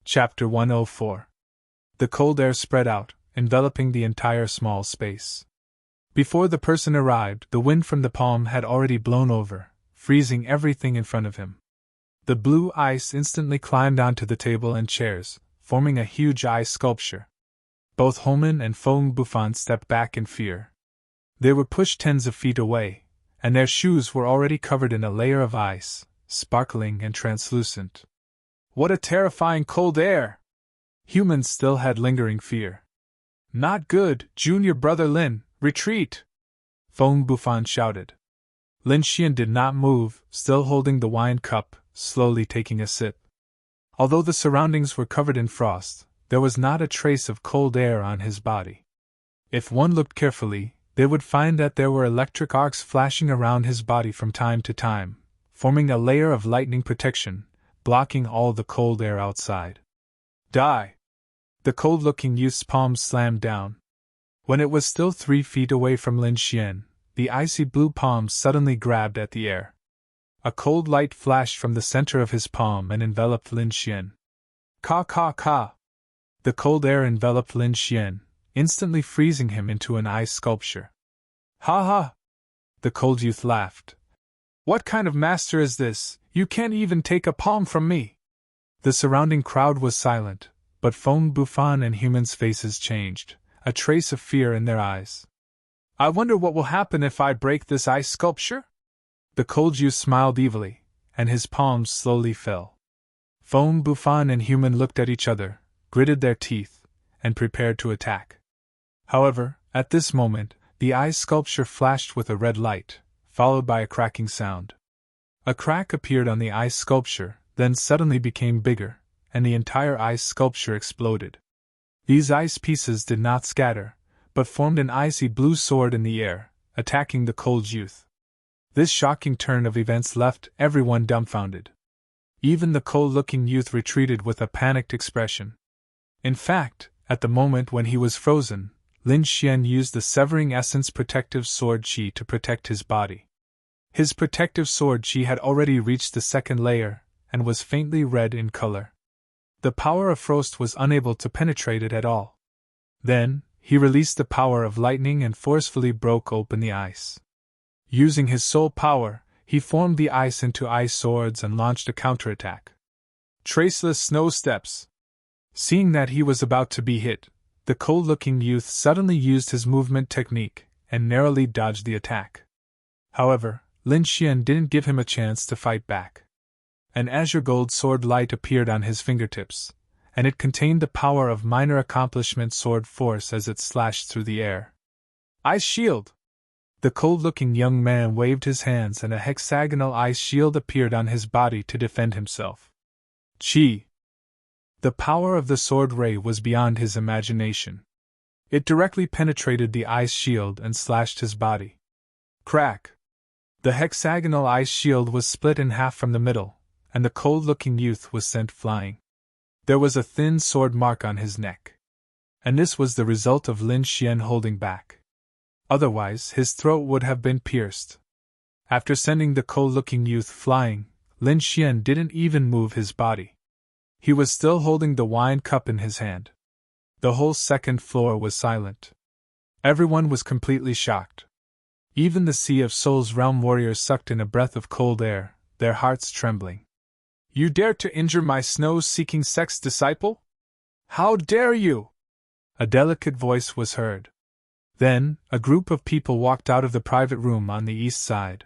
Chapter 104. The cold air spread out, enveloping the entire small space. Before the person arrived, the wind from the palm had already blown over, freezing everything in front of him. The blue ice instantly climbed onto the table and chairs, forming a huge ice sculpture. Both Holman and Fong Buffon stepped back in fear. They were pushed tens of feet away, and their shoes were already covered in a layer of ice, sparkling and translucent. What a terrifying cold air! Humans still had lingering fear. Not good, junior brother Lin, retreat! Fong Buffon shouted. Lin Xian did not move, still holding the wine cup, slowly taking a sip. Although the surroundings were covered in frost, there was not a trace of cold air on his body. If one looked carefully, they would find that there were electric arcs flashing around his body from time to time, forming a layer of lightning protection, blocking all the cold air outside. Die! The cold-looking youth's palm slammed down. When it was still 3 feet away from Lin Xian, the icy blue palm suddenly grabbed at the air. A cold light flashed from the center of his palm and enveloped Lin Xian. Ka ka ka! The cold air enveloped Lin Xian, instantly freezing him into an ice sculpture. Ha ha! The cold youth laughed. What kind of master is this? You can't even take a palm from me! The surrounding crowd was silent, but Fong Buffon and humans' faces changed, a trace of fear in their eyes. I wonder what will happen if I break this ice sculpture? The cold youth smiled evilly, and his palms slowly fell. Fong Buffon and human looked at each other, gritted their teeth, and prepared to attack. However, at this moment, the ice sculpture flashed with a red light, followed by a cracking sound. A crack appeared on the ice sculpture, then suddenly became bigger, and the entire ice sculpture exploded. These ice pieces did not scatter, but formed an icy blue sword in the air, attacking the cold youth. This shocking turn of events left everyone dumbfounded. Even the cold-looking youth retreated with a panicked expression. In fact, at the moment when he was frozen, Lin Xian used the Severing Essence Protective Sword Qi to protect his body. His protective sword Qi had already reached the second layer, and was faintly red in color. The power of frost was unable to penetrate it at all. Then, he released the power of lightning and forcefully broke open the ice. Using his soul power, he formed the ice into ice swords and launched a counterattack. Traceless snow steps. Seeing that he was about to be hit, the cold-looking youth suddenly used his movement technique and narrowly dodged the attack. However, Lin Xian didn't give him a chance to fight back. An azure gold sword light appeared on his fingertips, and it contained the power of minor accomplishment sword force as it slashed through the air. Ice shield! The cold-looking young man waved his hands and a hexagonal ice shield appeared on his body to defend himself. Qi! The power of the sword ray was beyond his imagination. It directly penetrated the ice shield and slashed his body. Crack! The hexagonal ice shield was split in half from the middle, and the cold-looking youth was sent flying. There was a thin sword mark on his neck. And this was the result of Lin Xian holding back. Otherwise, his throat would have been pierced. After sending the cold-looking youth flying, Lin Xian didn't even move his body. He was still holding the wine cup in his hand. The whole second floor was silent. Everyone was completely shocked. Even the Sea of Souls realm warriors sucked in a breath of cold air, their hearts trembling. You dare to injure my snow-seeking sex disciple? How dare you? A delicate voice was heard. Then, a group of people walked out of the private room on the east side.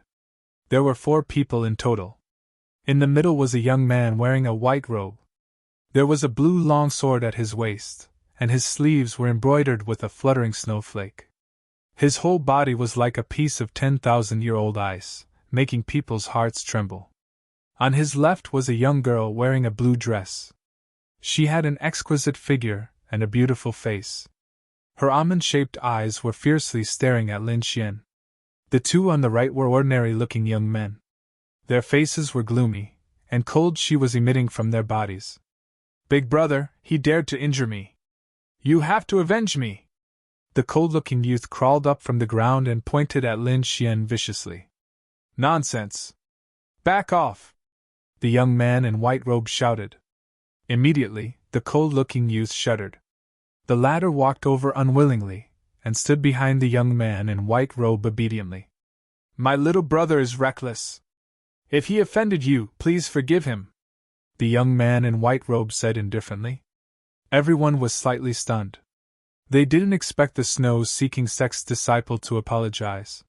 There were 4 people in total. In the middle was a young man wearing a white robe. There was a blue long sword at his waist, and his sleeves were embroidered with a fluttering snowflake. His whole body was like a piece of 10,000-year-old ice, making people's hearts tremble. On his left was a young girl wearing a blue dress. She had an exquisite figure and a beautiful face. Her almond-shaped eyes were fiercely staring at Lin Xian. The 2 on the right were ordinary-looking young men. Their faces were gloomy, and cold Qi was emitting from their bodies. Big brother, he dared to injure me. You have to avenge me! The cold-looking youth crawled up from the ground and pointed at Lin Xian viciously. Nonsense! Back off! The young man in white robe shouted. Immediately, the cold-looking youth shuddered. The latter walked over unwillingly, and stood behind the young man in white robe obediently. "My little brother is reckless. If he offended you, please forgive him," the young man in white robe said indifferently. Everyone was slightly stunned. They didn't expect the snow-seeking sex disciple to apologize.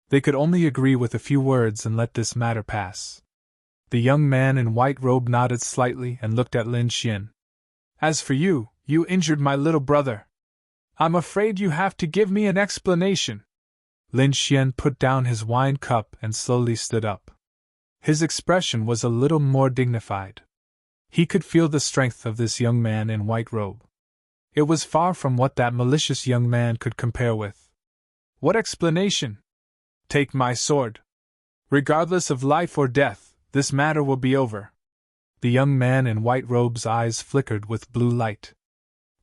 They could only agree with a few words and let this matter pass. The young man in white robe nodded slightly and looked at Lin Xian. "As for you, you injured my little brother. I'm afraid you have to give me an explanation." Lin Xian put down his wine cup and slowly stood up. His expression was a little more dignified. He could feel the strength of this young man in white robe. It was far from what that malicious young man could compare with. "What explanation?" "Take my sword. Regardless of life or death, this matter will be over." The young man in white robe's eyes flickered with blue light.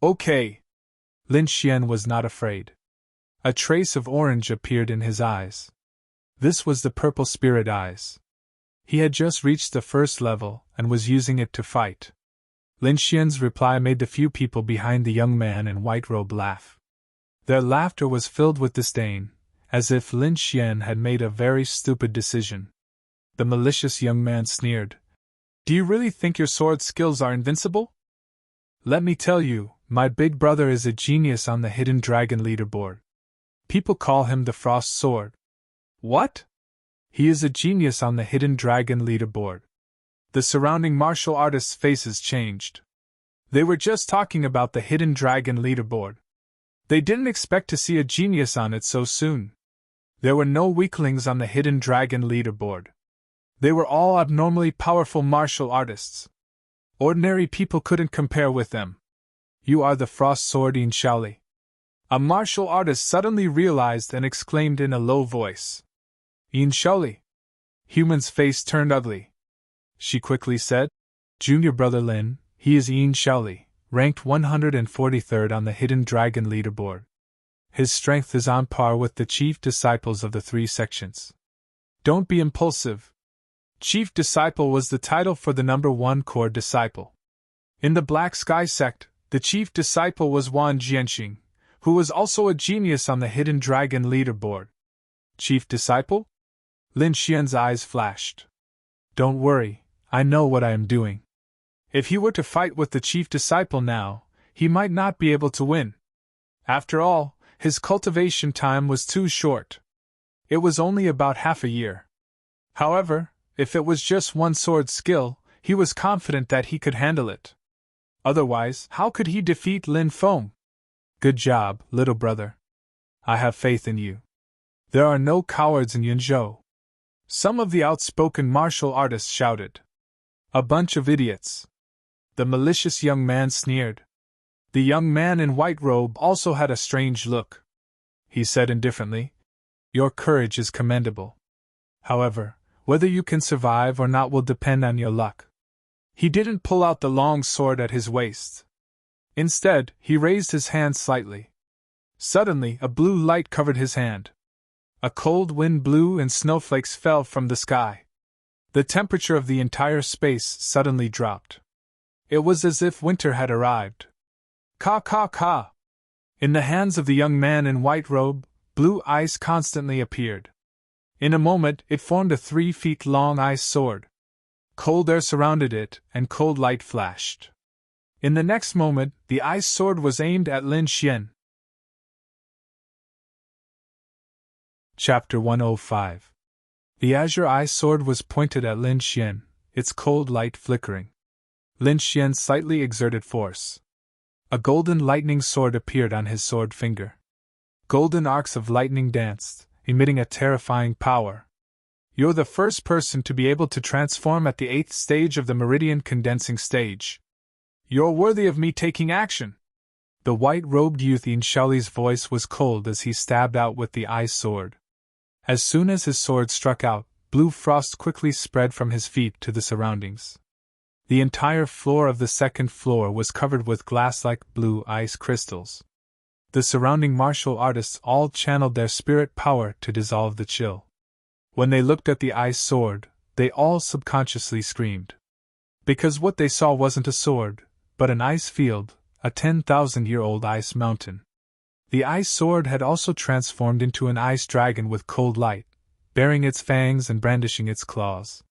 "Okay." Lin Xian was not afraid. A trace of orange appeared in his eyes. This was the purple spirit eyes. He had just reached the first level and was using it to fight. Lin Xian's reply made the few people behind the young man in white robe laugh. Their laughter was filled with disdain, as if Lin Xian had made a very stupid decision. The malicious young man sneered. "Do you really think your sword skills are invincible? Let me tell you, my big brother is a genius on the Hidden Dragon leaderboard. People call him the Frost Sword." "What?" "He is a genius on the Hidden Dragon leaderboard." The surrounding martial artists' faces changed. They were just talking about the Hidden Dragon leaderboard. They didn't expect to see a genius on it so soon. There were no weaklings on the Hidden Dragon leaderboard. They were all abnormally powerful martial artists. Ordinary people couldn't compare with them. "You are the Frost Sword Yin Shaoli." A martial artist suddenly realized and exclaimed in a low voice. "Yin Shaoli." Human's face turned ugly. She quickly said, "Junior brother Lin, he is Yin Shaoli, ranked 143rd on the Hidden Dragon leaderboard. His strength is on par with the chief disciples of the 3 sections. Don't be impulsive." Chief Disciple was the title for the number 1 core disciple. In the Black Sky sect, the chief disciple was Wan Jianxing, who was also a genius on the Hidden Dragon leaderboard. "Chief Disciple?" Lin Xian's eyes flashed. "Don't worry, I know what I am doing. If he were to fight with the chief disciple now, he might not be able to win. After all, his cultivation time was too short. It was only about half a year. However, if it was just one sword skill, he was confident that he could handle it. Otherwise, how could he defeat Lin Feng? Good job, little brother. I have faith in you. There are no cowards in Yunzhou." Some of the outspoken martial artists shouted. "A bunch of idiots." The malicious young man sneered. The young man in white robe also had a strange look. He said indifferently, "Your courage is commendable. However, whether you can survive or not will depend on your luck." He didn't pull out the long sword at his waist. Instead, he raised his hand slightly. Suddenly, a blue light covered his hand. A cold wind blew and snowflakes fell from the sky. The temperature of the entire space suddenly dropped. It was as if winter had arrived. "Ka ka ka!" In the hands of the young man in white robe, blue ice constantly appeared. In a moment, it formed a 3 feet long ice sword. Cold air surrounded it, and cold light flashed. In the next moment, the ice sword was aimed at Lin Xian. Chapter 105. The azure ice sword was pointed at Lin Xian, its cold light flickering. Lin Xian slightly exerted force. A golden lightning sword appeared on his sword finger. Golden arcs of lightning danced, emitting a terrifying power. "You're the first person to be able to transform at the 8th stage of the meridian condensing stage. You're worthy of me taking action." The white-robed youth Yin Shaoli's voice was cold as he stabbed out with the ice sword. As soon as his sword struck out, blue frost quickly spread from his feet to the surroundings. The entire floor of the 2nd floor was covered with glass-like blue ice crystals. The surrounding martial artists all channeled their spirit power to dissolve the chill. When they looked at the ice sword, they all subconsciously screamed. Because what they saw wasn't a sword, but an ice field, a 10,000-year-old ice mountain. The ice sword had also transformed into an ice dragon with cold light, baring its fangs and brandishing its claws.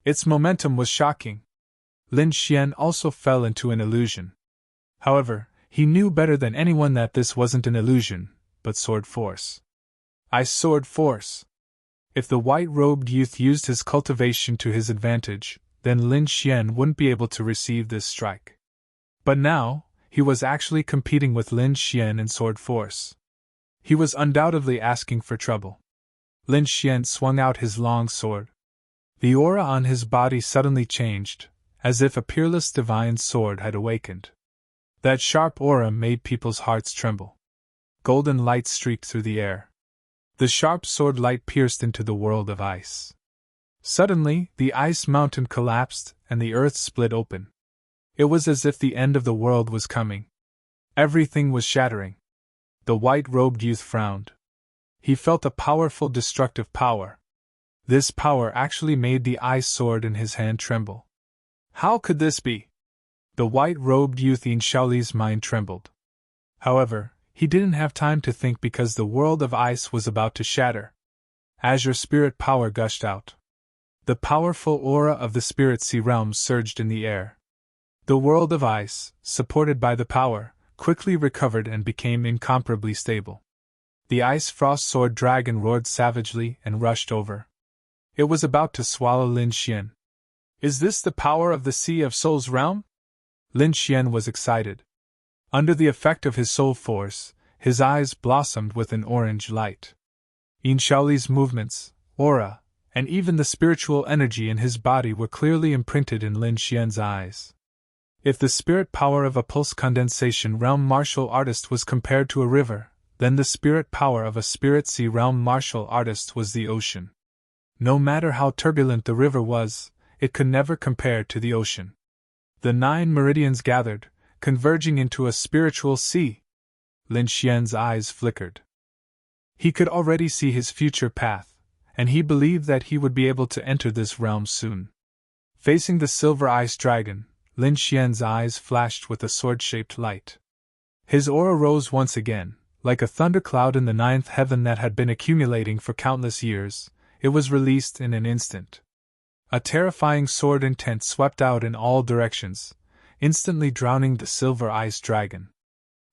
Its momentum was shocking. Lin Xian also fell into an illusion. However, he knew better than anyone that this wasn't an illusion, but sword force. Ice sword force. If the white-robed youth used his cultivation to his advantage, then Lin Xian wouldn't be able to receive this strike. But now, he was actually competing with Lin Xian in sword force. He was undoubtedly asking for trouble. Lin Xian swung out his long sword. The aura on his body suddenly changed, as if a peerless divine sword had awakened. That sharp aura made people's hearts tremble. Golden light streaked through the air. The sharp sword light pierced into the world of ice. Suddenly, the ice mountain collapsed and the earth split open. It was as if the end of the world was coming. Everything was shattering. The white-robed youth frowned. He felt a powerful destructive power. This power actually made the ice sword in his hand tremble. How could this be? The white-robed youth in Shaoli's mind trembled. However, he didn't have time to think because the world of ice was about to shatter. Azure spirit power gushed out. The powerful aura of the spirit sea realm surged in the air. The world of ice, supported by the power, quickly recovered and became incomparably stable. The ice frost sword dragon roared savagely and rushed over. It was about to swallow Lin Xian. Is this the power of the Sea of Souls realm? Lin Xian was excited. Under the effect of his soul force, his eyes blossomed with an orange light. Yin Shaoli's movements, aura, and even the spiritual energy in his body were clearly imprinted in Lin Xian's eyes. If the spirit power of a pulse condensation realm martial artist was compared to a river, then the spirit power of a spirit sea realm martial artist was the ocean. No matter how turbulent the river was, it could never compare to the ocean. The 9 meridians gathered, converging into a spiritual sea. Lin Xian's eyes flickered. He could already see his future path, and he believed that he would be able to enter this realm soon. Facing the silver ice dragon, Lin Xian's eyes flashed with a sword-shaped light. His aura rose once again, like a thundercloud in the 9th heaven that had been accumulating for countless years. It was released in an instant. A terrifying sword intent swept out in all directions, instantly drowning the silver ice dragon.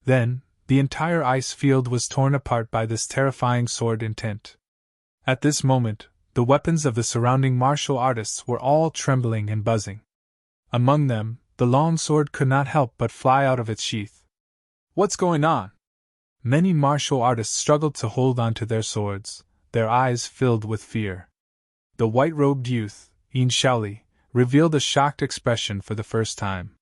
Then, the entire ice field was torn apart by this terrifying sword intent. At this moment, the weapons of the surrounding martial artists were all trembling and buzzing. Among them, the long sword could not help but fly out of its sheath. What's going on? Many martial artists struggled to hold onto their swords, their eyes filled with fear. The white-robed youth, Yin Shaoli, revealed a shocked expression for the first time.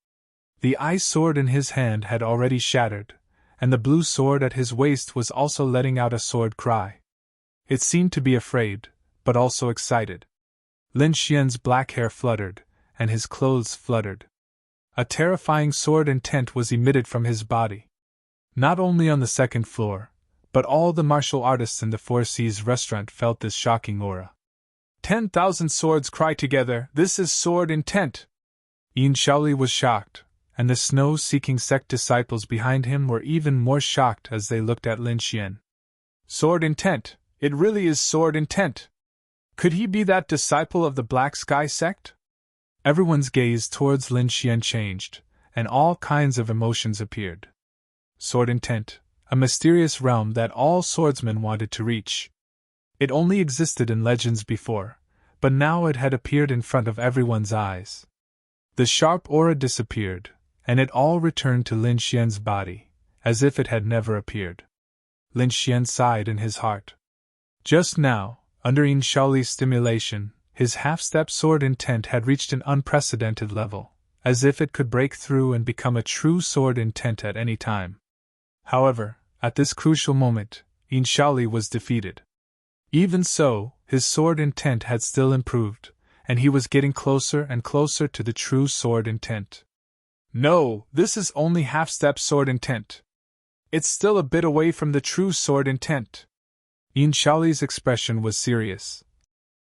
The ice sword in his hand had already shattered, and the blue sword at his waist was also letting out a sword cry. It seemed to be afraid, but also excited. Lin Xian's black hair fluttered, and his clothes fluttered. A terrifying sword intent was emitted from his body. Not only on the 2nd floor, but all the martial artists in the Four Seas restaurant felt this shocking aura. 10,000 swords cry together, this is sword intent! Yin Shaoli was shocked, and the snow-seeking sect disciples behind him were even more shocked as they looked at Lin Xian. Sword intent! It really is sword intent! Could he be that disciple of the Black Sky sect? Everyone's gaze towards Lin Xian changed, and all kinds of emotions appeared. Sword intent, a mysterious realm that all swordsmen wanted to reach. It only existed in legends before, but now it had appeared in front of everyone's eyes. The sharp aura disappeared, and it all returned to Lin Xian's body, as if it had never appeared. Lin Xian sighed in his heart. Just now, under Yin Shaoli's stimulation, his half-step sword intent had reached an unprecedented level, as if it could break through and become a true sword intent at any time. However, at this crucial moment, Yin Shaoli was defeated. Even so, his sword intent had still improved, and he was getting closer and closer to the true sword intent. No, this is only half-step sword intent. It's still a bit away from the true sword intent. Yin Shaoli's expression was serious.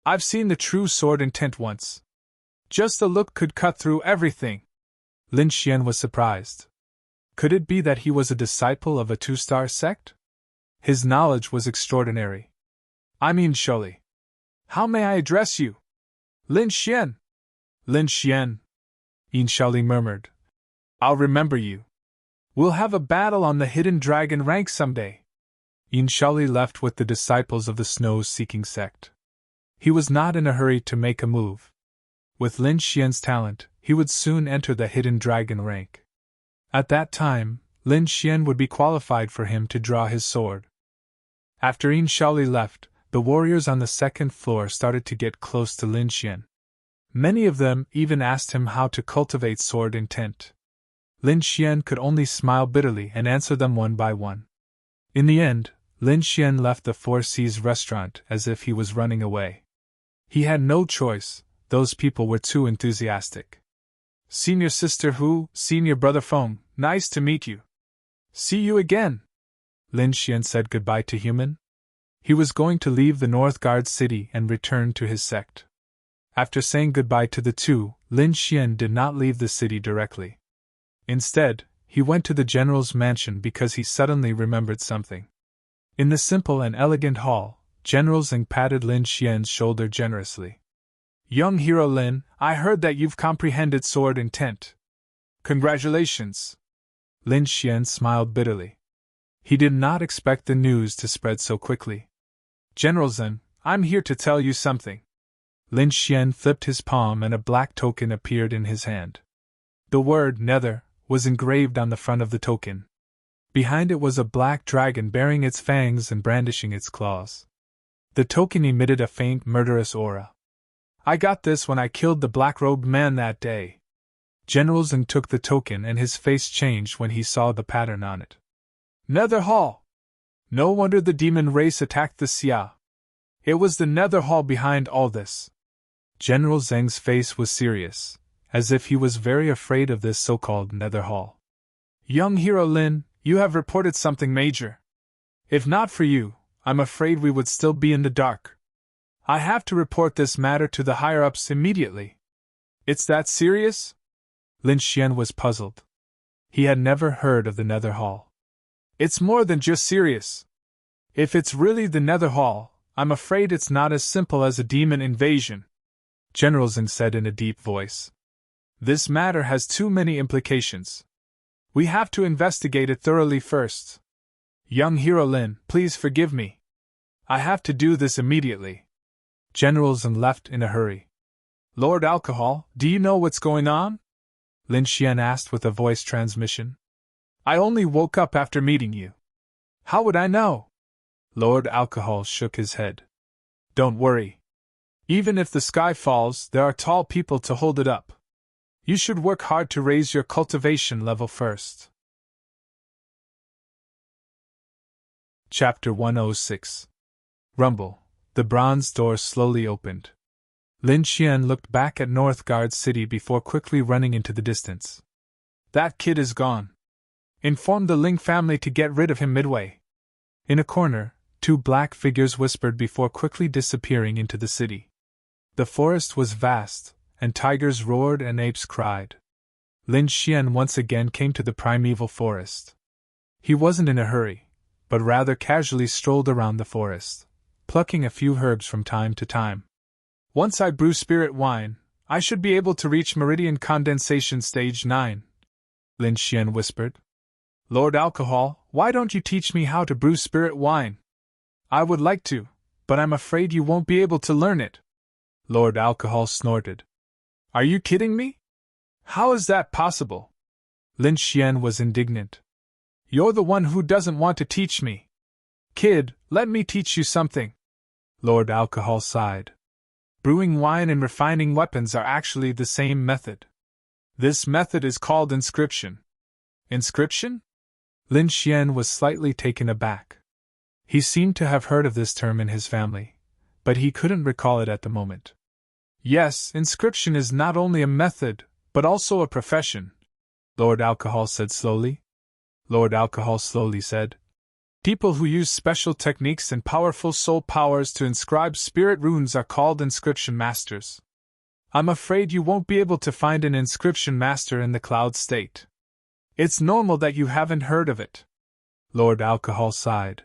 I've seen the true sword intent once. Just a look could cut through everything. Lin Xian was surprised. Could it be that he was a disciple of a two-star sect? His knowledge was extraordinary. I mean, surely. How may I address you? Lin Xian. Lin Xian, Yin Shaoli murmured. I'll remember you. We'll have a battle on the Hidden Dragon rank someday. Yin Shaoli left with the disciples of the Snow-Seeking sect. He was not in a hurry to make a move. With Lin Xian's talent, he would soon enter the Hidden Dragon rank. At that time, Lin Xian would be qualified for him to draw his sword. After Yin Shaoli left, the warriors on the second floor started to get close to Lin Xian. Many of them even asked him how to cultivate sword intent. Lin Xian could only smile bitterly and answer them one by one. In the end, Lin Xian left the Four Seas restaurant as if he was running away. He had no choice, those people were too enthusiastic. Senior Sister Hu, Senior Brother Feng, nice to meet you. See you again. Lin Xian said goodbye to Human. He was going to leave the Northgard city and return to his sect. After saying goodbye to the two, Lin Xian did not leave the city directly. Instead, he went to the general's mansion because he suddenly remembered something. In the simple and elegant hall, General Zheng patted Lin Xian's shoulder generously. Young hero Lin, I heard that you've comprehended sword intent. Congratulations. Lin Xian smiled bitterly. He did not expect the news to spread so quickly. General Zheng, I'm here to tell you something. Lin Xian flipped his palm and a black token appeared in his hand. The word Nether was engraved on the front of the token. Behind it was a black dragon bearing its fangs and brandishing its claws. The token emitted a faint murderous aura. I got this when I killed the black-robed man that day. General Zheng took the token and his face changed when he saw the pattern on it. Nether Hall! No wonder the demon race attacked the Xia. It was the Nether Hall behind all this. General Zheng's face was serious, as if he was very afraid of this so-called Nether Hall. Young hero Lin, you have reported something major. If not for you, I'm afraid we would still be in the dark. I have to report this matter to the higher-ups immediately. It's that serious? Lin Xian was puzzled. He had never heard of the Nether Hall. It's more than just serious. If it's really the Nether Hall, I'm afraid it's not as simple as a demon invasion, General Zheng said in a deep voice. This matter has too many implications. We have to investigate it thoroughly first. Young hero Lin, please forgive me. I have to do this immediately. General Zheng left in a hurry. Lord Alcohol, do you know what's going on? Lin Xian asked with a voice transmission. I only woke up after meeting you. How would I know? Lord Alcohol shook his head. Don't worry. Even if the sky falls, there are tall people to hold it up. You should work hard to raise your cultivation level first. Chapter 106. Rumble. The bronze door slowly opened. Lin Xian looked back at Northgard City before quickly running into the distance. That kid is gone. Inform the Ling family to get rid of him midway. In a corner, two black figures whispered before quickly disappearing into the city. The forest was vast, and tigers roared and apes cried. Lin Xian once again came to the primeval forest. He wasn't in a hurry, but rather casually strolled around the forest, plucking a few herbs from time to time. Once I brew spirit wine, I should be able to reach meridian condensation stage 9, Lin Xian whispered. Lord Alcohol, why don't you teach me how to brew spirit wine? I would like to, but I'm afraid you won't be able to learn it. Lord Alcohol snorted. Are you kidding me? How is that possible? Lin Xian was indignant. You're the one who doesn't want to teach me. Kid, let me teach you something. Lord Alcohol sighed. Brewing wine and refining weapons are actually the same method. This method is called inscription. Inscription? Lin Xian was slightly taken aback. He seemed to have heard of this term in his family, but he couldn't recall it at the moment. Yes, inscription is not only a method, but also a profession, Lord Alcohol said slowly. Lord Alcohol slowly said, people who use special techniques and powerful soul powers to inscribe spirit runes are called inscription masters. I'm afraid you won't be able to find an inscription master in the cloud state. It's normal that you haven't heard of it. Lord Alcohol sighed.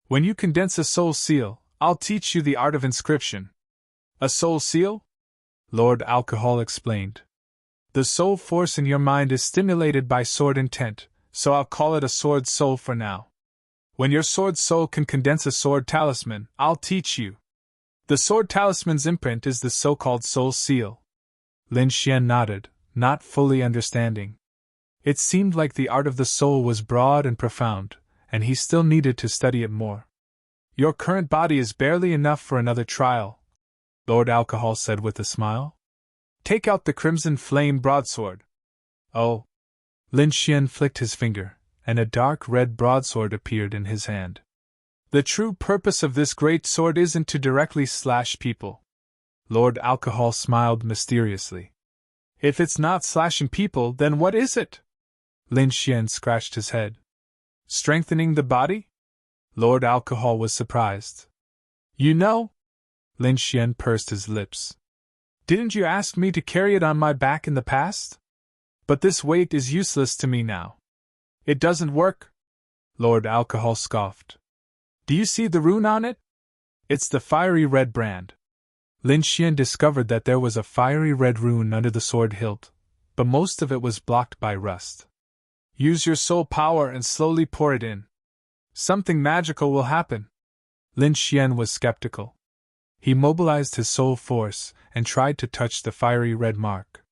When you condense a soul seal, I'll teach you the art of inscription. A soul seal? Lord Alcohol explained. The soul force in your mind is stimulated by sword intent, so I'll call it a sword soul for now. When your sword soul can condense a sword talisman, I'll teach you. The sword talisman's imprint is the so-called soul seal. Lin Xian nodded, not fully understanding. It seemed like the art of the soul was broad and profound, and he still needed to study it more. Your current body is barely enough for another trial, Lord Alcohol said with a smile. Take out the crimson flame broadsword. Oh. Lin Xian flicked his finger, and a dark red broadsword appeared in his hand. The true purpose of this great sword isn't to directly slash people. Lord Alcohol smiled mysteriously. If it's not slashing people, then what is it? Lin Xian scratched his head. Strengthening the body? Lord Alcohol was surprised. You know? Lin Xian pursed his lips. Didn't you ask me to carry it on my back in the past? But this weight is useless to me now. It doesn't work? Lord Alcohol scoffed. Do you see the rune on it? It's the fiery red brand. Lin Xian discovered that there was a fiery red rune under the sword hilt, but most of it was blocked by rust. Use your soul power and slowly pour it in. Something magical will happen. Lin Xian was skeptical. He mobilized his soul force and tried to touch the fiery red mark.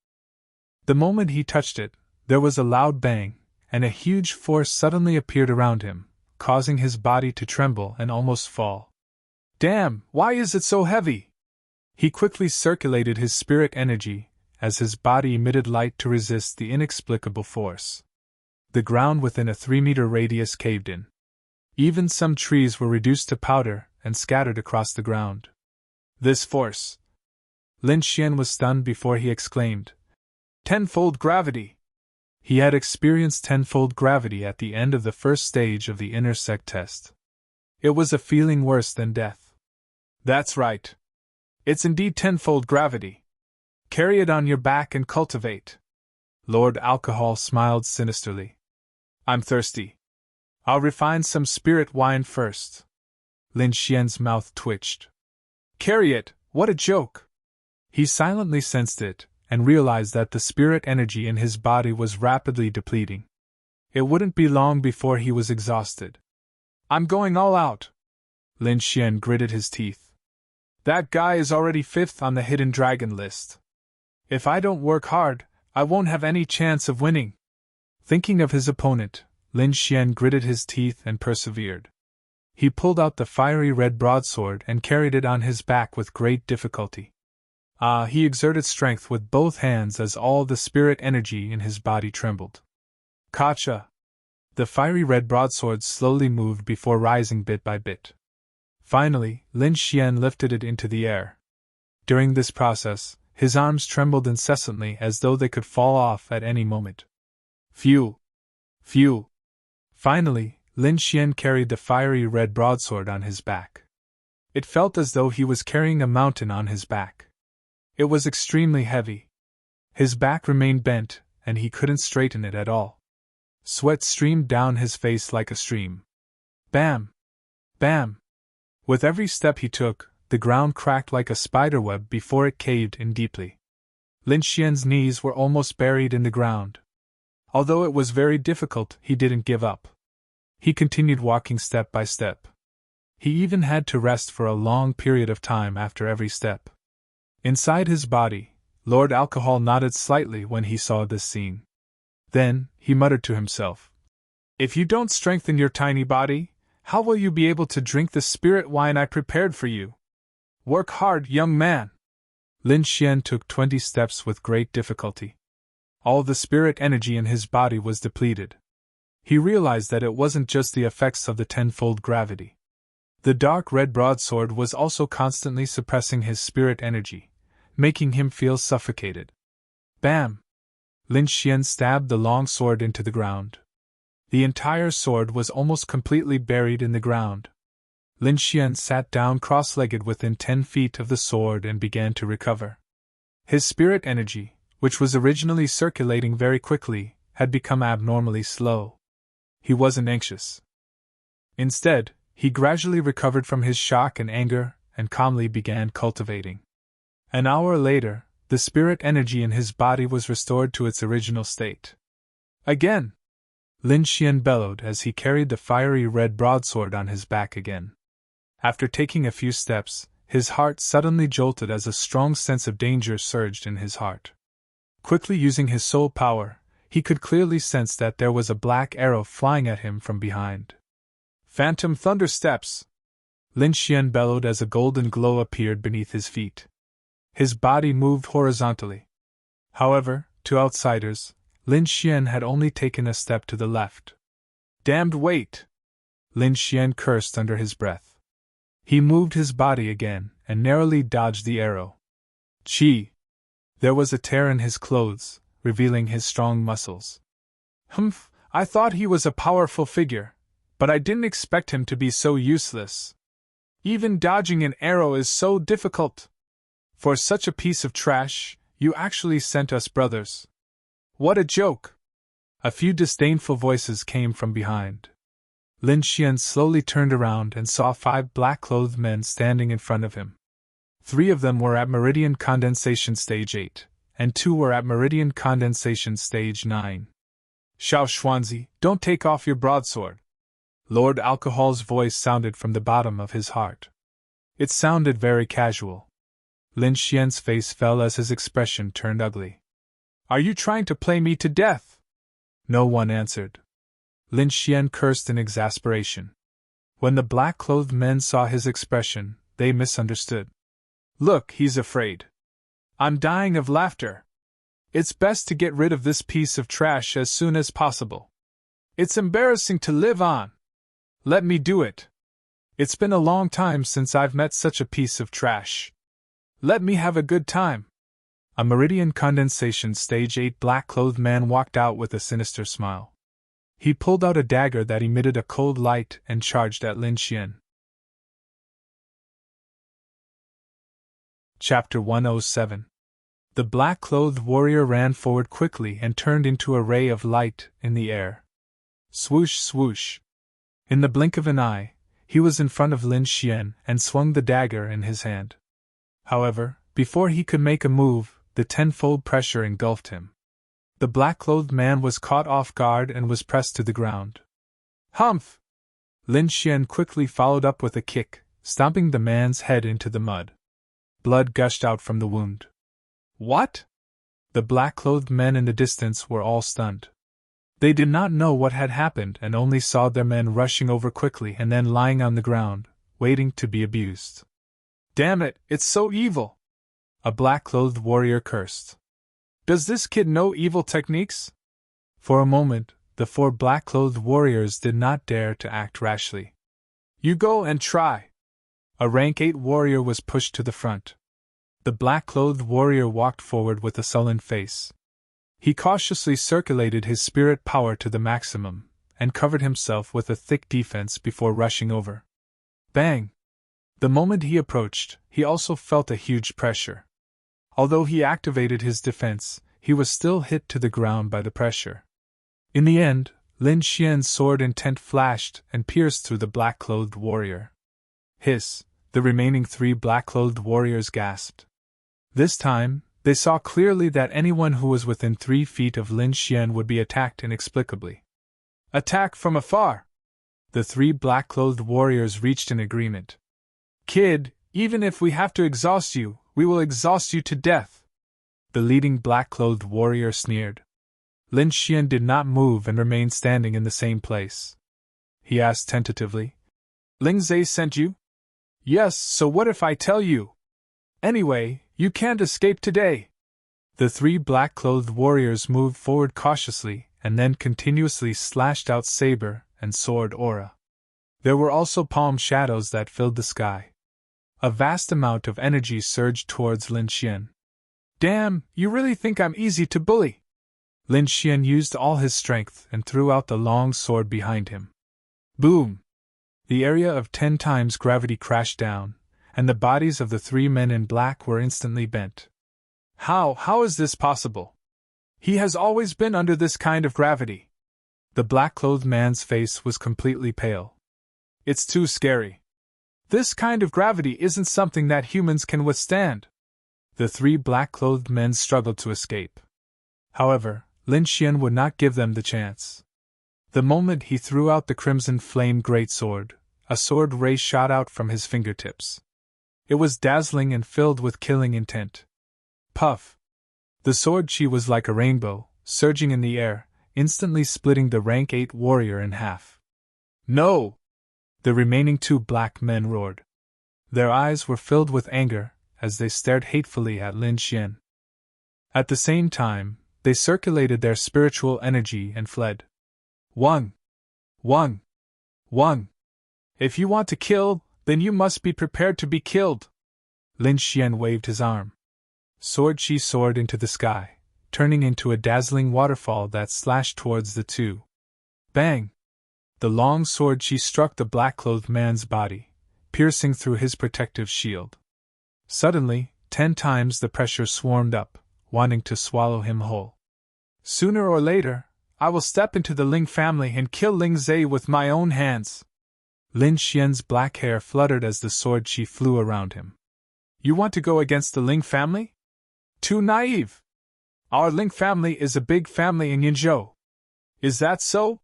The moment he touched it, there was a loud bang, and a huge force suddenly appeared around him, causing his body to tremble and almost fall. Damn, why is it so heavy? He quickly circulated his spirit energy, as his body emitted light to resist the inexplicable force. The ground within a 3-meter radius caved in. Even some trees were reduced to powder and scattered across the ground. This force! Lin Xian was stunned before he exclaimed. Tenfold gravity! He had experienced tenfold gravity at the end of the first stage of the intersect test. It was a feeling worse than death. That's right. It's indeed tenfold gravity. Carry it on your back and cultivate. Lord Alcohol smiled sinisterly. I'm thirsty. I'll refine some spirit wine first. Lin Xian's mouth twitched. Carry it, what a joke! He silently sensed it, and realized that the spirit energy in his body was rapidly depleting. It wouldn't be long before he was exhausted. I'm going all out. Lin Xian gritted his teeth. That guy is already 5th on the hidden dragon list. If I don't work hard, I won't have any chance of winning. Thinking of his opponent, Lin Xian gritted his teeth and persevered. He pulled out the fiery red broadsword and carried it on his back with great difficulty. He exerted strength with both hands as all the spirit energy in his body trembled. Kacha! The fiery red broadsword slowly moved before rising bit by bit. Finally, Lin Xian lifted it into the air. During this process, his arms trembled incessantly as though they could fall off at any moment. Phew! Phew! Finally, Lin Xian carried the fiery red broadsword on his back. It felt as though he was carrying a mountain on his back. It was extremely heavy. His back remained bent, and he couldn't straighten it at all. Sweat streamed down his face like a stream. Bam! Bam! With every step he took, the ground cracked like a spiderweb before it caved in deeply. Lin Xian's knees were almost buried in the ground. Although it was very difficult, he didn't give up. He continued walking step by step. He even had to rest for a long period of time after every step. Inside his body, Lord Alcohol nodded slightly when he saw this scene. Then, he muttered to himself, If you don't strengthen your tiny body, how will you be able to drink the spirit wine I prepared for you? Work hard, young man! Lin Xian took 20 steps with great difficulty. All the spirit energy in his body was depleted. He realized that it wasn't just the effects of the tenfold gravity. The dark red broadsword was also constantly suppressing his spirit energy, making him feel suffocated. Bam! Lin Xian stabbed the long sword into the ground. The entire sword was almost completely buried in the ground. Lin Xian sat down cross-legged within 10 feet of the sword and began to recover. His spirit energy, which was originally circulating very quickly, had become abnormally slow. He wasn't anxious. Instead, he gradually recovered from his shock and anger and calmly began cultivating. An hour later, the spirit energy in his body was restored to its original state. Again! Lin Xian bellowed as he carried the fiery red broadsword on his back again. After taking a few steps, his heart suddenly jolted as a strong sense of danger surged in his heart. Quickly using his soul power, he could clearly sense that there was a black arrow flying at him from behind. Phantom Thunder Steps! Lin Xian bellowed as a golden glow appeared beneath his feet. His body moved horizontally. However, to outsiders, Lin Xian had only taken a step to the left. Damned weight! Lin Xian cursed under his breath. He moved his body again and narrowly dodged the arrow. Chi! There was a tear in his clothes, revealing his strong muscles. Humph, I thought he was a powerful figure, but I didn't expect him to be so useless. Even dodging an arrow is so difficult. For such a piece of trash, you actually sent us brothers. What a joke! A few disdainful voices came from behind. Lin Xian slowly turned around and saw 5 black-clothed men standing in front of him. 3 of them were at Meridian Condensation Stage 8, and 2 were at Meridian Condensation Stage 9. Xiao Xuanzi, don't take off your broadsword. Lord Alcohol's voice sounded from the bottom of his heart. It sounded very casual. Lin Xian's face fell as his expression turned ugly. Are you trying to play me to death? No one answered. Lin Xian cursed in exasperation. When the black-clothed men saw his expression, they misunderstood. Look, he's afraid. I'm dying of laughter. It's best to get rid of this piece of trash as soon as possible. It's embarrassing to live on. Let me do it. It's been a long time since I've met such a piece of trash. Let me have a good time. A Meridian Condensation Stage 8 black-clothed man walked out with a sinister smile. He pulled out a dagger that emitted a cold light and charged at Lin Xian. Chapter 107. The black-clothed warrior ran forward quickly and turned into a ray of light in the air. Swoosh, swoosh. In the blink of an eye, he was in front of Lin Xian and swung the dagger in his hand. However, before he could make a move, the tenfold pressure engulfed him. The black-clothed man was caught off guard and was pressed to the ground. Humph! Lin Xian quickly followed up with a kick, stomping the man's head into the mud. Blood gushed out from the wound. What? The black-clothed men in the distance were all stunned. They did not know what had happened and only saw their men rushing over quickly and then lying on the ground, waiting to be abused. Damn it, it's so evil! A black-clothed warrior cursed. Does this kid know evil techniques? For a moment, the 4 black-clothed warriors did not dare to act rashly. You go and try. A rank 8 warrior was pushed to the front. The black-clothed warrior walked forward with a sullen face. He cautiously circulated his spirit power to the maximum, and covered himself with a thick defense before rushing over. Bang! The moment he approached, he also felt a huge pressure. Although he activated his defense, he was still hit to the ground by the pressure. In the end, Lin Xian's sword intent flashed and pierced through the black-clothed warrior. Hiss! The remaining 3 black-clothed warriors gasped. This time, they saw clearly that anyone who was within 3 feet of Lin Xian would be attacked inexplicably. Attack from afar! The 3 black-clothed warriors reached an agreement. Kid, even if we have to exhaust you, we will exhaust you to death. The leading black-clothed warrior sneered. Lin Xian did not move and remained standing in the same place. He asked tentatively. Ling Zhe sent you? Yes, so what if I tell you? Anyway, you can't escape today. The 3 black-clothed warriors moved forward cautiously and then continuously slashed out saber and sword aura. There were also palm shadows that filled the sky. A vast amount of energy surged towards Lin Xian. Damn, you really think I'm easy to bully? Lin Xian used all his strength and threw out the long sword behind him. Boom! The area of 10 times gravity crashed down, and the bodies of the 3 men in black were instantly bent. How is this possible? He has always been under this kind of gravity. The black-clothed man's face was completely pale. It's too scary. This kind of gravity isn't something that humans can withstand. The three black-clothed men struggled to escape. However, Lin Xian would not give them the chance. The moment he threw out the crimson flame greatsword, a sword ray shot out from his fingertips. It was dazzling and filled with killing intent. Puff! The sword chi was like a rainbow, surging in the air, instantly splitting the rank 8 warrior in half. No! The remaining two black men roared. Their eyes were filled with anger as they stared hatefully at Lin Xian. At the same time, they circulated their spiritual energy and fled. One! If you want to kill, then you must be prepared to be killed. Lin Xian waved his arm. Sword chi soared into the sky, turning into a dazzling waterfall that slashed towards the two. Bang! The long sword chi struck the black-clothed man's body, piercing through his protective shield. Suddenly, 10 times the pressure swarmed up, wanting to swallow him whole. Sooner or later, I will step into the Ling family and kill Ling Zhe with my own hands. Lin Xian's black hair fluttered as the sword chi flew around him. You want to go against the Ling family? Too naive. Our Ling family is a big family in Yinzhou. Is that so?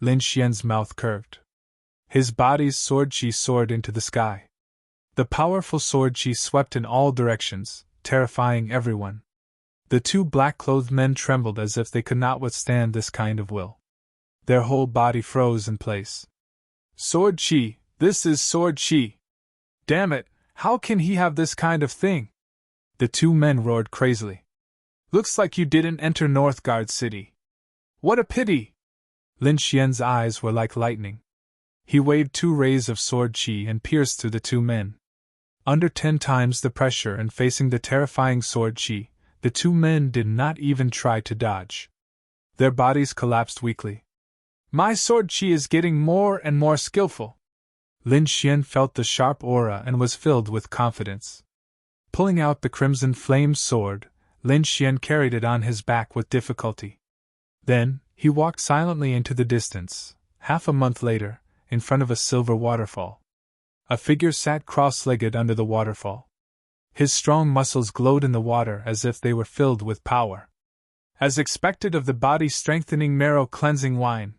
Lin Xian's mouth curved. His body's sword chi soared into the sky. The powerful sword chi swept in all directions, terrifying everyone. The two black-clothed men trembled as if they could not withstand this kind of will. Their whole body froze in place. Sword chi, this is sword chi. Damn it, how can he have this kind of thing? The two men roared crazily. Looks like you didn't enter Northgard City. What a pity! Lin Xian's eyes were like lightning. He waved 2 rays of sword chi and pierced through the two men. Under 10 times the pressure and facing the terrifying sword chi, the two men did not even try to dodge. Their bodies collapsed weakly. My sword chi is getting more and more skillful. Lin Xian felt the sharp aura and was filled with confidence. Pulling out the crimson flame sword, Lin Xian carried it on his back with difficulty. Then, he walked silently into the distance. Half a month later, in front of a silver waterfall. A figure sat cross-legged under the waterfall. His strong muscles glowed in the water as if they were filled with power. As expected of the body-strengthening marrow-cleansing wine.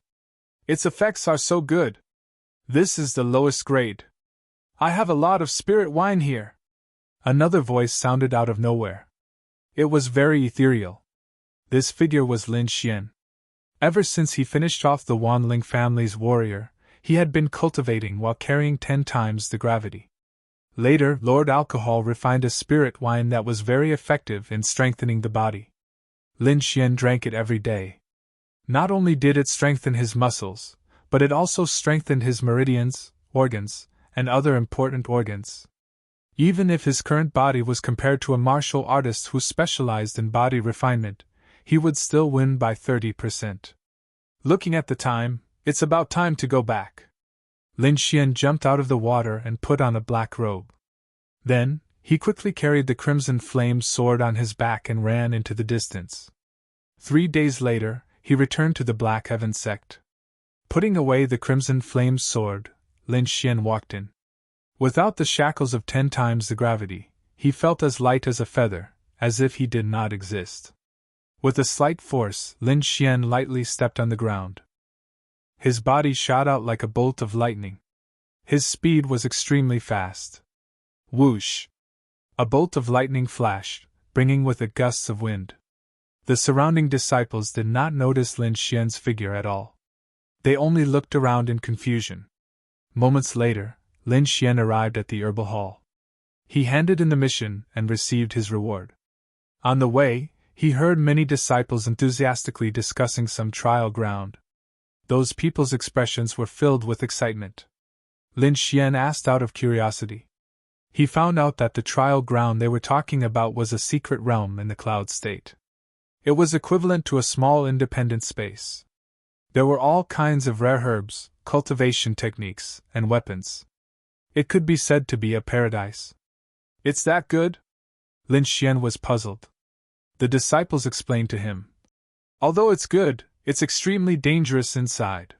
Its effects are so good. This is the lowest grade. I have a lot of spirit wine here. Another voice sounded out of nowhere. It was very ethereal. This figure was Lin Xian. Ever since he finished off the Wanling family's warrior, he had been cultivating while carrying 10 times the gravity. Later, Lord Alcohol refined a spirit wine that was very effective in strengthening the body. Lin Xian drank it every day. Not only did it strengthen his muscles, but it also strengthened his meridians, organs, and other important organs. Even if his current body was compared to a martial artist who specialized in body refinement, he would still win by 30%. Looking at the time, it's about time to go back. Lin Xian jumped out of the water and put on a black robe. Then, he quickly carried the crimson flame sword on his back and ran into the distance. 3 days later, he returned to the Black Heaven sect. Putting away the crimson flame sword, Lin Xian walked in. Without the shackles of 10 times the gravity, he felt as light as a feather, as if he did not exist. With a slight force, Lin Xian lightly stepped on the ground. His body shot out like a bolt of lightning. His speed was extremely fast. Whoosh! A bolt of lightning flashed, bringing with it gusts of wind. The surrounding disciples did not notice Lin Xian's figure at all. They only looked around in confusion. Moments later, Lin Xian arrived at the herbal hall. He handed in the mission and received his reward. On the way, he heard many disciples enthusiastically discussing some trial ground. Those people's expressions were filled with excitement. Lin Xian asked out of curiosity. He found out that the trial ground they were talking about was a secret realm in the cloud state. It was equivalent to a small independent space. There were all kinds of rare herbs, cultivation techniques, and weapons. It could be said to be a paradise. It's that good? Lin Xian was puzzled. The disciples explained to him. Although it's good, it's extremely dangerous inside.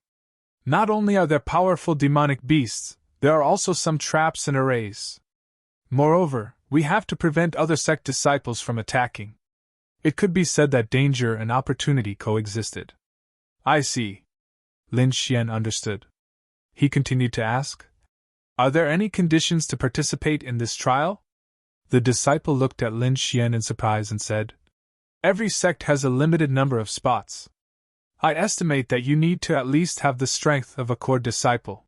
Not only are there powerful demonic beasts, there are also some traps and arrays. Moreover, we have to prevent other sect disciples from attacking. It could be said that danger and opportunity coexisted. I see. Lin Xian understood. He continued to ask, are there any conditions to participate in this trial? The disciple looked at Lin Xian in surprise and said, every sect has a limited number of spots. I estimate that you need to at least have the strength of a core disciple.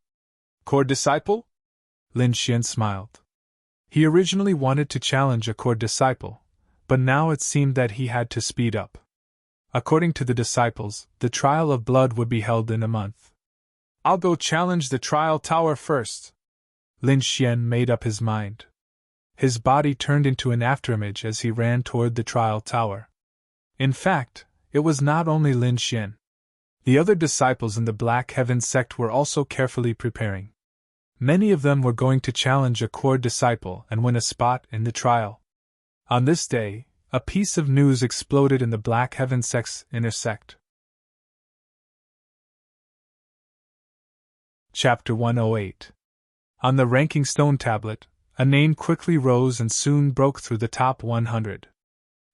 Core disciple? Lin Xian smiled. He originally wanted to challenge a core disciple, but now it seemed that he had to speed up. According to the disciples, the trial of blood would be held in a month. I'll go challenge the trial tower first. Lin Xian made up his mind. His body turned into an afterimage as he ran toward the trial tower. In fact, it was not only Lin Xian. The other disciples in the Black Heaven sect were also carefully preparing. Many of them were going to challenge a core disciple and win a spot in the trial. On this day, a piece of news exploded in the Black Heaven sect's inner sect. Chapter 108. On the ranking stone tablet, a name quickly rose and soon broke through the top 100.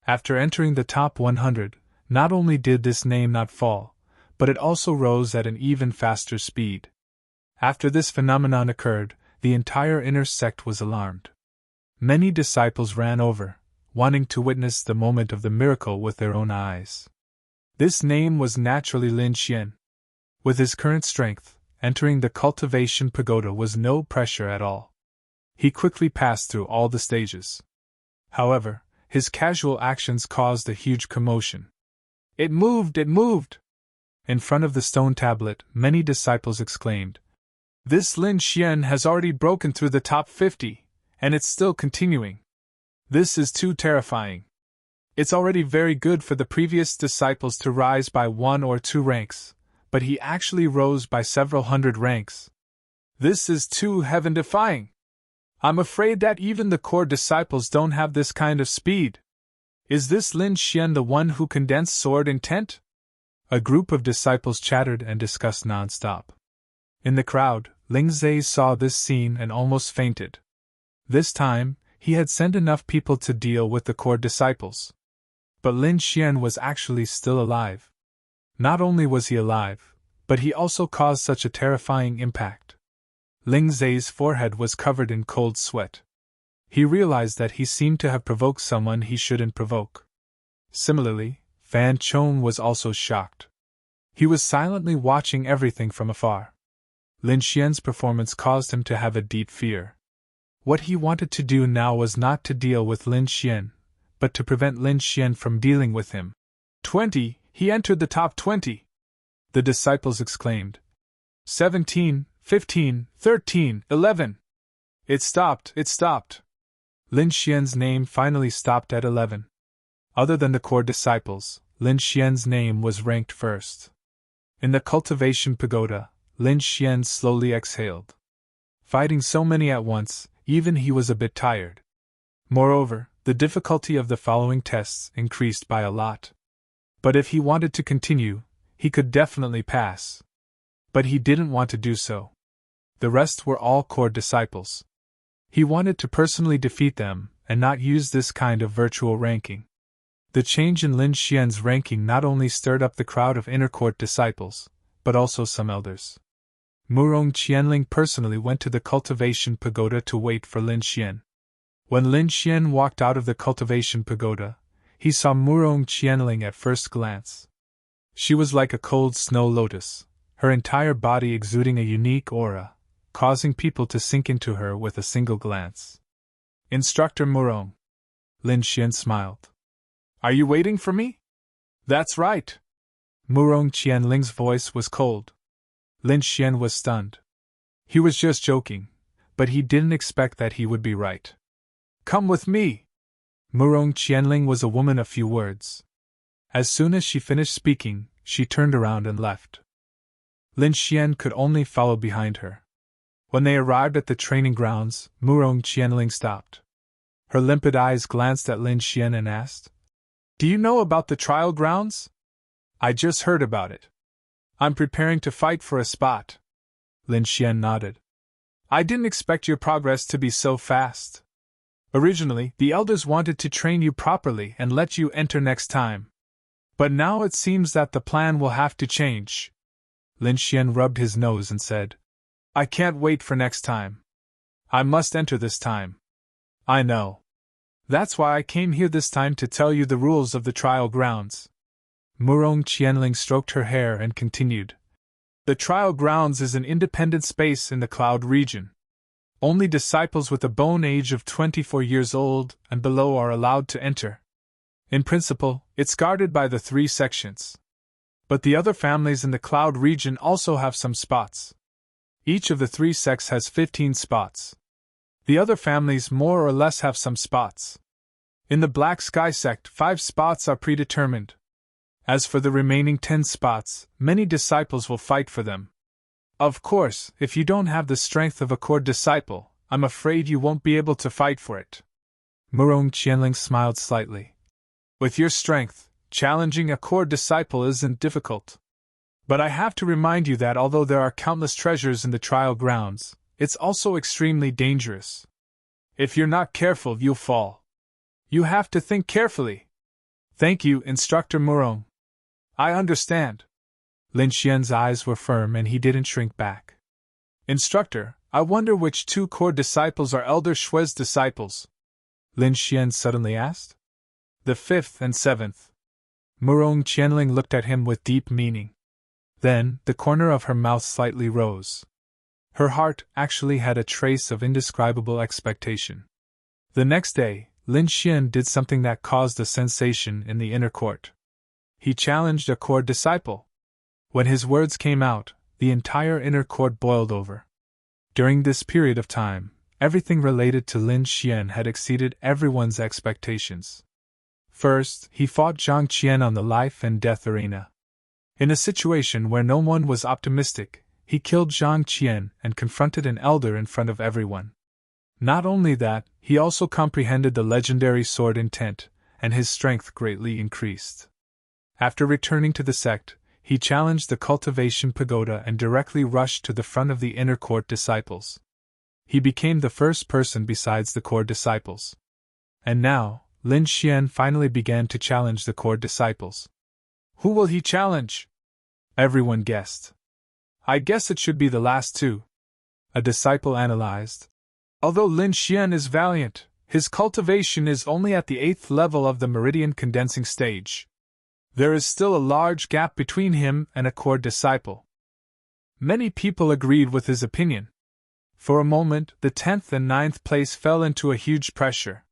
After entering the top 100, not only did this name not fall, but it also rose at an even faster speed. After this phenomenon occurred, the entire inner sect was alarmed. Many disciples ran over, wanting to witness the moment of the miracle with their own eyes. This name was naturally Lin Xian. With his current strength, entering the cultivation pagoda was no pressure at all. He quickly passed through all the stages. However, his casual actions caused a huge commotion. It moved! It moved! In front of the stone tablet, many disciples exclaimed, this Lin Xian has already broken through the top 50, and it's still continuing. This is too terrifying. It's already very good for the previous disciples to rise by 1 or 2 ranks, but he actually rose by several hundred ranks. This is too heaven-defying. I'm afraid that even the core disciples don't have this kind of speed. Is this Lin Xian the one who condensed sword intent? A group of disciples chattered and discussed non-stop. In the crowd, Ling Zai saw this scene and almost fainted. This time, he had sent enough people to deal with the core disciples. But Lin Xian was actually still alive. Not only was he alive, but he also caused such a terrifying impact. Ling Zai's forehead was covered in cold sweat. He realized that he seemed to have provoked someone he shouldn't provoke. Similarly, Fan Chong was also shocked. He was silently watching everything from afar. Lin Xian's performance caused him to have a deep fear. What he wanted to do now was not to deal with Lin Xian, but to prevent Lin Xian from dealing with him. 20! He entered the top 20! The disciples exclaimed. 17, 15, 13, 11! It stopped! It stopped! Lin Xian's name finally stopped at 11. Other than the core disciples, Lin Xian's name was ranked first. In the cultivation pagoda, Lin Xian slowly exhaled. Fighting so many at once, even he was a bit tired. Moreover, the difficulty of the following tests increased by a lot. But if he wanted to continue, he could definitely pass. But he didn't want to do so. The rest were all core disciples. He wanted to personally defeat them and not use this kind of virtual ranking. The change in Lin Xian's ranking not only stirred up the crowd of inner court disciples, but also some elders. Murong Qianling personally went to the cultivation pagoda to wait for Lin Xian. When Lin Xian walked out of the cultivation pagoda, he saw Murong Qianling at first glance. She was like a cold snow lotus, her entire body exuding a unique aura, causing people to sink into her with a single glance. Instructor Murong. Lin Xian smiled. Are you waiting for me? That's right. Murong Qianling's voice was cold. Lin Xian was stunned. He was just joking, but he didn't expect that he would be right. Come with me. Murong Qianling was a woman of few words. As soon as she finished speaking, she turned around and left. Lin Xian could only follow behind her. When they arrived at the training grounds, Murong Qianling stopped. Her limpid eyes glanced at Lin Xian and asked, Do you know about the trial grounds? I just heard about it. I'm preparing to fight for a spot. Lin Xian nodded. I didn't expect your progress to be so fast. Originally, the elders wanted to train you properly and let you enter next time. But now it seems that the plan will have to change. Lin Xian rubbed his nose and said, I can't wait for next time. I must enter this time. I know. That's why I came here this time to tell you the rules of the trial grounds. Murong Qianling stroked her hair and continued. The trial grounds is an independent space in the cloud region. Only disciples with a bone age of 24 years old and below are allowed to enter. In principle, it's guarded by the 3 sections. But the other families in the cloud region also have some spots. Each of the 3 sects has 15 spots. The other families more or less have some spots. In the Black Sky sect, 5 spots are predetermined. As for the remaining 10 spots, many disciples will fight for them. Of course, if you don't have the strength of a core disciple, I'm afraid you won't be able to fight for it. Murong Qianling smiled slightly. With your strength, challenging a core disciple isn't difficult. But I have to remind you that although there are countless treasures in the trial grounds, it's also extremely dangerous. If you're not careful, you'll fall. You have to think carefully. Thank you, Instructor Murong. I understand. Lin Xian's eyes were firm and he didn't shrink back. Instructor, I wonder which 2 core disciples are Elder Shui's disciples? Lin Xian suddenly asked. The 5th and 7th. Murong Qianling looked at him with deep meaning. Then, the corner of her mouth slightly rose. Her heart actually had a trace of indescribable expectation. The next day, Lin Xian did something that caused a sensation in the inner court. He challenged a core disciple. When his words came out, the entire inner court boiled over. During this period of time, everything related to Lin Xian had exceeded everyone's expectations. First, he fought Zhang Qian on the life and death arena. In a situation where no one was optimistic, he killed Zhang Qian and confronted an elder in front of everyone. Not only that, he also comprehended the legendary sword intent, and his strength greatly increased. After returning to the sect, he challenged the cultivation pagoda and directly rushed to the front of the inner court disciples. He became the first person besides the core disciples. And now, Lin Xian finally began to challenge the core disciples. Who will he challenge? Everyone guessed. I guess it should be the last 2. A disciple analyzed. Although Lin Xian is valiant, his cultivation is only at the 8th level of the meridian condensing stage. There is still a large gap between him and a core disciple. Many people agreed with his opinion. For a moment, the 10th and 9th place fell into a huge pressure.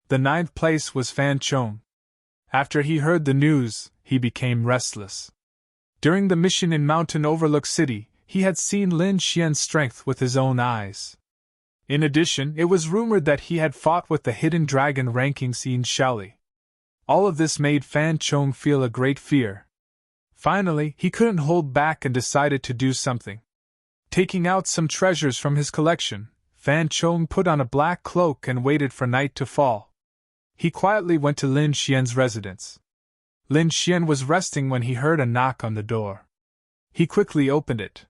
The 9th place was Fan Chong. After he heard the news, he became restless. During the mission in Mountain Overlook City, he had seen Lin Xian's strength with his own eyes. In addition, it was rumored that he had fought with the hidden dragon ranking Xin Shaoli. All of this made Fan Chong feel a great fear. Finally, he couldn't hold back and decided to do something. Taking out some treasures from his collection, Fan Chong put on a black cloak and waited for night to fall. He quietly went to Lin Xian's residence. Lin Xian was resting when he heard a knock on the door. He quickly opened it.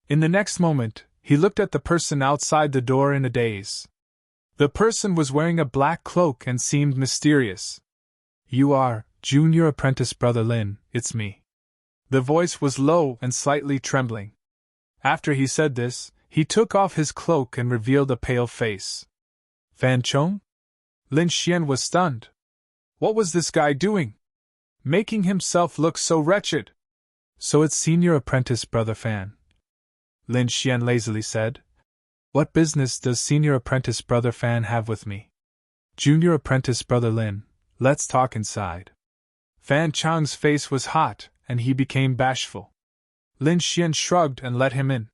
In the next moment, he looked at the person outside the door in a daze. The person was wearing a black cloak and seemed mysterious. You are, Junior Apprentice Brother Lin, it's me. The voice was low and slightly trembling. After he said this, he took off his cloak and revealed a pale face. Fan Chong? Lin Xian was stunned. What was this guy doing? Making himself look so wretched. So it's Senior Apprentice Brother Fan. Lin Xian lazily said. What business does Senior Apprentice Brother Fan have with me? Junior Apprentice Brother Lin, let's talk inside. Fan Chong's face was hot, and he became bashful. Lin Xian shrugged and let him in.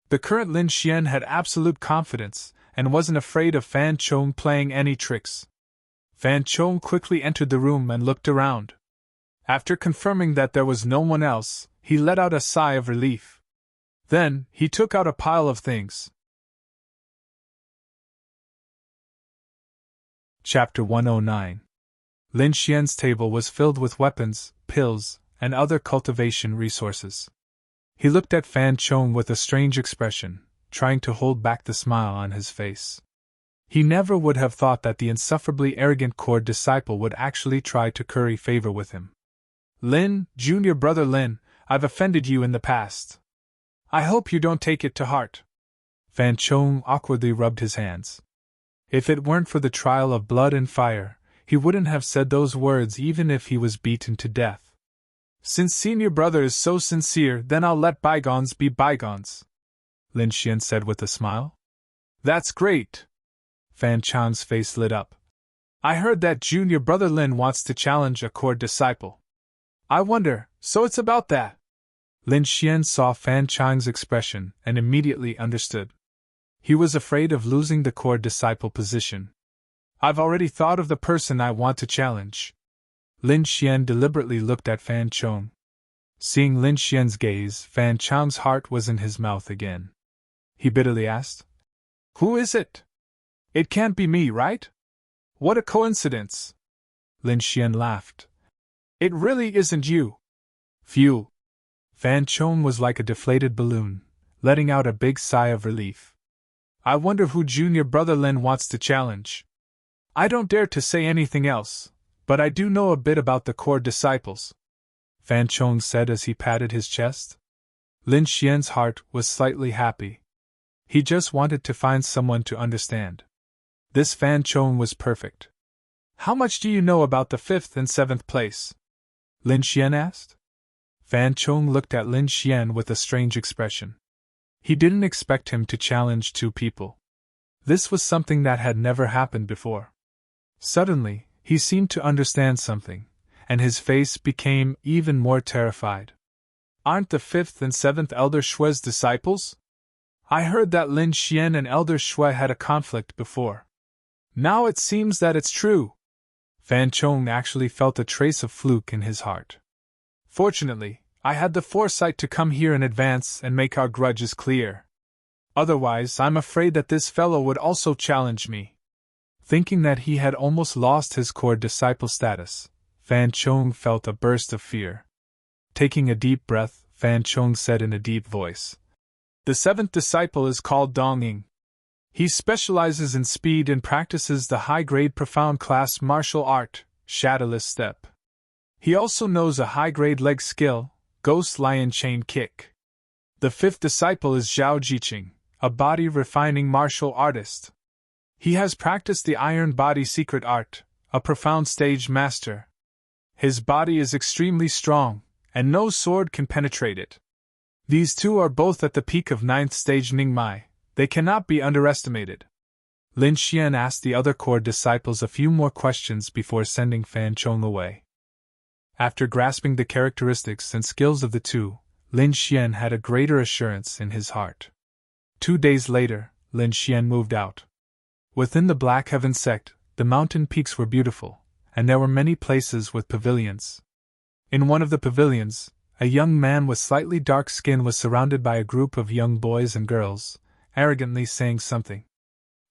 The current Lin Xian had absolute confidence, and wasn't afraid of Fan Chong playing any tricks. Fan Chong quickly entered the room and looked around. After confirming that there was no one else, he let out a sigh of relief. Then, he took out a pile of things. Chapter 109. Lin Xian's table was filled with weapons, pills, and other cultivation resources. He looked at Fan Chong with a strange expression, trying to hold back the smile on his face. He never would have thought that the insufferably arrogant court disciple would actually try to curry favor with him. Lin, junior brother Lin, I've offended you in the past. I hope you don't take it to heart. Fan Chong awkwardly rubbed his hands. If it weren't for the trial of blood and fire, he wouldn't have said those words even if he was beaten to death. Since senior brother is so sincere, then I'll let bygones be bygones, Lin Xian said with a smile. That's great. Fan Chong's face lit up. I heard that junior brother Lin wants to challenge a court disciple. I wonder, so it's about that. Lin Xian saw Fan Chong's expression and immediately understood. He was afraid of losing the court disciple position. I've already thought of the person I want to challenge. Lin Xian deliberately looked at Fan Chong. Seeing Lin Xian's gaze, Fan Chong's heart was in his mouth again. He bitterly asked, Who is it? It can't be me, right? What a coincidence. Lin Xian laughed. It really isn't you. Phew. Fan Chong was like a deflated balloon, letting out a big sigh of relief. I wonder who junior brother Lin wants to challenge. I don't dare to say anything else, but I do know a bit about the core disciples, Fan Chong said as he patted his chest. Lin Xian's heart was slightly happy. He just wanted to find someone to understand. This Fan Chong was perfect. How much do you know about the 5th and 7th place? Lin Xian asked. Fan Chong looked at Lin Xian with a strange expression. He didn't expect him to challenge two people. This was something that had never happened before. Suddenly, he seemed to understand something, and his face became even more terrified. Aren't the 5th and 7th Elder Shui's disciples? I heard that Lin Xian and Elder Shui had a conflict before. Now it seems that it's true. Fan Chong actually felt a trace of fluke in his heart. Fortunately, I had the foresight to come here in advance and make our grudges clear. Otherwise, I'm afraid that this fellow would also challenge me. Thinking that he had almost lost his core disciple status, Fan Chong felt a burst of fear. Taking a deep breath, Fan Chong said in a deep voice, The 7th disciple is called Dongying. He specializes in speed and practices the high-grade profound class martial art, Shadowless Step. He also knows a high-grade leg skill, Ghost Lion Chain Kick. The 5th disciple is Zhao Jiqing, a body-refining martial artist. He has practiced the Iron Body Secret Art, a profound stage master. His body is extremely strong, and no sword can penetrate it. These two are both at the peak of 9th stage Ningmai. They cannot be underestimated. Lin Xian asked the other core disciples a few more questions before sending Fan Chong away. After grasping the characteristics and skills of the two, Lin Xian had a greater assurance in his heart. 2 days later, Lin Xian moved out. Within the Black Heaven sect, the mountain peaks were beautiful, and there were many places with pavilions. In one of the pavilions, a young man with slightly dark skin was surrounded by a group of young boys and girls, arrogantly saying something.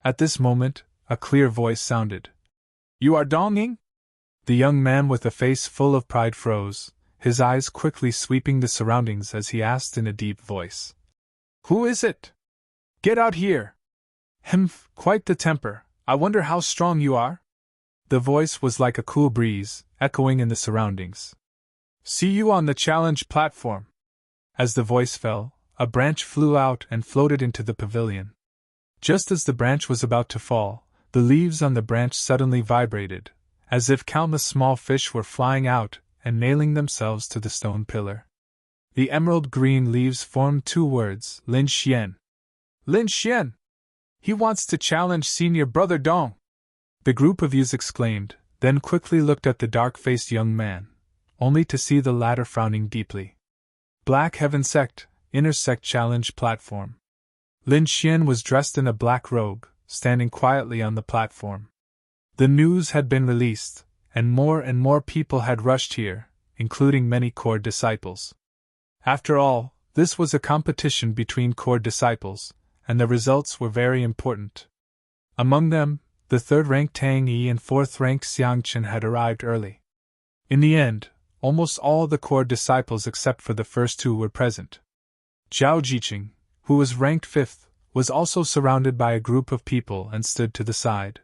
At this moment, a clear voice sounded. You are Dongying? The young man with a face full of pride froze, his eyes quickly sweeping the surroundings as he asked in a deep voice. Who is it? Get out here! Humph, quite the temper. I wonder how strong you are? The voice was like a cool breeze, echoing in the surroundings. See you on the challenge platform. As the voice fell, a branch flew out and floated into the pavilion. Just as the branch was about to fall, the leaves on the branch suddenly vibrated, as if countless small fish were flying out and nailing themselves to the stone pillar. The emerald green leaves formed 2 words, Lin Xian. Lin Xian! He wants to challenge senior brother Dong! The group of youths exclaimed, then quickly looked at the dark-faced young man, only to see the latter frowning deeply. Black Heaven Sect, Inner Sect Challenge Platform. Lin Xian was dressed in a black robe, standing quietly on the platform. The news had been released, and more people had rushed here, including many core disciples. After all, this was a competition between core disciples, and the results were very important. Among them, the third-rank Tang Yi and fourth-rank Xiang Chen had arrived early. In the end, almost all the core disciples except for the first two were present. Zhao Jiqing, who was ranked fifth, was also surrounded by a group of people and stood to the side.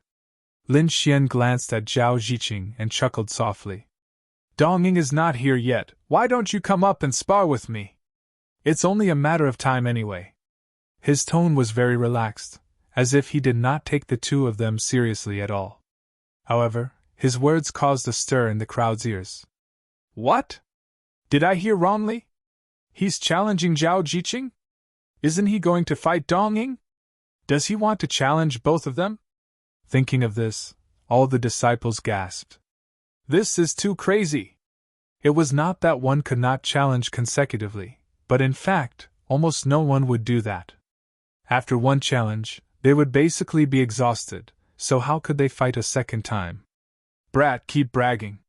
Lin Xian glanced at Zhao Jiqing and chuckled softly. Dongying is not here yet, why don't you come up and spar with me? It's only a matter of time anyway. His tone was very relaxed, as if he did not take the two of them seriously at all. However, his words caused a stir in the crowd's ears. What? Did I hear wrongly? He's challenging Zhao Jiqing? Isn't he going to fight Dongying? Does he want to challenge both of them? Thinking of this, all the disciples gasped. This is too crazy. It was not that one could not challenge consecutively, but in fact, almost no one would do that. After one challenge, they would basically be exhausted, so how could they fight a second time? Brat, keep bragging.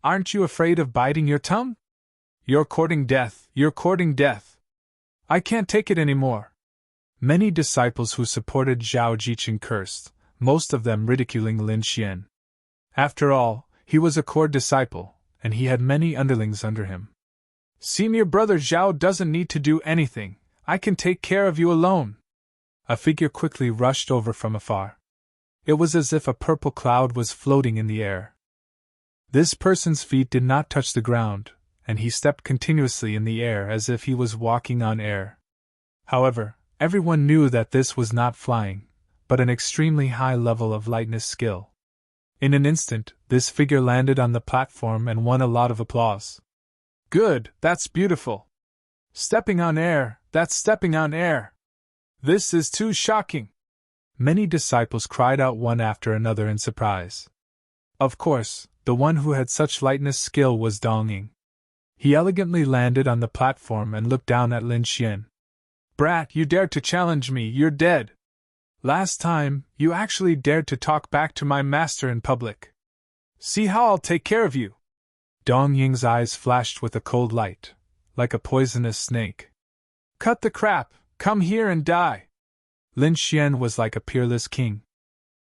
Aren't you afraid of biting your tongue? You're courting death, you're courting death. I can't take it anymore. Many disciples who supported Zhao Jiqing cursed, most of them ridiculing Lin Xian. After all, he was a core disciple, and he had many underlings under him. Senior brother Zhao doesn't need to do anything, I can take care of you alone. A figure quickly rushed over from afar. It was as if a purple cloud was floating in the air. This person's feet did not touch the ground, and he stepped continuously in the air as if he was walking on air. However, everyone knew that this was not flying, but an extremely high level of lightness skill. In an instant, this figure landed on the platform and won a lot of applause. Good, that's beautiful. Stepping on air, that's stepping on air. This is too shocking. Many disciples cried out one after another in surprise. Of course, the one who had such lightness skill was Dongying. He elegantly landed on the platform and looked down at Lin Xian. Brat, you dared to challenge me, you're dead. Last time, you actually dared to talk back to my master in public. See how I'll take care of you. Dongying's eyes flashed with a cold light, like a poisonous snake. Cut the crap, come here and die. Lin Xian was like a peerless king.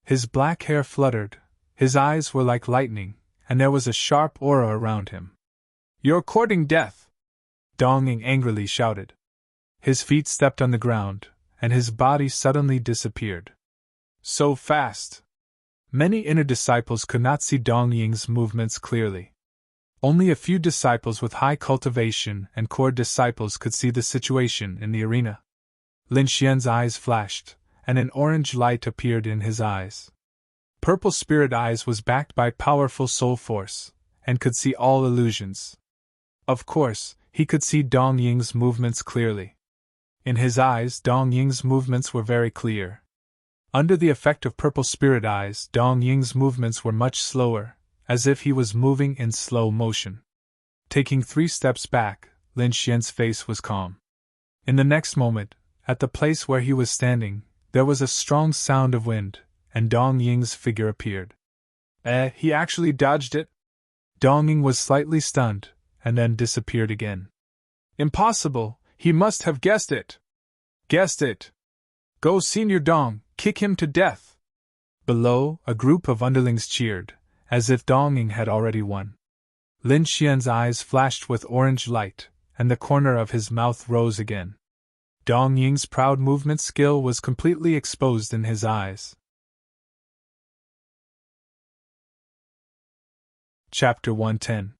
His black hair fluttered, his eyes were like lightning, and there was a sharp aura around him. You're courting death! Dongying angrily shouted. His feet stepped on the ground, and his body suddenly disappeared. So fast! Many inner disciples could not see Dongying's movements clearly. Only a few disciples with high cultivation and core disciples could see the situation in the arena. Lin Xian's eyes flashed, and an orange light appeared in his eyes. Purple Spirit Eyes was backed by powerful soul force, and could see all illusions. Of course, he could see Dongying's movements clearly. In his eyes, Dongying's movements were very clear. Under the effect of Purple Spirit Eyes, Dongying's movements were much slower, as if he was moving in slow motion. Taking 3 steps back, Lin Xian's face was calm. In the next moment, at the place where he was standing, there was a strong sound of wind, and Dongying's figure appeared. He actually dodged it? Dongying was slightly stunned, and then disappeared again. Impossible, he must have guessed it. Guessed it. Go Senior Dong, kick him to death. Below, a group of underlings cheered, as if Dongying had already won. Lin Xian's eyes flashed with orange light, and the corner of his mouth rose again. Dongying's proud movement skill was completely exposed in his eyes. Chapter 110.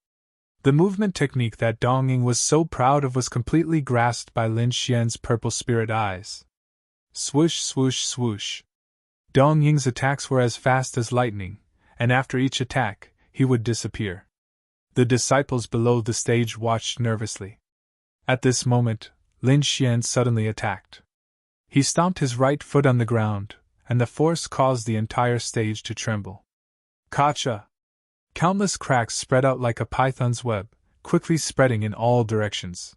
The movement technique that Dongying was so proud of was completely grasped by Lin Xian's Purple Spirit Eyes. Swoosh, swoosh, swoosh. Dongying's attacks were as fast as lightning, and after each attack, he would disappear. The disciples below the stage watched nervously. At this moment, Lin Xian suddenly attacked. He stomped his right foot on the ground, and the force caused the entire stage to tremble. Kacha! Countless cracks spread out like a python's web, quickly spreading in all directions.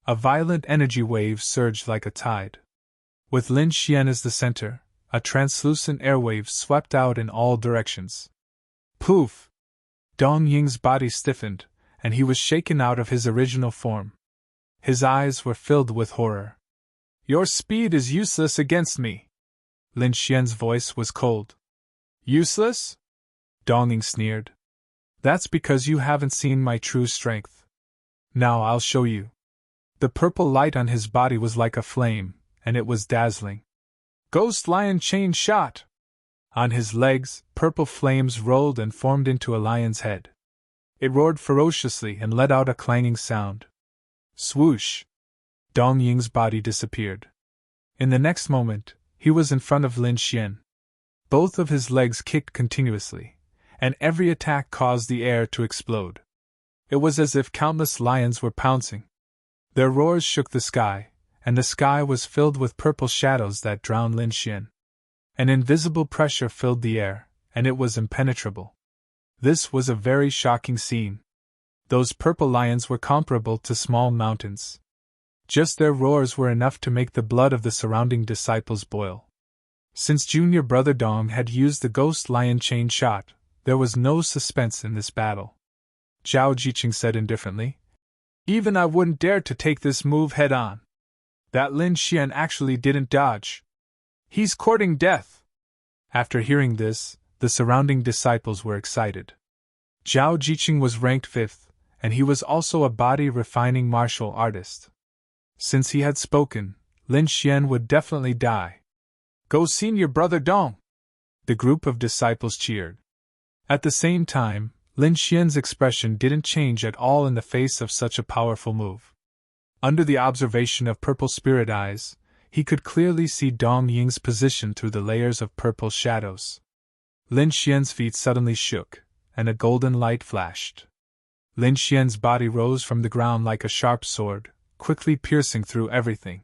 A violent energy wave surged like a tide. With Lin Xian as the center, a translucent airwave swept out in all directions. Poof! Dongying's body stiffened, and he was shaken out of his original form. His eyes were filled with horror. Your speed is useless against me. Lin Xian's voice was cold. Useless? Dongying sneered. That's because you haven't seen my true strength. Now I'll show you. The purple light on his body was like a flame, and it was dazzling. Ghost Lion Chain Shot! On his legs, purple flames rolled and formed into a lion's head. It roared ferociously and let out a clanging sound. Swoosh! Dongying's body disappeared. In the next moment, he was in front of Lin Xian. Both of his legs kicked continuously, and every attack caused the air to explode. It was as if countless lions were pouncing. Their roars shook the sky, and the sky was filled with purple shadows that drowned Lin Xian. An invisible pressure filled the air, and it was impenetrable. This was a very shocking scene. Those purple lions were comparable to small mountains. Just their roars were enough to make the blood of the surrounding disciples boil. Since junior brother Dong had used the Ghost Lion Chain Shot, there was no suspense in this battle. Zhao Jiqing said indifferently, "Even I wouldn't dare to take this move head on. That Lin Xian actually didn't dodge. He's courting death." After hearing this, the surrounding disciples were excited. Zhao Jiqing was ranked 5th, and he was also a body-refining martial artist. Since he had spoken, Lin Xian would definitely die. "Go senior brother Dong!" The group of disciples cheered. At the same time, Lin Xian's expression didn't change at all in the face of such a powerful move. Under the observation of purple spirit eyes, he could clearly see Dong Ying's position through the layers of purple shadows. Lin Xian's feet suddenly shook, and a golden light flashed. Lin Xian's body rose from the ground like a sharp sword, quickly piercing through everything.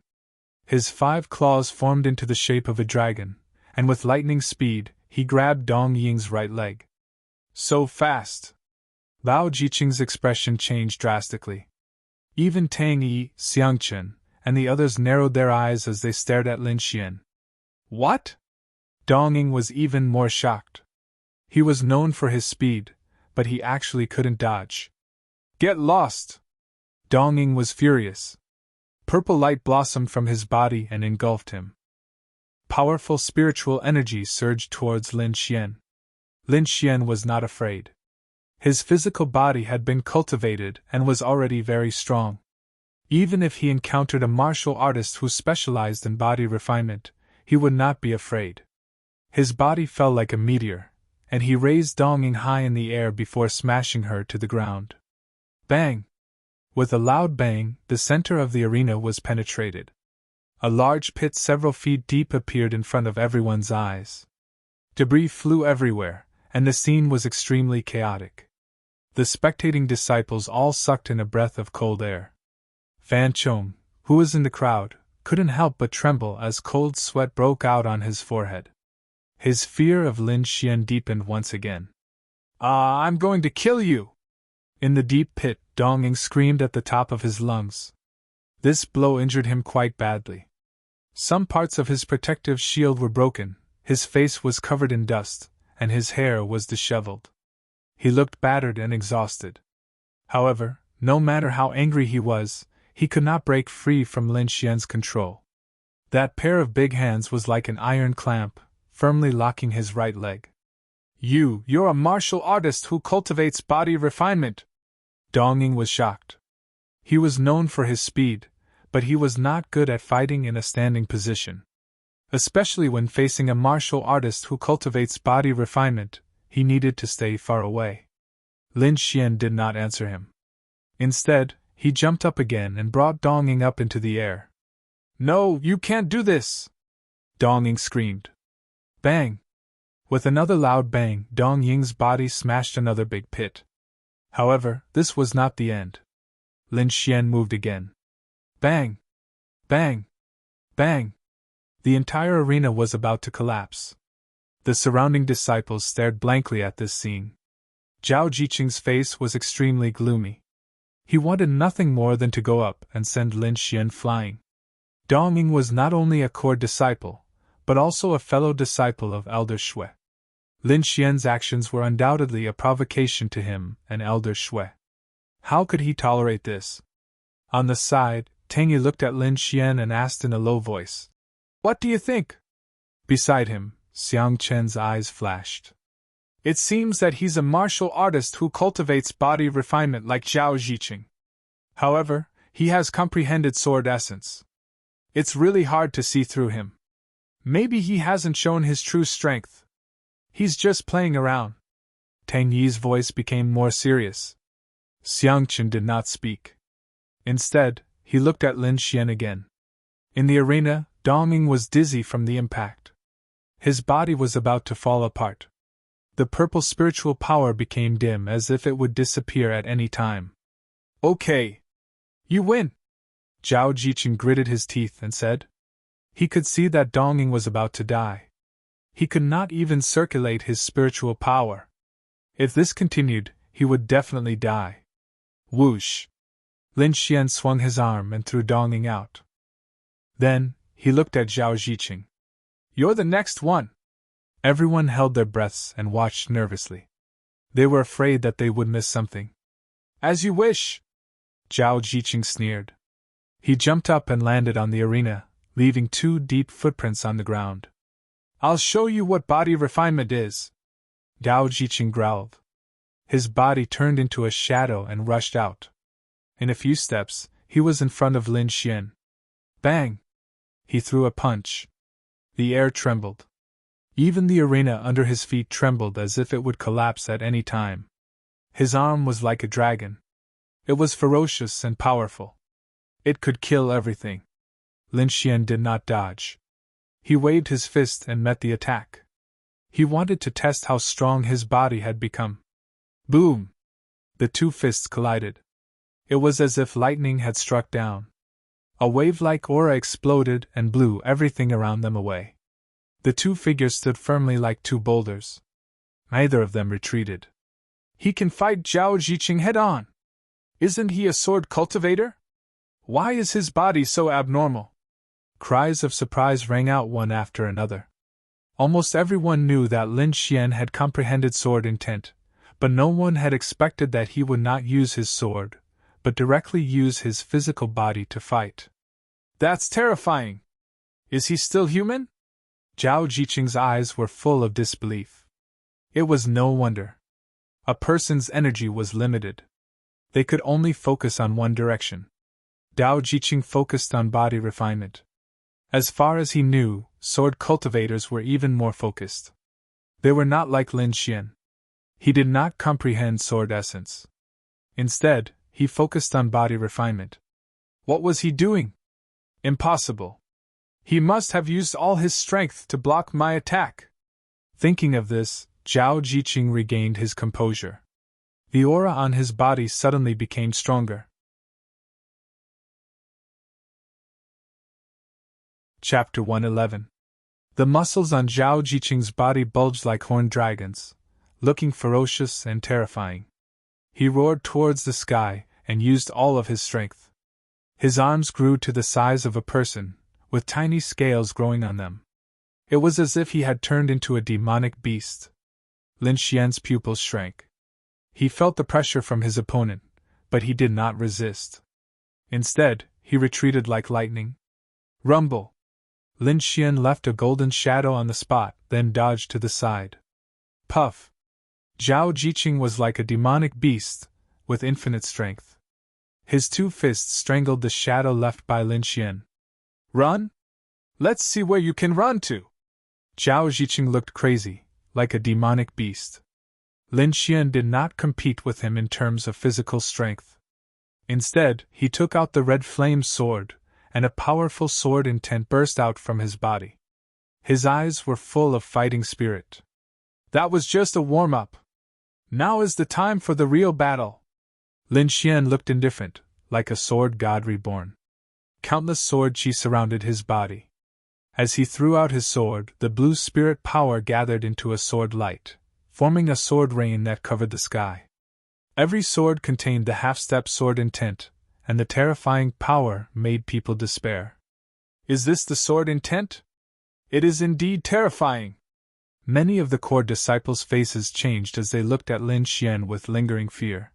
His 5 claws formed into the shape of a dragon, and with lightning speed, he grabbed Dong Ying's right leg. So fast! Lao Jiqing's expression changed drastically. Even Tang Yi, Xiangchen, and the others narrowed their eyes as they stared at Lin Xian. What? Dongying was even more shocked. He was known for his speed, but he actually couldn't dodge. Get lost! Dongying was furious. Purple light blossomed from his body and engulfed him. Powerful spiritual energy surged towards Lin Xian. Lin Xian was not afraid. His physical body had been cultivated and was already very strong. Even if he encountered a martial artist who specialized in body refinement, he would not be afraid. His body fell like a meteor, and he raised Dongying high in the air before smashing her to the ground. Bang! With a loud bang, the center of the arena was penetrated. A large pit several feet deep appeared in front of everyone's eyes. Debris flew everywhere, and the scene was extremely chaotic. The spectating disciples all sucked in a breath of cold air. Fan Chong, who was in the crowd, couldn't help but tremble as cold sweat broke out on his forehead. His fear of Lin Xian deepened once again. I'm going to kill you!" In the deep pit, Dongying screamed at the top of his lungs. This blow injured him quite badly. Some parts of his protective shield were broken, his face was covered in dust, and his hair was disheveled. He looked battered and exhausted. However, no matter how angry he was, he could not break free from Lin Xian's control. That pair of big hands was like an iron clamp, firmly locking his right leg. You're a martial artist who cultivates body refinement!" Dongying was shocked. He was known for his speed, but he was not good at fighting in a standing position. Especially when facing a martial artist who cultivates body refinement, he needed to stay far away. Lin Xian did not answer him. Instead, he jumped up again and brought Dongying up into the air. "No, you can't do this!" Dongying screamed. Bang! With another loud bang, Dongying's body smashed another big pit. However, this was not the end. Lin Xian moved again. Bang! Bang! Bang! The entire arena was about to collapse. The surrounding disciples stared blankly at this scene. Zhao Jiqing's face was extremely gloomy. He wanted nothing more than to go up and send Lin Xian flying. Dongying was not only a core disciple, but also a fellow disciple of Elder Shui. Lin Xian's actions were undoubtedly a provocation to him and Elder Shui. How could he tolerate this? On the side, Tang Yi looked at Lin Xian and asked in a low voice, "What do you think?" Beside him, Xiang Chen's eyes flashed. It seems that he's a martial artist who cultivates body refinement like Zhao Ziqing. However, he has comprehended sword essence. It's really hard to see through him. Maybe he hasn't shown his true strength. He's just playing around. Tang Yi's voice became more serious. Xiang Chen did not speak. Instead, he looked at Lin Xian again. In the arena, Dong Ying was dizzy from the impact. His body was about to fall apart. The purple spiritual power became dim as if it would disappear at any time. Okay. You win! Zhao Ziqing gritted his teeth and said. He could see that Dong Ying was about to die. He could not even circulate his spiritual power. If this continued, he would definitely die. Whoosh! Lin Xian swung his arm and threw Dong Ying out. Then, he looked at Zhao Ziqing. You're the next one! Everyone held their breaths and watched nervously. They were afraid that they would miss something. As you wish! Zhao Ziqing sneered. He jumped up and landed on the arena, leaving 2 deep footprints on the ground. I'll show you what body refinement is! Zhao Ziqing growled. His body turned into a shadow and rushed out. In a few steps, he was in front of Lin Xian. Bang! He threw a punch. The air trembled. Even the arena under his feet trembled as if it would collapse at any time. His arm was like a dragon. It was ferocious and powerful. It could kill everything. Lin Xian did not dodge. He waved his fist and met the attack. He wanted to test how strong his body had become. Boom! The 2 fists collided. It was as if lightning had struck down. A wave-like aura exploded and blew everything around them away. The 2 figures stood firmly like 2 boulders. Neither of them retreated. He can fight Zhao Ziqing head-on! Isn't he a sword cultivator? Why is his body so abnormal? Cries of surprise rang out one after another. Almost everyone knew that Lin Xian had comprehended sword intent, but no one had expected that he would not use his sword, but directly use his physical body to fight. That's terrifying! Is he still human? Zhao Ziqing's eyes were full of disbelief. It was no wonder. A person's energy was limited. They could only focus on one direction. Zhao Ziqing focused on body refinement. As far as he knew, sword cultivators were even more focused. They were not like Lin Xian. He did not comprehend sword essence. Instead, he focused on body refinement. What was he doing? Impossible. He must have used all his strength to block my attack. Thinking of this, Zhao Ziqing regained his composure. The aura on his body suddenly became stronger. Chapter 111. The muscles on Zhao Ziqing's body bulged like horned dragons, looking ferocious and terrifying. He roared towards the sky and used all of his strength. His arms grew to the size of a person, with tiny scales growing on them. It was as if he had turned into a demonic beast. Lin Xian's pupils shrank. He felt the pressure from his opponent, but he did not resist. Instead, he retreated like lightning. Rumble! Lin Xian left a golden shadow on the spot, then dodged to the side. Puff! Zhao Ziqing was like a demonic beast, with infinite strength. His 2 fists strangled the shadow left by Lin Xian. Run? Let's see where you can run to! Zhao Ziqing looked crazy, like a demonic beast. Lin Xian did not compete with him in terms of physical strength. Instead, he took out the red flame sword, and a powerful sword intent burst out from his body. His eyes were full of fighting spirit. That was just a warm-up. Now is the time for the real battle. Lin Xian looked indifferent, like a sword god reborn. Countless sword chi surrounded his body. As he threw out his sword, the blue spirit power gathered into a sword light, forming a sword rain that covered the sky. Every sword contained the half-step sword intent, and the terrifying power made people despair. Is this the sword intent? It is indeed terrifying. Many of the core disciples' faces changed as they looked at Lin Xian with lingering fear.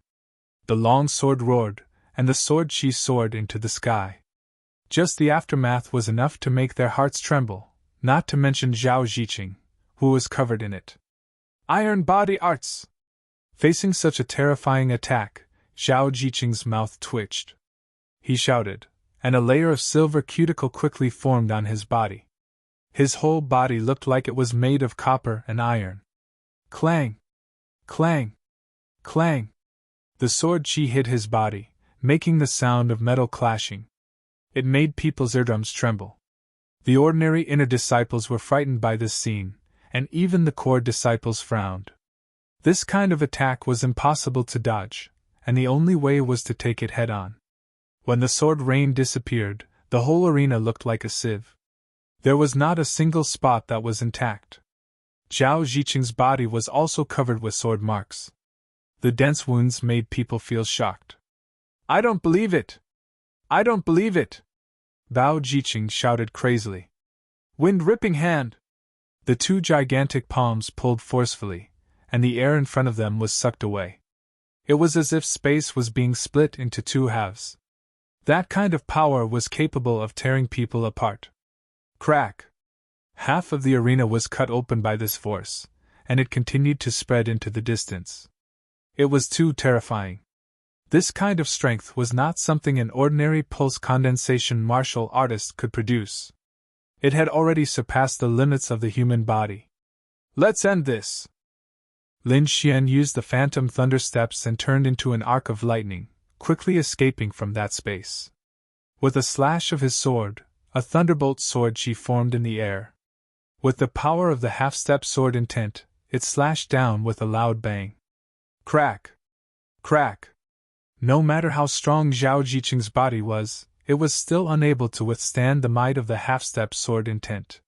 The long sword roared, and the sword chi soared into the sky. Just the aftermath was enough to make their hearts tremble, not to mention Zhao Ziqing, who was covered in it. Iron body arts! Facing such a terrifying attack, Zhao Jiqing's mouth twitched. He shouted, and a layer of silver cuticle quickly formed on his body. His whole body looked like it was made of copper and iron. Clang! Clang! Clang! The sword chi hit his body, making the sound of metal clashing. It made people's eardrums tremble. The ordinary inner disciples were frightened by this scene, and even the core disciples frowned. This kind of attack was impossible to dodge, and the only way was to take it head-on. When the sword rain disappeared, the whole arena looked like a sieve. There was not a single spot that was intact. Zhao Jiqing's body was also covered with sword marks. The dense wounds made people feel shocked. "I don't believe it! I don't believe it!" Bao Jiqing shouted crazily. "Wind-ripping hand!" The two gigantic palms pulled forcefully, and the air in front of them was sucked away. It was as if space was being split into two halves. That kind of power was capable of tearing people apart. Crack! Half of the arena was cut open by this force, and it continued to spread into the distance. It was too terrifying. This kind of strength was not something an ordinary pulse condensation martial artist could produce. It had already surpassed the limits of the human body. "Let's end this!" Lin Xian used the phantom thunder steps and turned into an arc of lightning, quickly escaping from that space. With a slash of his sword, a thunderbolt sword chi formed in the air. With the power of the half-step sword intent, it slashed down with a loud bang. Crack! Crack! No matter how strong Zhao Jiqing's body was, it was still unable to withstand the might of the half-step sword intent.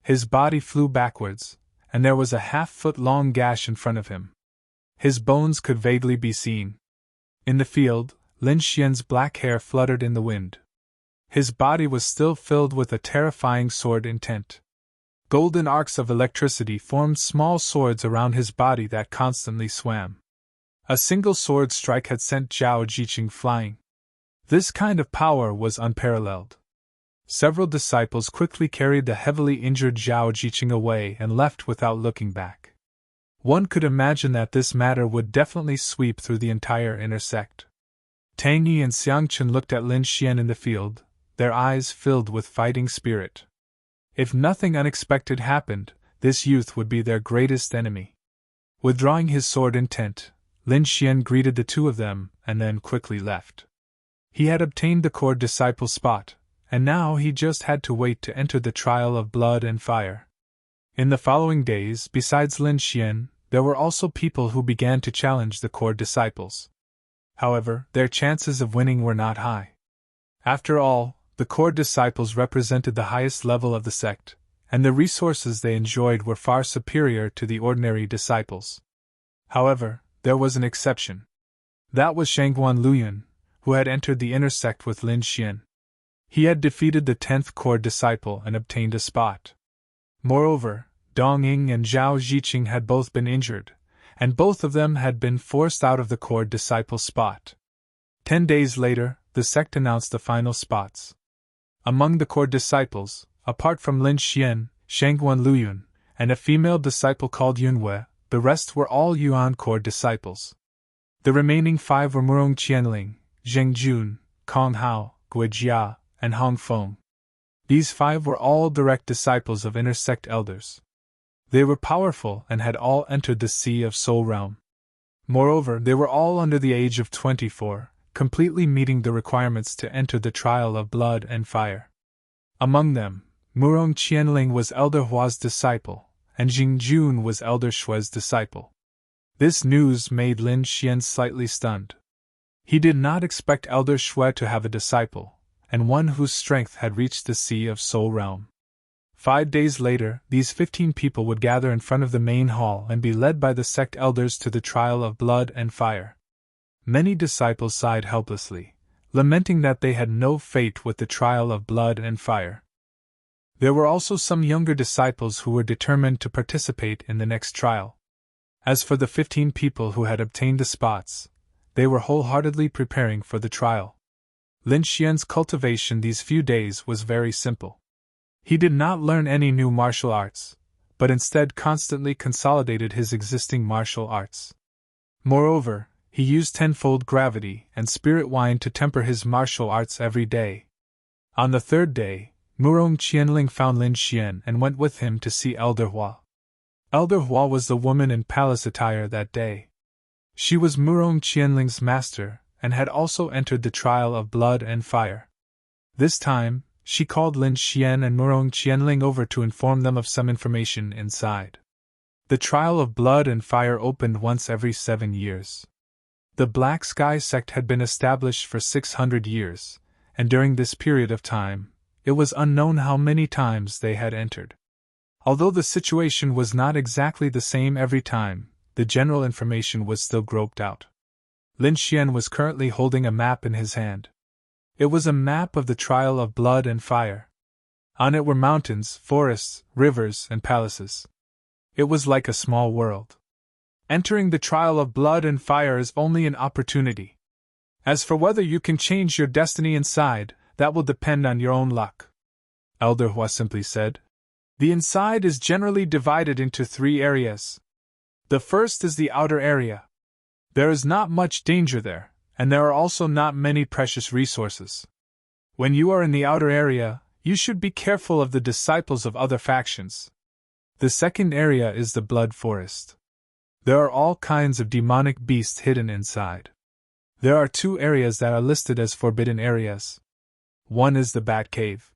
His body flew backwards, and there was a half-foot-long gash in front of him. His bones could vaguely be seen. In the field, Lin Xian's black hair fluttered in the wind. His body was still filled with a terrifying sword intent. Golden arcs of electricity formed small swords around his body that constantly swam. A single sword strike had sent Zhao Jiqing flying. This kind of power was unparalleled. Several disciples quickly carried the heavily injured Zhao Jiqing away and left without looking back. One could imagine that this matter would definitely sweep through the entire inner sect. Tang Yi and Xiangchen looked at Lin Xian in the field, their eyes filled with fighting spirit. If nothing unexpected happened, this youth would be their greatest enemy. Withdrawing his sword intent, Lin Xian greeted the two of them and then quickly left. He had obtained the core disciple spot, and now he just had to wait to enter the trial of blood and fire. In the following days, besides Lin Xian, there were also people who began to challenge the core disciples. However, their chances of winning were not high. After all, the core disciples represented the highest level of the sect, and the resources they enjoyed were far superior to the ordinary disciples. However, there was an exception. That was Shangguan Luyan, who had entered the inner sect with Lin Xian. He had defeated the 10th core disciple and obtained a spot. Moreover, Dong Ying and Zhao Jiqing had both been injured, and both of them had been forced out of the core disciple spot. 10 days later, the sect announced the final spots. Among the core disciples, apart from Lin Xian, Shangguan Luyan, and a female disciple called Yunwei, the rest were all Yuan core disciples. The remaining 5 were Murong Qianling, Zheng Jun, Kong Hao, Gui Jia, and Hong Feng. These 5 were all direct disciples of inner sect elders. They were powerful and had all entered the Sea of Soul Realm. Moreover, they were all under the age of 24, completely meeting the requirements to enter the trial of blood and fire. Among them, Murong Qianling was Elder Hua's disciple, and Jing Jun was Elder Shui's disciple. This news made Lin Xian slightly stunned. He did not expect Elder Shui to have a disciple, and one whose strength had reached the Sea of Soul Realm. 5 days later, these 15 people would gather in front of the main hall and be led by the sect elders to the trial of blood and fire. Many disciples sighed helplessly, lamenting that they had no fate with the trial of blood and fire. There were also some younger disciples who were determined to participate in the next trial. As for the 15 people who had obtained the spots, they were wholeheartedly preparing for the trial. Lin Xian's cultivation these few days was very simple. He did not learn any new martial arts, but instead constantly consolidated his existing martial arts. Moreover, he used tenfold gravity and spirit wine to temper his martial arts every day. On the third day, Murong Qianling found Lin Xian and went with him to see Elder Hua. Elder Hua was the woman in palace attire that day. She was Murong Qianling's master, and had also entered the trial of blood and fire. This time, she called Lin Xian and Murong Qianling over to inform them of some information inside. The trial of blood and fire opened once every 7 years. The Black Sky sect had been established for 600 years, and during this period of time, it was unknown how many times they had entered. Although the situation was not exactly the same every time, the general information was still groped out. Lin Xian was currently holding a map in his hand. It was a map of the trial of blood and fire. On it were mountains, forests, rivers, and palaces. It was like a small world. Entering the trial of blood and fire is only an opportunity. As for whether you can change your destiny inside, that will depend on your own luck. Elder Hua simply said. The inside is generally divided into 3 areas. The first is the outer area. There is not much danger there, and there are also not many precious resources. When you are in the outer area, you should be careful of the disciples of other factions. The second area is the blood forest. There are all kinds of demonic beasts hidden inside. There are 2 areas that are listed as forbidden areas. One is the Bat Cave.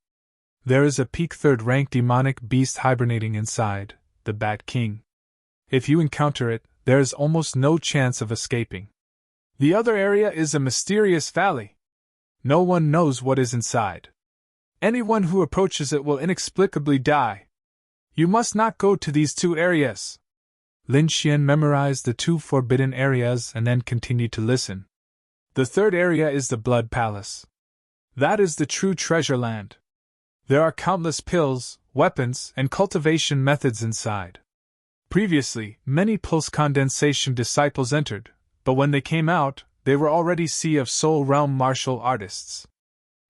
There is a peak 3rd-rank demonic beast hibernating inside, the Bat King. If you encounter it, there is almost no chance of escaping. The other area is a mysterious valley. No one knows what is inside. Anyone who approaches it will inexplicably die. You must not go to these 2 areas. Lin Xian memorized the 2 forbidden areas and then continued to listen. The 3rd area is the Blood Palace. That is the true treasure land. There are countless pills, weapons, and cultivation methods inside. Previously, many pulse condensation disciples entered, but when they came out, they were already Sea of Soul Realm martial artists.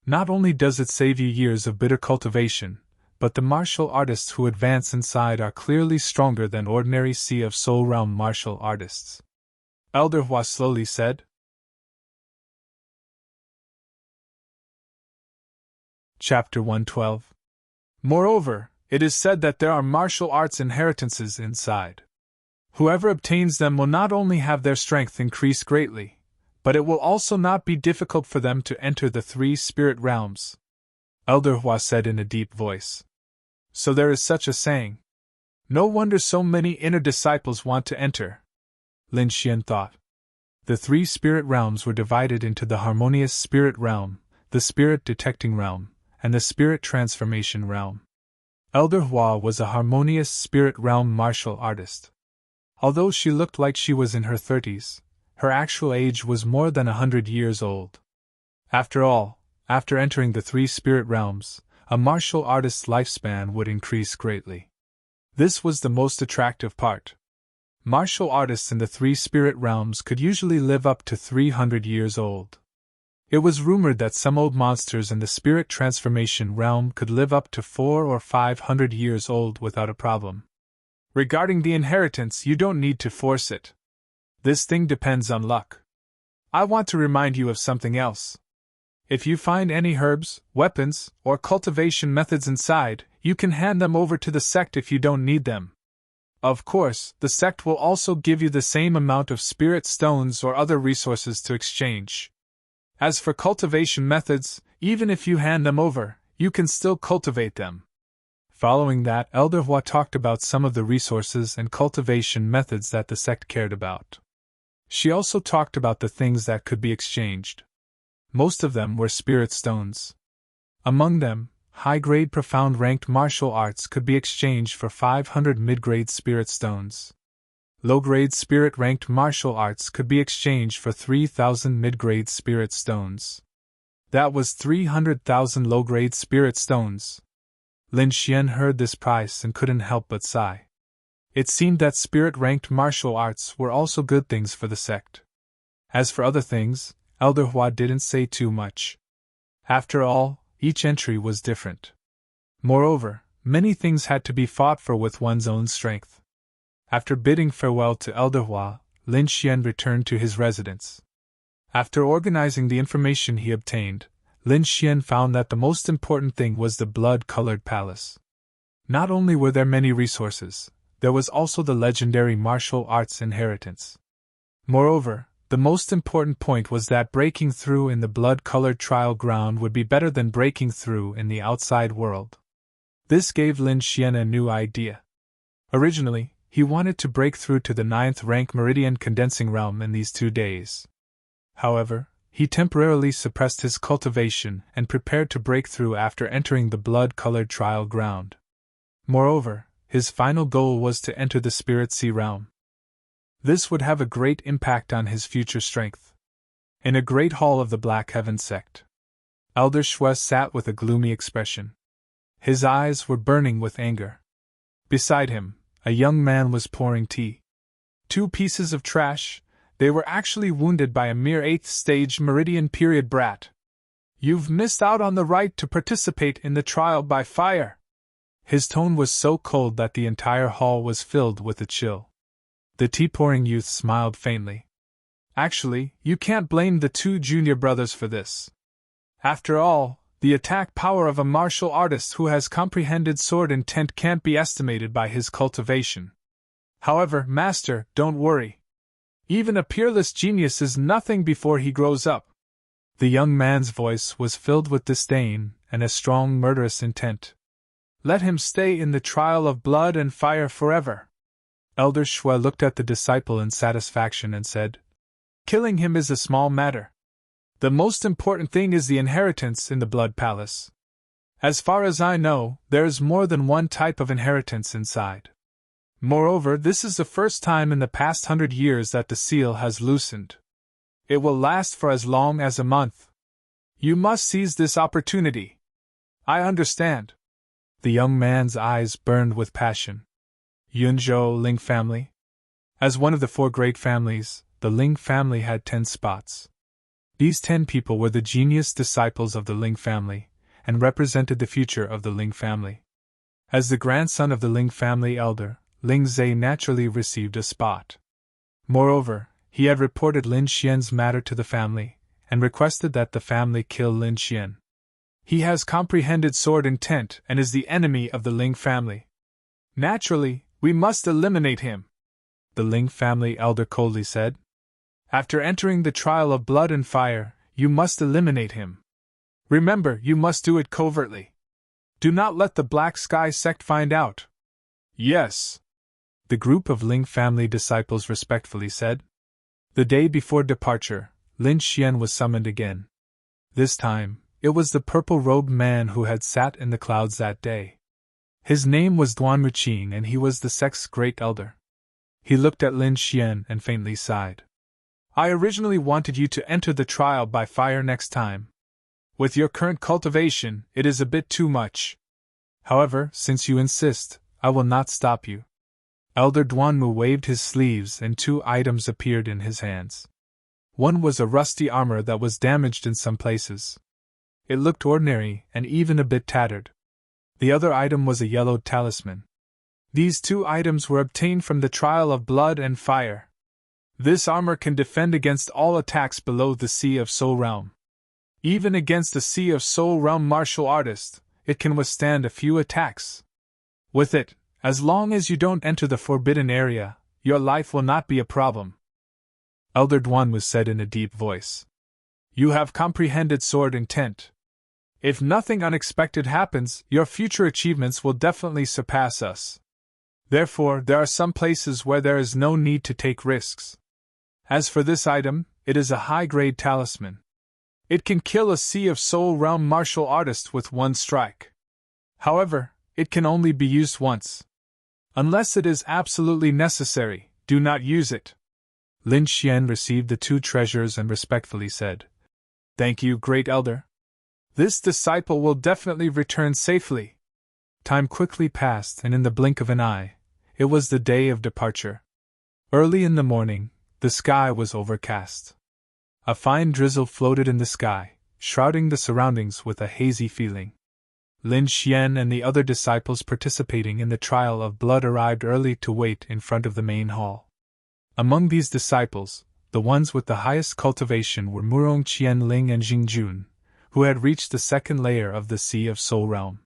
Not only does it save you years of bitter cultivation, but the martial artists who advance inside are clearly stronger than ordinary Sea of Soul Realm martial artists. Elder Hua slowly said. Chapter 112. Moreover, it is said that there are martial arts inheritances inside. Whoever obtains them will not only have their strength increase greatly, but it will also not be difficult for them to enter the 3 spirit realms. Elder Hua said in a deep voice. So there is such a saying. No wonder so many inner disciples want to enter. Lin Xian thought. The 3 spirit realms were divided into the harmonious spirit realm, the spirit detecting realm, and the spirit transformation realm. Elder Hua was a harmonious spirit realm martial artist. Although she looked like she was in her 30s, her actual age was more than 100 years old. After all, after entering the 3 spirit realms, a martial artist's lifespan would increase greatly. This was the most attractive part. Martial artists in the 3 spirit realms could usually live up to 300 years old. It was rumored that some old monsters in the spirit transformation realm could live up to 400 or 500 years old without a problem. Regarding the inheritance, you don't need to force it. This thing depends on luck. I want to remind you of something else. If you find any herbs, weapons, or cultivation methods inside, you can hand them over to the sect if you don't need them. Of course, the sect will also give you the same amount of spirit stones or other resources to exchange. As for cultivation methods, even if you hand them over, you can still cultivate them. Following that, Elder Hua talked about some of the resources and cultivation methods that the sect cared about. She also talked about the things that could be exchanged. Most of them were spirit stones. Among them, high-grade profound-ranked martial arts could be exchanged for 500 mid-grade spirit stones. Low-grade spirit-ranked martial arts could be exchanged for 3,000 mid-grade spirit stones. That was 300,000 low-grade spirit stones. Lin Xian heard this price and couldn't help but sigh. It seemed that spirit-ranked martial arts were also good things for the sect. As for other things, Elder Hua didn't say too much. After all, each entry was different. Moreover, many things had to be fought for with one's own strength. After bidding farewell to Elder Hua, Lin Xian returned to his residence. After organizing the information he obtained, Lin Xian found that the most important thing was the blood-colored palace. Not only were there many resources, there was also the legendary martial arts inheritance. Moreover, the most important point was that breaking through in the blood-colored trial ground would be better than breaking through in the outside world. This gave Lin Xian a new idea. Originally, he wanted to break through to the 9th rank meridian condensing realm in these 2 days. However, he temporarily suppressed his cultivation and prepared to break through after entering the blood-colored trial ground. Moreover, his final goal was to enter the Spirit Sea realm. This would have a great impact on his future strength. In a great hall of the Black Heaven sect, Elder Shui sat with a gloomy expression. His eyes were burning with anger. Beside him, a young man was pouring tea. 2 pieces of trash. They were actually wounded by a mere 8th stage meridian period brat. You've missed out on the right to participate in the trial by fire. His tone was so cold that the entire hall was filled with a chill. The tea-pouring youth smiled faintly. Actually, you can't blame the 2 junior brothers for this. After all, the attack power of a martial artist who has comprehended sword intent can't be estimated by his cultivation. However, master, don't worry. Even a peerless genius is nothing before he grows up. The young man's voice was filled with disdain and a strong murderous intent. Let him stay in the trial of blood and fire forever. Elder Shui looked at the disciple in satisfaction and said, Killing him is a small matter. The most important thing is the inheritance in the Blood Palace. As far as I know, there is more than one type of inheritance inside. Moreover, this is the first time in the past 100 years that the seal has loosened. It will last for as long as a month. You must seize this opportunity. I understand. The young man's eyes burned with passion. Yunzhou Ling family. As one of the 4 great families, the Ling family had 10 spots. These 10 people were the genius disciples of the Ling family, and represented the future of the Ling family. As the grandson of the Ling family elder, Ling Zhe naturally received a spot. Moreover, he had reported Lin Xian's matter to the family, and requested that the family kill Lin Xian. He has comprehended sword intent and is the enemy of the Ling family. Naturally, we must eliminate him, the Ling family elder coldly said. After entering the trial of blood and fire, you must eliminate him. Remember, you must do it covertly. Do not let the Black Sky sect find out. Yes, the group of Ling family disciples respectfully said. The day before departure, Lin Xian was summoned again. This time, it was the purple-robed man who had sat in the clouds that day. His name was Duan Muqing and he was the sect's great elder. He looked at Lin Xian and faintly sighed. I originally wanted you to enter the trial by fire next time. With your current cultivation, it is a bit too much. However, since you insist, I will not stop you. Elder Duanmu waved his sleeves and 2 items appeared in his hands. One was a rusty armor that was damaged in some places. It looked ordinary and even a bit tattered. The other item was a yellowed talisman. These 2 items were obtained from the trial of blood and fire. This armor can defend against all attacks below the Sea of Soul Realm. Even against a Sea of Soul Realm martial artist, it can withstand a few attacks. With it, as long as you don't enter the forbidden area, your life will not be a problem. Elder Duanmu said in a deep voice. You have comprehended sword intent. If nothing unexpected happens, your future achievements will definitely surpass us. Therefore, there are some places where there is no need to take risks. As for this item, it is a high-grade talisman. It can kill a Sea of Soul Realm martial artist with one strike. However, it can only be used once. Unless it is absolutely necessary, do not use it. Lin Xian received the 2 treasures and respectfully said, Thank you, Great Elder. This disciple will definitely return safely. Time quickly passed, and in the blink of an eye, it was the day of departure. Early in the morning, the sky was overcast. A fine drizzle floated in the sky, shrouding the surroundings with a hazy feeling. Lin Xian and the other disciples participating in the trial of blood arrived early to wait in front of the main hall. Among these disciples, the ones with the highest cultivation were Murong Qianling and Jing, who had reached the second layer of the Sea of Soul Realm.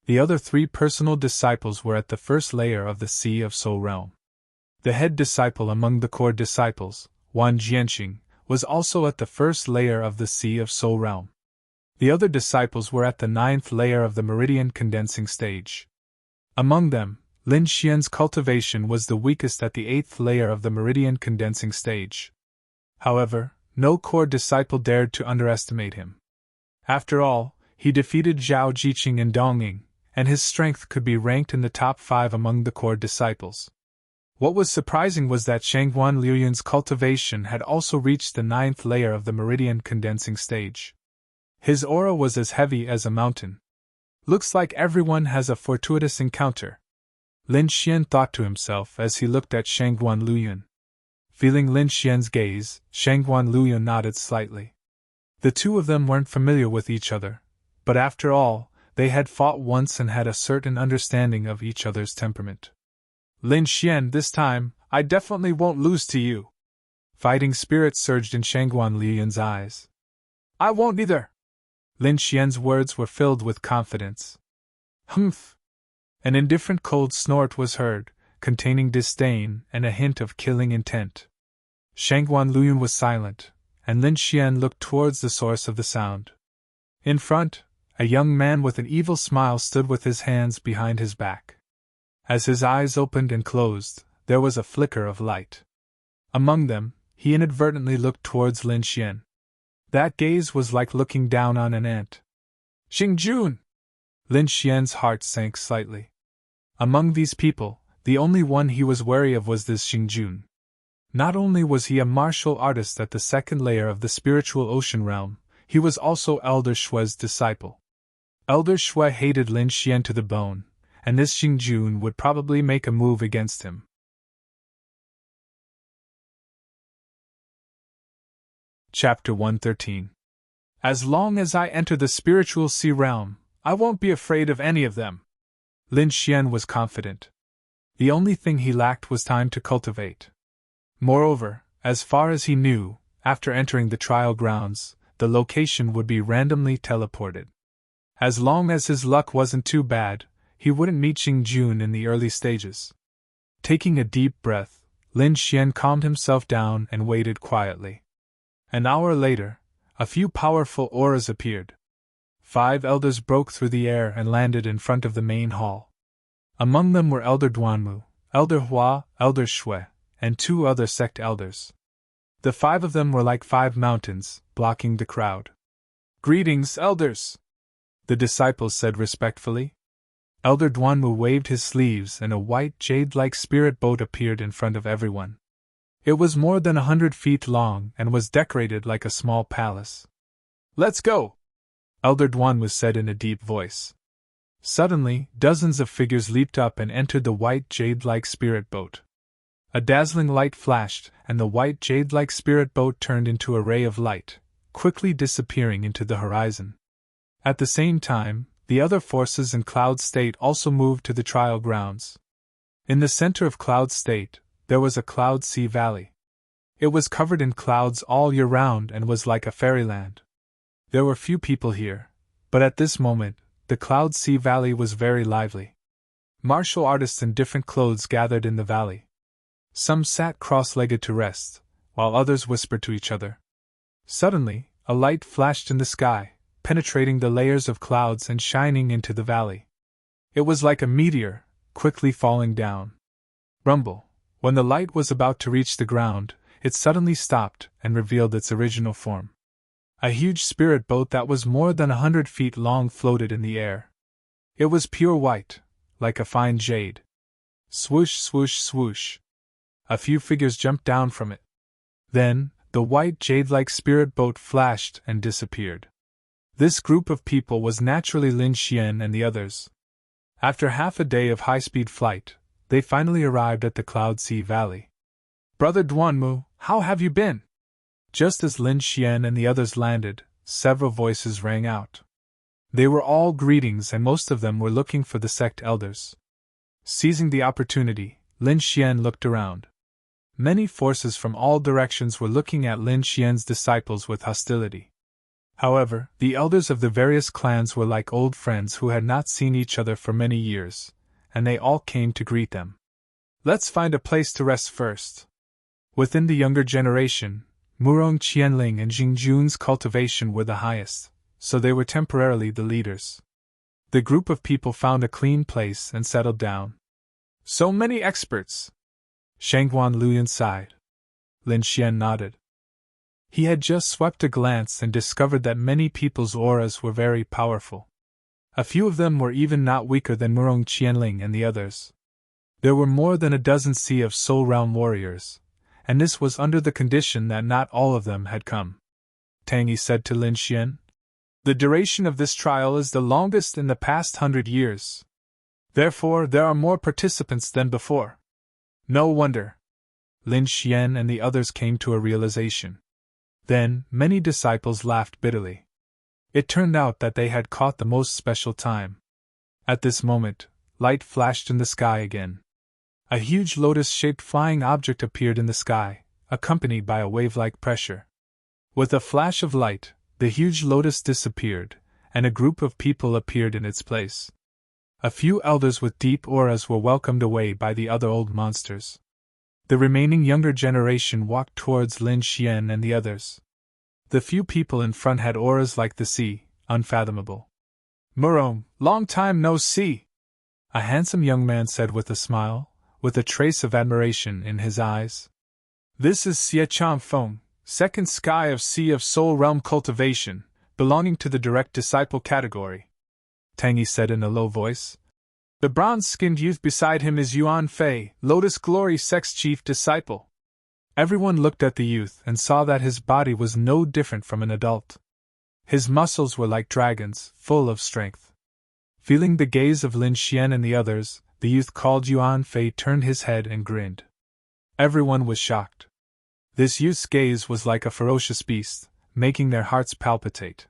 The other 3 personal disciples were at the first layer of the Sea of Soul Realm. The head disciple among the core disciples, Wan Jianxing, was also at the first layer of the Sea of Soul Realm. The other disciples were at the 9th layer of the meridian condensing stage. Among them, Lin Xian's cultivation was the weakest at the 8th layer of the meridian condensing stage. However, no core disciple dared to underestimate him. After all, he defeated Zhao Jiqing and Dongying, and his strength could be ranked in the top 5 among the core disciples. What was surprising was that Shangguan Liuyun's cultivation had also reached the 9th layer of the meridian condensing stage. His aura was as heavy as a mountain. Looks like everyone has a fortuitous encounter, Lin Xian thought to himself as he looked at Shangguan Liuyun. Feeling Lin Xian's gaze, Shangguan Liuyun nodded slightly. The two of them weren't familiar with each other, but after all, they had fought once and had a certain understanding of each other's temperament. Lin Xian, this time, I definitely won't lose to you. Fighting spirit surged in Shangguan Liuyun's eyes. I won't either. Lin Xian's words were filled with confidence. Humph! An indifferent cold snort was heard, containing disdain and a hint of killing intent. Shangguan Liuyun was silent, and Lin Xian looked towards the source of the sound. In front, a young man with an evil smile stood with his hands behind his back. As his eyes opened and closed, there was a flicker of light. Among them, he inadvertently looked towards Lin Xian. That gaze was like looking down on an ant. Xingjun! Lin Xian's heart sank slightly. Among these people, the only one he was wary of was this Xingjun. Not only was he a martial artist at the second layer of the spiritual ocean realm, he was also Elder Shue's disciple. Elder Shue hated Lin Xian to the bone, and this Xingjun would probably make a move against him. Chapter 113. As long as I enter the spiritual sea realm, I won't be afraid of any of them. Lin Xian was confident. The only thing he lacked was time to cultivate. Moreover, as far as he knew, after entering the trial grounds, the location would be randomly teleported. As long as his luck wasn't too bad, he wouldn't meet Xingjun in the early stages. Taking a deep breath, Lin Xian calmed himself down and waited quietly. An hour later, a few powerful auras appeared. 5 elders broke through the air and landed in front of the main hall. Among them were Elder Duanmu, Elder Hua, Elder Shui, and 2 other sect elders. The 5 of them were like 5 mountains, blocking the crowd. Greetings, elders! The disciples said respectfully. Elder Duanmu waved his sleeves and a white jade-like spirit boat appeared in front of everyone. It was more than 100 feet long and was decorated like a small palace. Let's go! Elder Duanmu said in a deep voice. Suddenly, dozens of figures leaped up and entered the white jade-like spirit boat. A dazzling light flashed, and the white jade-like spirit boat turned into a ray of light, quickly disappearing into the horizon. At the same time, the other forces in Cloud State also moved to the trial grounds. In the center of Cloud State, there was a Cloud Sea Valley. It was covered in clouds all year round and was like a fairyland. There were few people here, but at this moment, the Cloud Sea Valley was very lively. Martial artists in different clothes gathered in the valley. Some sat cross-legged to rest, while others whispered to each other. Suddenly, a light flashed in the sky, penetrating the layers of clouds and shining into the valley. It was like a meteor, quickly falling down. Rumble! When the light was about to reach the ground, it suddenly stopped and revealed its original form. A huge spirit boat that was more than 100 feet long floated in the air. It was pure white, like a fine jade. Swoosh, swoosh, swoosh. A few figures jumped down from it. Then, the white jade-like spirit boat flashed and disappeared. This group of people was naturally Lin Xian and the others. After half a day of high-speed flight, they finally arrived at the Cloud Sea Valley. Brother Duanmu, how have you been? Just as Lin Xian and the others landed, several voices rang out. They were all greetings, and most of them were looking for the sect elders. Seizing the opportunity, Lin Xian looked around. Many forces from all directions were looking at Lin Xian's disciples with hostility. However, the elders of the various clans were like old friends who had not seen each other for many years, and they all came to greet them. Let's find a place to rest first. Within the younger generation, Murong Qianling and Jingjun's cultivation were the highest, so they were temporarily the leaders. The group of people found a clean place and settled down. So many experts! Shangguan Luyan sighed. Lin Xian nodded. He had just swept a glance and discovered that many people's auras were very powerful. A few of them were even not weaker than Murong Qianling and the others. There were more than a dozen Sea of Soul Realm warriors, and this was under the condition that not all of them had come. Tang Yi said to Lin Xian, "The duration of this trial is the longest in the past 100 years. Therefore, there are more participants than before." No wonder. Lin Xian and the others came to a realization. Then, many disciples laughed bitterly. It turned out that they had caught the most special time. At this moment, light flashed in the sky again. A huge lotus-shaped flying object appeared in the sky, accompanied by a wave-like pressure. With a flash of light, the huge lotus disappeared, and a group of people appeared in its place. A few elders with deep auras were welcomed away by the other old monsters. The remaining younger generation walked towards Lin Xian and the others. The few people in front had auras like the sea, unfathomable. "Murong, long time no see," a handsome young man said with a smile, with a trace of admiration in his eyes. "This is Xie Chang Feng, second sky of Sea of Soul Realm cultivation, belonging to the direct disciple category," Tang Yi said in a low voice. "The bronze-skinned youth beside him is Yuan Fei, Lotus Glory Sect's chief disciple." Everyone looked at the youth and saw that his body was no different from an adult. His muscles were like dragons, full of strength. Feeling the gaze of Lin Xian and the others, the youth called Yuan Fei turned his head and grinned. Everyone was shocked. This youth's gaze was like a ferocious beast, making their hearts palpitate.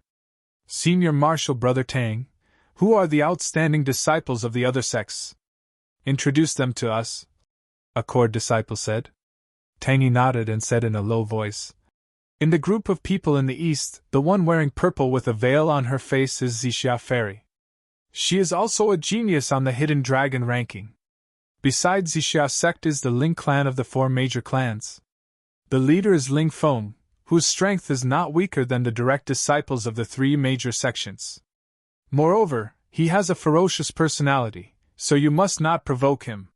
"Senior Marshal Brother Tang, who are the outstanding disciples of the other sects? Introduce them to us," a core disciple said. Tang Yi nodded and said in a low voice, "In the group of people in the east, the one wearing purple with a veil on her face is Zixia Fairy. She is also a genius on the Hidden Dragon ranking. Besides Zixia sect is the Ling clan of the 4 major clans. The leader is Ling Feng, whose strength is not weaker than the direct disciples of the 3 major sections. Moreover, he has a ferocious personality, so you must not provoke him."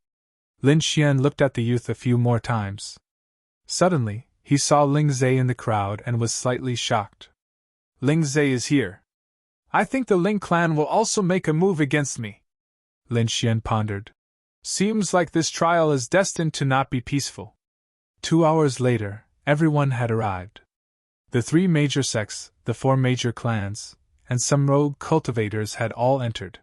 Lin Xian looked at the youth a few more times. Suddenly, he saw Ling Zhe in the crowd and was slightly shocked. "Ling Zhe is here. I think the Ling clan will also make a move against me," Lin Xian pondered. "Seems like this trial is destined to not be peaceful." 2 hours later, everyone had arrived. The 3 major sects, the 4 major clans, and some rogue cultivators had all entered.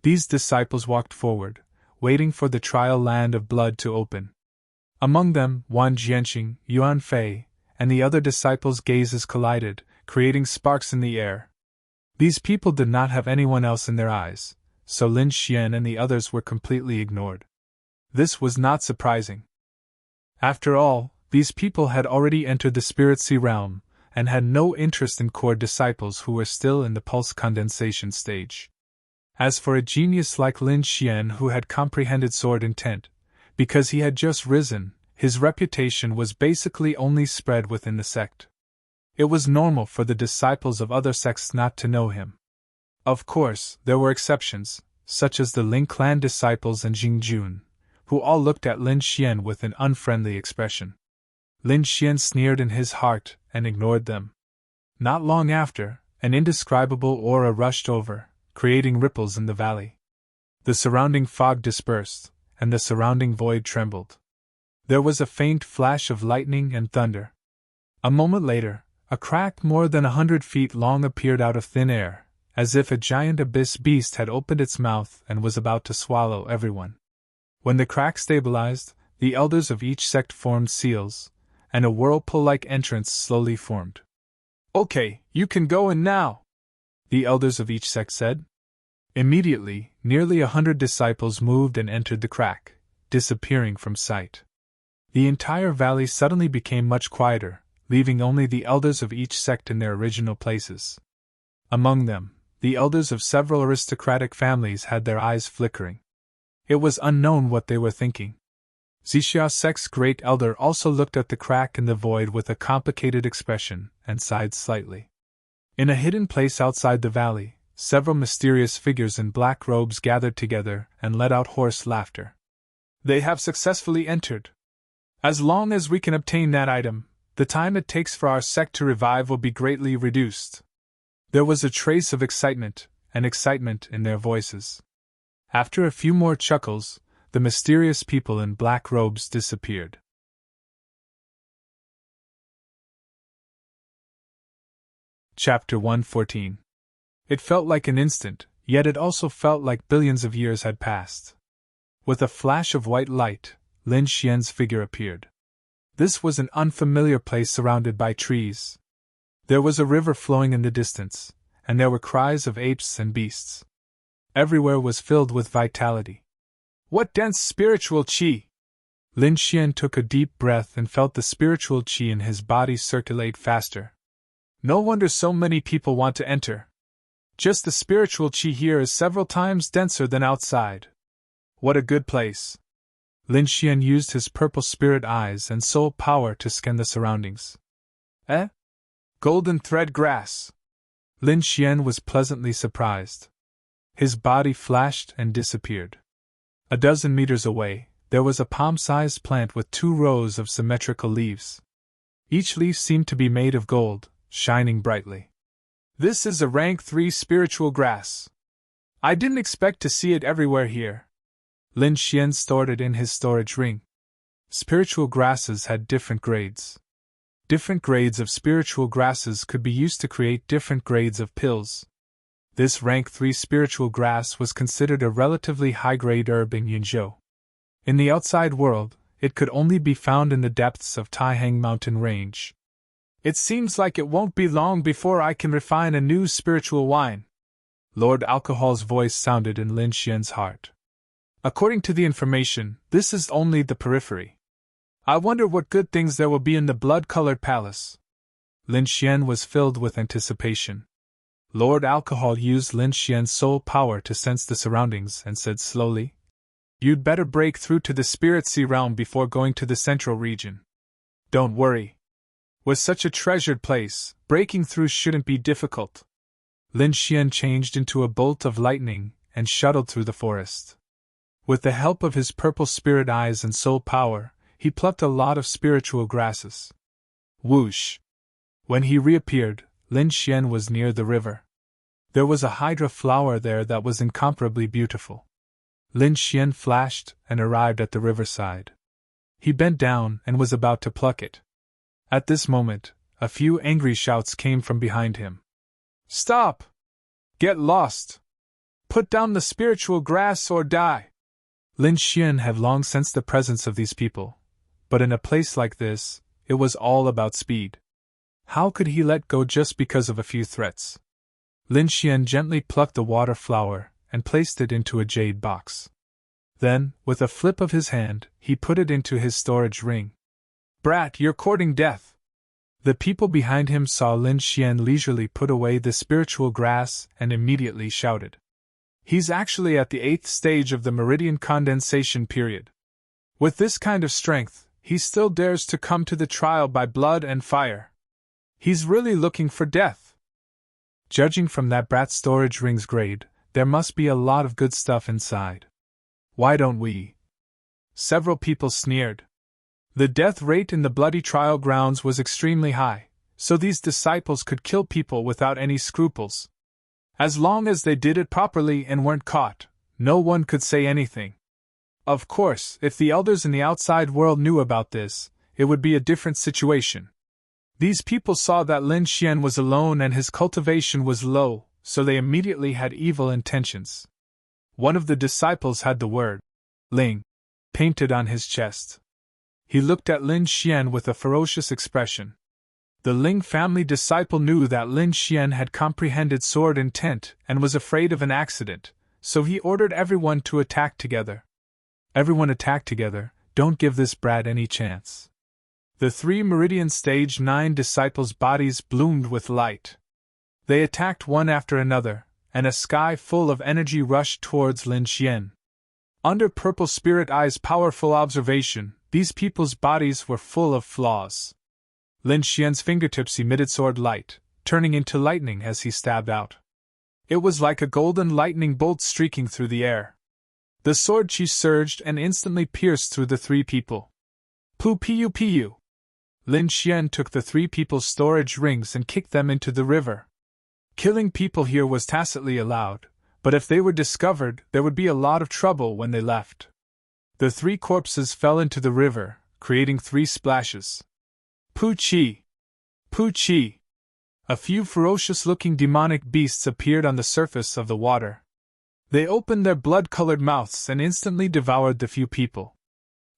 These disciples walked forward, waiting for the trial land of blood to open. Among them, Wan Jianxing, Yuan Fei, and the other disciples' gazes collided, creating sparks in the air. These people did not have anyone else in their eyes, so Lin Xian and the others were completely ignored. This was not surprising. After all, these people had already entered the Spirit Sea realm, and had no interest in core disciples who were still in the pulse condensation stage. As for a genius like Lin Xian who had comprehended sword intent, because he had just risen, his reputation was basically only spread within the sect. It was normal for the disciples of other sects not to know him. Of course, there were exceptions, such as the Ling clan disciples and Jingjun, who all looked at Lin Xian with an unfriendly expression. Lin Xian sneered in his heart and ignored them. Not long after, an indescribable aura rushed over, creating ripples in the valley. The surrounding fog dispersed, and the surrounding void trembled. There was a faint flash of lightning and thunder. A moment later, a crack more than 100 feet long appeared out of thin air, as if a giant abyss beast had opened its mouth and was about to swallow everyone. When the crack stabilized, the elders of each sect formed seals, and a whirlpool-like entrance slowly formed. "Okay, you can go in now," the elders of each sect said. Immediately, nearly 100 disciples moved and entered the crack, disappearing from sight. The entire valley suddenly became much quieter, leaving only the elders of each sect in their original places. Among them, the elders of several aristocratic families had their eyes flickering. It was unknown what they were thinking. Xixia sect's great elder also looked at the crack in the void with a complicated expression, and sighed slightly. In a hidden place outside the valley, several mysterious figures in black robes gathered together and let out hoarse laughter. They have successfully entered. As long as we can obtain that item, the time it takes for our sect to revive will be greatly reduced. There was a trace of excitement in their voices. After a few more chuckles, the mysterious people in black robes disappeared. Chapter 114. It felt like an instant, yet it also felt like billions of years had passed. With a flash of white light, Lin Xian's figure appeared. This was an unfamiliar place surrounded by trees. There was a river flowing in the distance, and there were cries of apes and beasts. Everywhere was filled with vitality. What dense spiritual qi! Lin Xian took a deep breath and felt the spiritual qi in his body circulate faster. No wonder so many people want to enter. Just the spiritual qi here is several times denser than outside. What a good place! Lin Xian used his purple spirit eyes and soul power to scan the surroundings. Golden thread grass! Lin Xian was pleasantly surprised. His body flashed and disappeared. A dozen meters away, there was a palm-sized plant with 2 rows of symmetrical leaves. Each leaf seemed to be made of gold, shining brightly. This is a rank 3 spiritual grass. I didn't expect to see it everywhere here. Lin Xian stored it in his storage ring. Spiritual grasses had different grades. Different grades of spiritual grasses could be used to create different grades of pills. This rank 3 spiritual grass was considered a relatively high-grade herb in Yinzhou. In the outside world, it could only be found in the depths of Taihang mountain range. It seems like it won't be long before I can refine a new spiritual wine. Lord Alcohol's voice sounded in Lin Xian's heart. According to the information, this is only the periphery. I wonder what good things there will be in the blood-colored palace. Lin Xian was filled with anticipation. Lord Alcohol used Lin Xian's soul power to sense the surroundings and said slowly, "You'd better break through to the Spirit Sea realm before going to the central region. Don't worry. With such a treasured place, breaking through shouldn't be difficult." Lin Xian changed into a bolt of lightning and shuttled through the forest. With the help of his purple spirit eyes and soul power, he plucked a lot of spiritual grasses. Whoosh! When he reappeared, Lin Xian was near the river. There was a hydra flower there that was incomparably beautiful. Lin Xian flashed and arrived at the riverside. He bent down and was about to pluck it. At this moment, a few angry shouts came from behind him. "Stop! Get lost! Put down the spiritual grass or die!" Lin Xian had long sensed the presence of these people, but in a place like this, it was all about speed. How could he let go just because of a few threats? Lin Xian gently plucked the water flower and placed it into a jade box. Then, with a flip of his hand, he put it into his storage ring. "Brat, you're courting death!" The people behind him saw Lin Xian leisurely put away the spiritual grass and immediately shouted. "He's actually at the 8th stage of the meridian condensation period. With this kind of strength, he still dares to come to the trial by blood and fire. He's really looking for death." Judging from that brat's storage ring's grade, there must be a lot of good stuff inside. "Why don't we?" Several people sneered. The death rate in the bloody trial grounds was extremely high, so these disciples could kill people without any scruples. As long as they did it properly and weren't caught, no one could say anything. Of course, if the elders in the outside world knew about this, it would be a different situation. These people saw that Lin Xian was alone and his cultivation was low, so they immediately had evil intentions. One of the disciples had the word Ling painted on his chest. He looked at Lin Xian with a ferocious expression. The Ling family disciple knew that Lin Xian had comprehended sword intent and was afraid of an accident, so he ordered everyone to attack together. Everyone attack together, don't give this brat any chance. The 3 Meridian Stage 9 disciples' bodies bloomed with light. They attacked one after another, and a sky full of energy rushed towards Lin Xian. Under Purple Spirit Eye's powerful observation, these people's bodies were full of flaws. Lin Xian's fingertips emitted sword light, turning into lightning as he stabbed out. It was like a golden lightning bolt streaking through the air. The sword chi surged and instantly pierced through the 3 people. Pu. Lin Xian took the 3 people's storage rings and kicked them into the river. Killing people here was tacitly allowed, but if they were discovered, there would be a lot of trouble when they left. The 3 corpses fell into the river, creating 3 splashes. Pu-chi! Pu-chi! A few ferocious-looking demonic beasts appeared on the surface of the water. They opened their blood-colored mouths and instantly devoured the few people.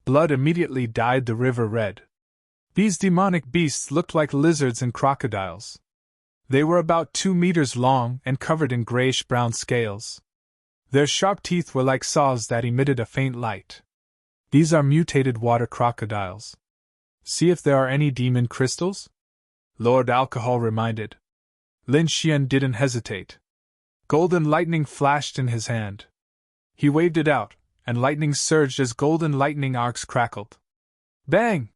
Blood immediately dyed the river red. These demonic beasts looked like lizards and crocodiles. They were about 2 meters long and covered in grayish-brown scales. Their sharp teeth were like saws that emitted a faint light. These are mutated water crocodiles. See if there are any demon crystals? Lord Alcohol reminded. Lin Xian didn't hesitate. Golden lightning flashed in his hand. He waved it out, and lightning surged as golden lightning arcs crackled. Bang!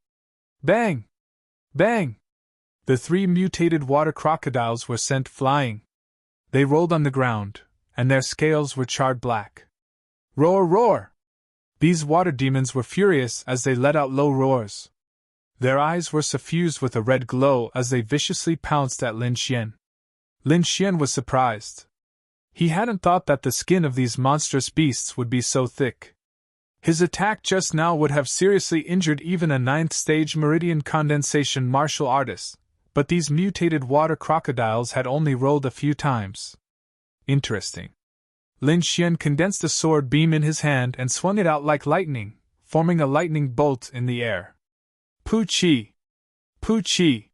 Bang! Bang! The 3 mutated water crocodiles were sent flying. They rolled on the ground, and their scales were charred black. Roar, roar! These water demons were furious as they let out low roars. Their eyes were suffused with a red glow as they viciously pounced at Lin Xian. Lin Xian was surprised. He hadn't thought that the skin of these monstrous beasts would be so thick. His attack just now would have seriously injured even a 9th stage meridian condensation martial artist, but these mutated water crocodiles had only rolled a few times. Interesting. Lin Xian condensed a sword beam in his hand and swung it out like lightning, forming a lightning bolt in the air. Pu-chi! Pu-chi!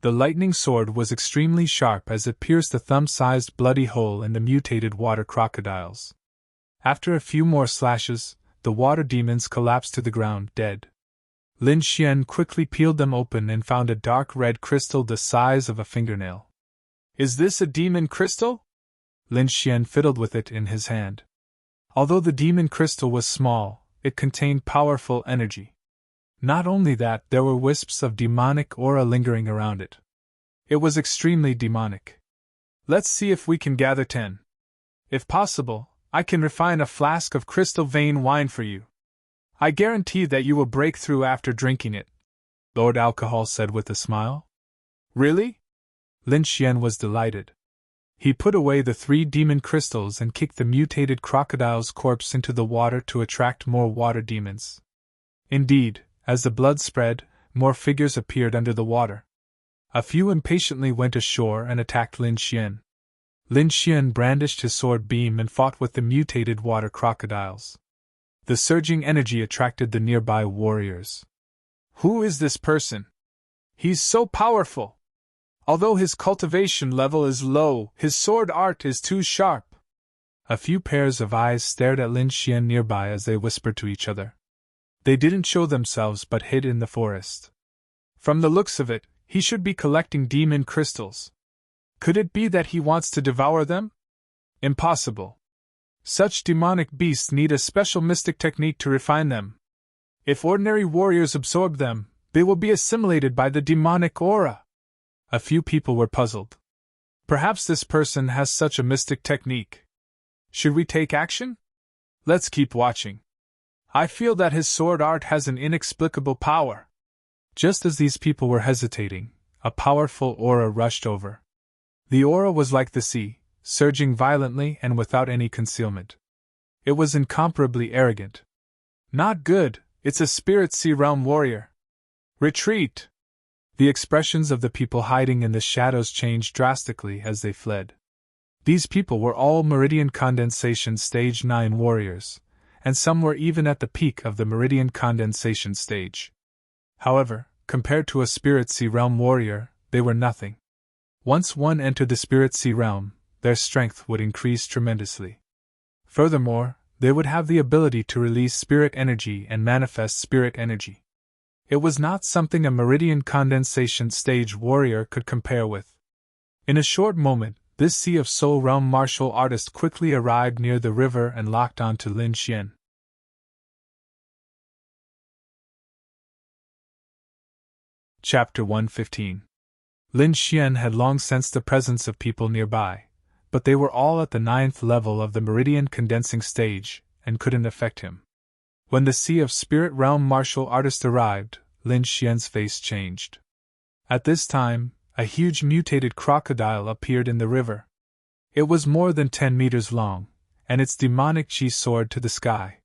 The lightning sword was extremely sharp as it pierced the thumb-sized bloody hole in the mutated water crocodiles. After a few more slashes, the water demons collapsed to the ground dead. Lin Xian quickly peeled them open and found a dark red crystal the size of a fingernail. Is this a demon crystal? Lin Xian fiddled with it in his hand. Although the demon crystal was small, it contained powerful energy. Not only that, there were wisps of demonic aura lingering around it. It was extremely demonic. Let's see if we can gather 10. If possible, I can refine a flask of crystal vein wine for you. I guarantee that you will break through after drinking it, Lord Alcohol said with a smile. Really? Lin Xian was delighted. He put away the 3 demon crystals and kicked the mutated crocodile's corpse into the water to attract more water demons. Indeed, as the blood spread, more figures appeared under the water. A few impatiently went ashore and attacked Lin Xian. Lin Xian brandished his sword beam and fought with the mutated water crocodiles. The surging energy attracted the nearby warriors. Who is this person? He's so powerful! Although his cultivation level is low, his sword art is too sharp. A few pairs of eyes stared at Lin Xian nearby as they whispered to each other. They didn't show themselves but hid in the forest. From the looks of it, he should be collecting demon crystals. Could it be that he wants to devour them? Impossible. Such demonic beasts need a special mystic technique to refine them. If ordinary warriors absorb them, they will be assimilated by the demonic aura. A few people were puzzled. Perhaps this person has such a mystic technique. Should we take action? Let's keep watching. I feel that his sword art has an inexplicable power. Just as these people were hesitating, a powerful aura rushed over. The aura was like the sea, surging violently and without any concealment. It was incomparably arrogant. Not good, it's a spirit sea realm warrior. Retreat! The expressions of the people hiding in the shadows changed drastically as they fled. These people were all Meridian Condensation Stage 9 warriors, and some were even at the peak of the Meridian Condensation stage. However, compared to a Spirit Sea Realm warrior, they were nothing. Once one entered the Spirit Sea Realm, their strength would increase tremendously. Furthermore, they would have the ability to release spirit energy and manifest spirit energy. It was not something a meridian condensation stage warrior could compare with. In a short moment, this Sea of Soul Realm martial artist quickly arrived near the river and locked on to Lin Xian. Chapter 115. Lin Xian had long sensed the presence of people nearby, but they were all at the 9th level of the meridian condensing stage, and couldn't affect him. When the Sea of Spirit Realm martial artist arrived, Lin Xian's face changed. At this time, a huge mutated crocodile appeared in the river. It was more than 10 meters long, and its demonic chi soared to the sky.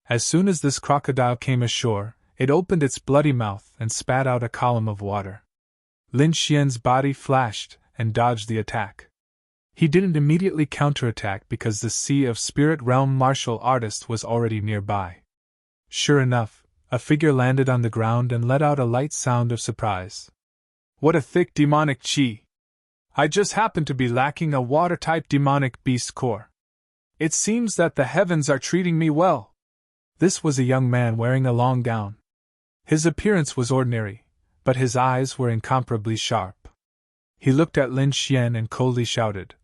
As soon as this crocodile came ashore, it opened its bloody mouth and spat out a column of water. Lin Xian's body flashed and dodged the attack. He didn't immediately counterattack because the Sea of Spirit Realm martial artist was already nearby. Sure enough, a figure landed on the ground and let out a light sound of surprise. What a thick demonic chi! I just happen to be lacking a water-type demonic beast core. It seems that the heavens are treating me well. This was a young man wearing a long gown. His appearance was ordinary, but his eyes were incomparably sharp. He looked at Lin Xian and coldly shouted,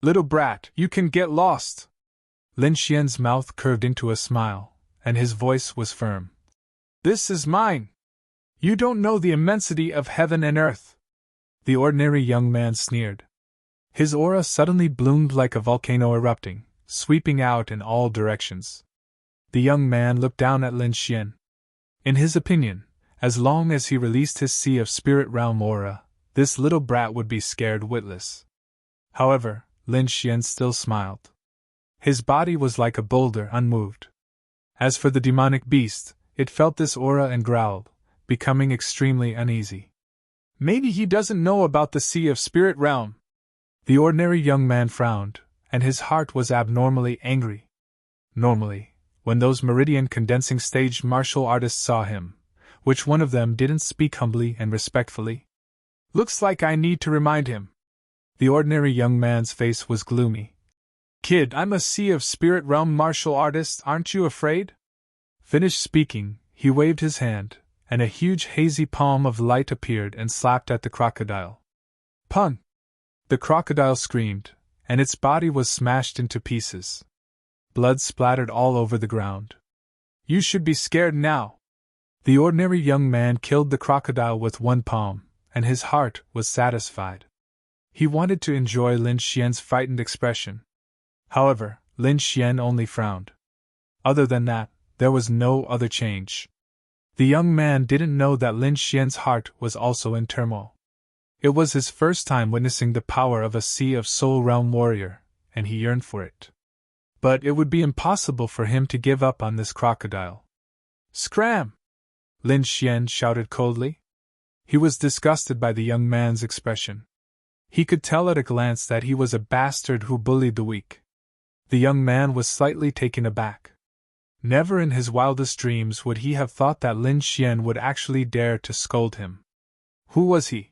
"Little brat, you can get lost!" Lin Xian's mouth curved into a smile, and his voice was firm. "This is mine! You don't know the immensity of heaven and earth!" The ordinary young man sneered. His aura suddenly bloomed like a volcano erupting, sweeping out in all directions. The young man looked down at Lin Xian. In his opinion, as long as he released his Sea of Spirit Realm aura, this little brat would be scared witless. However, Lin Xian still smiled. His body was like a boulder, unmoved. As for the demonic beast, it felt this aura and growled, becoming extremely uneasy. Maybe he doesn't know about the Sea of Spirit Realm. The ordinary young man frowned, and his heart was abnormally angry. Normally, when those meridian condensing stage martial artists saw him, which one of them didn't speak humbly and respectfully? Looks like I need to remind him. The ordinary young man's face was gloomy. Kid, I'm a Sea of Spirit Realm martial artist, aren't you afraid? Finished speaking, he waved his hand, and a huge hazy palm of light appeared and slapped at the crocodile. Pun! The crocodile screamed, and its body was smashed into pieces. Blood splattered all over the ground. You should be scared now. The ordinary young man killed the crocodile with one palm, and his heart was satisfied. He wanted to enjoy Lin Xian's frightened expression. However, Lin Xian only frowned. Other than that, there was no other change. The young man didn't know that Lin Xian's heart was also in turmoil. It was his first time witnessing the power of a Sea of Soul Realm warrior, and he yearned for it. But it would be impossible for him to give up on this crocodile. Scram! Lin Xian shouted coldly. He was disgusted by the young man's expression. He could tell at a glance that he was a bastard who bullied the weak. The young man was slightly taken aback. Never in his wildest dreams would he have thought that Lin Xian would actually dare to scold him. Who was he?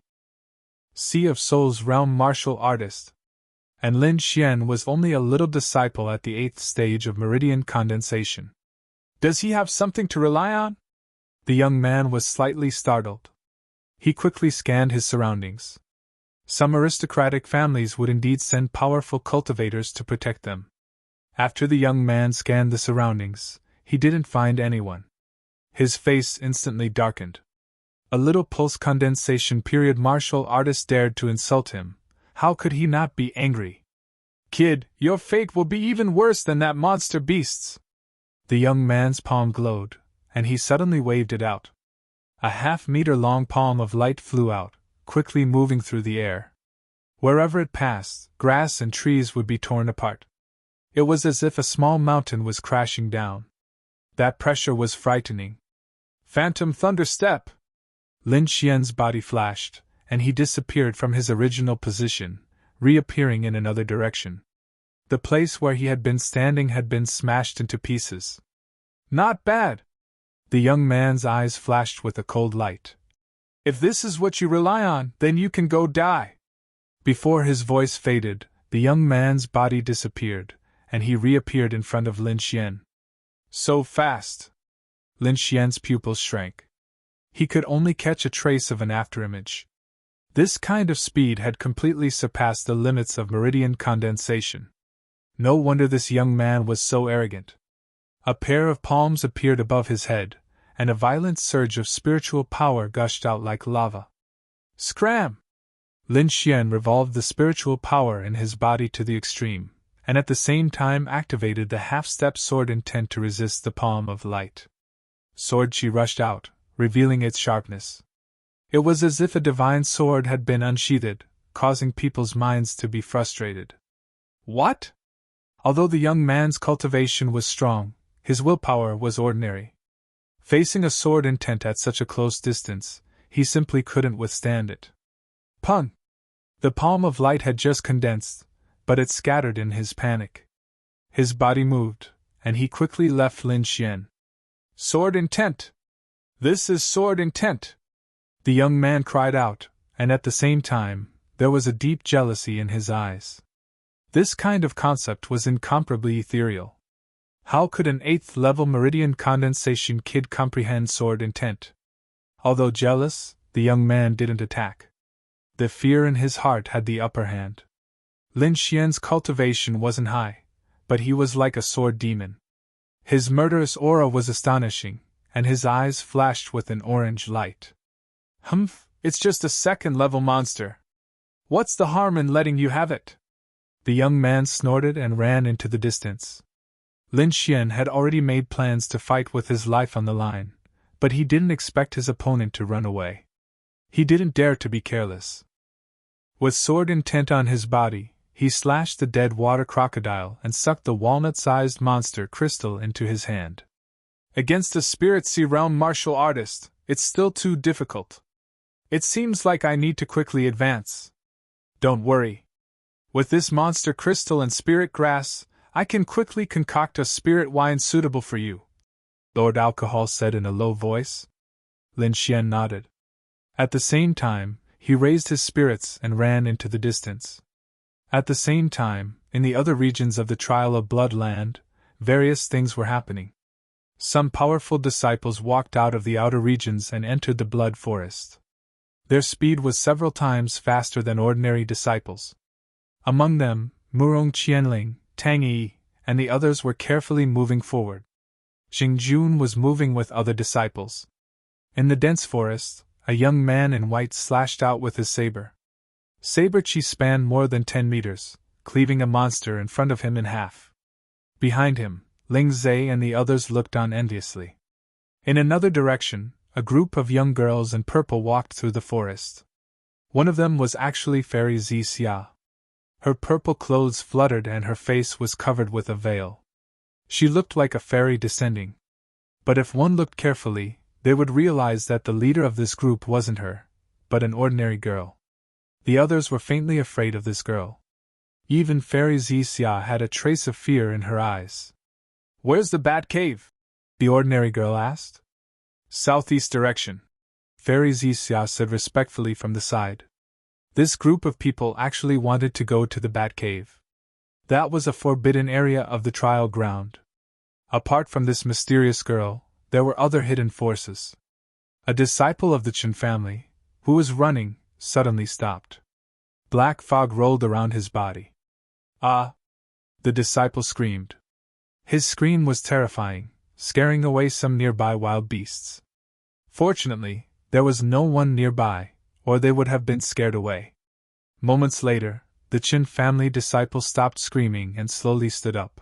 Sea of Souls Realm martial artist. And Lin Xian was only a little disciple at the 8th stage of meridian condensation. Does he have something to rely on? The young man was slightly startled. He quickly scanned his surroundings. Some aristocratic families would indeed send powerful cultivators to protect them. After the young man scanned the surroundings, he didn't find anyone. His face instantly darkened. A little pulse condensation period martial artist dared to insult him. How could he not be angry? Kid, your fate will be even worse than that monster beast's. The young man's palm glowed, and he suddenly waved it out. A half-meter-long palm of light flew out, quickly moving through the air. Wherever it passed, grass and trees would be torn apart. It was as if a small mountain was crashing down. That pressure was frightening. Phantom Thunderstep! Lin Xian's body flashed, and he disappeared from his original position, reappearing in another direction. The place where he had been standing had been smashed into pieces. Not bad! The young man's eyes flashed with a cold light. If this is what you rely on, then you can go die. Before his voice faded, the young man's body disappeared, and he reappeared in front of Lin Xian. So fast! Lin Xian's pupils shrank. He could only catch a trace of an afterimage. This kind of speed had completely surpassed the limits of meridian condensation. No wonder this young man was so arrogant. A pair of palms appeared above his head, and a violent surge of spiritual power gushed out like lava. Scram! Lin Xian revolved the spiritual power in his body to the extreme, and at the same time activated the half-step sword intent to resist the palm of light. Sword Chi rushed out, revealing its sharpness. It was as if a divine sword had been unsheathed, causing people's minds to be frustrated. What? Although the young man's cultivation was strong, his willpower was ordinary. Facing a sword intent at such a close distance, he simply couldn't withstand it. Pun! The palm of light had just condensed, but it scattered in his panic. His body moved, and he quickly left Lin Xian. Sword intent! This is sword intent! The young man cried out, and at the same time, there was a deep jealousy in his eyes. This kind of concept was incomparably ethereal. How could an 8th-level meridian condensation kid comprehend sword intent? Although jealous, the young man didn't attack. The fear in his heart had the upper hand. Lin Xian's cultivation wasn't high, but he was like a sword demon. His murderous aura was astonishing, and his eyes flashed with an orange light. Humph, it's just a 2nd-level monster. What's the harm in letting you have it? The young man snorted and ran into the distance. Lin Xian had already made plans to fight with his life on the line, but he didn't expect his opponent to run away. He didn't dare to be careless. With sword intent on his body, he slashed the dead water crocodile and sucked the walnut-sized monster crystal into his hand. Against a Spirit Sea Realm martial artist, it's still too difficult. It seems like I need to quickly advance. Don't worry. With this monster crystal and spirit grass, I can quickly concoct a spirit wine suitable for you, Lord Alcohol said in a low voice. Lin Xian nodded. At the same time, he raised his spirits and ran into the distance. At the same time, in the other regions of the Trial of Bloodland, various things were happening. Some powerful disciples walked out of the outer regions and entered the Blood Forest. Their speed was several times faster than ordinary disciples. Among them, Murong Qianling, Tang Yi, and the others were carefully moving forward. Xing Jun was moving with other disciples. In the dense forest, a young man in white slashed out with his saber. Saber Chi spanned more than 10 meters, cleaving a monster in front of him in half. Behind him, Ling Zhe and the others looked on enviously. In another direction, a group of young girls in purple walked through the forest. One of them was actually Fairy Xia. Her purple clothes fluttered and her face was covered with a veil. She looked like a fairy descending. But if one looked carefully, they would realize that the leader of this group wasn't her, but an ordinary girl. The others were faintly afraid of this girl. Even Fairy Xia had a trace of fear in her eyes. Where's the Bat Cave? The ordinary girl asked. Southeast direction, Fairy Xia said respectfully from the side. This group of people actually wanted to go to the Bat Cave. That was a forbidden area of the trial ground. Apart from this mysterious girl, there were other hidden forces. A disciple of the Chen family, who was running, suddenly stopped. Black fog rolled around his body. Ah! The disciple screamed. His scream was terrifying, scaring away some nearby wild beasts. Fortunately, there was no one nearby, or they would have been scared away. Moments later, the Chen family disciple stopped screaming and slowly stood up.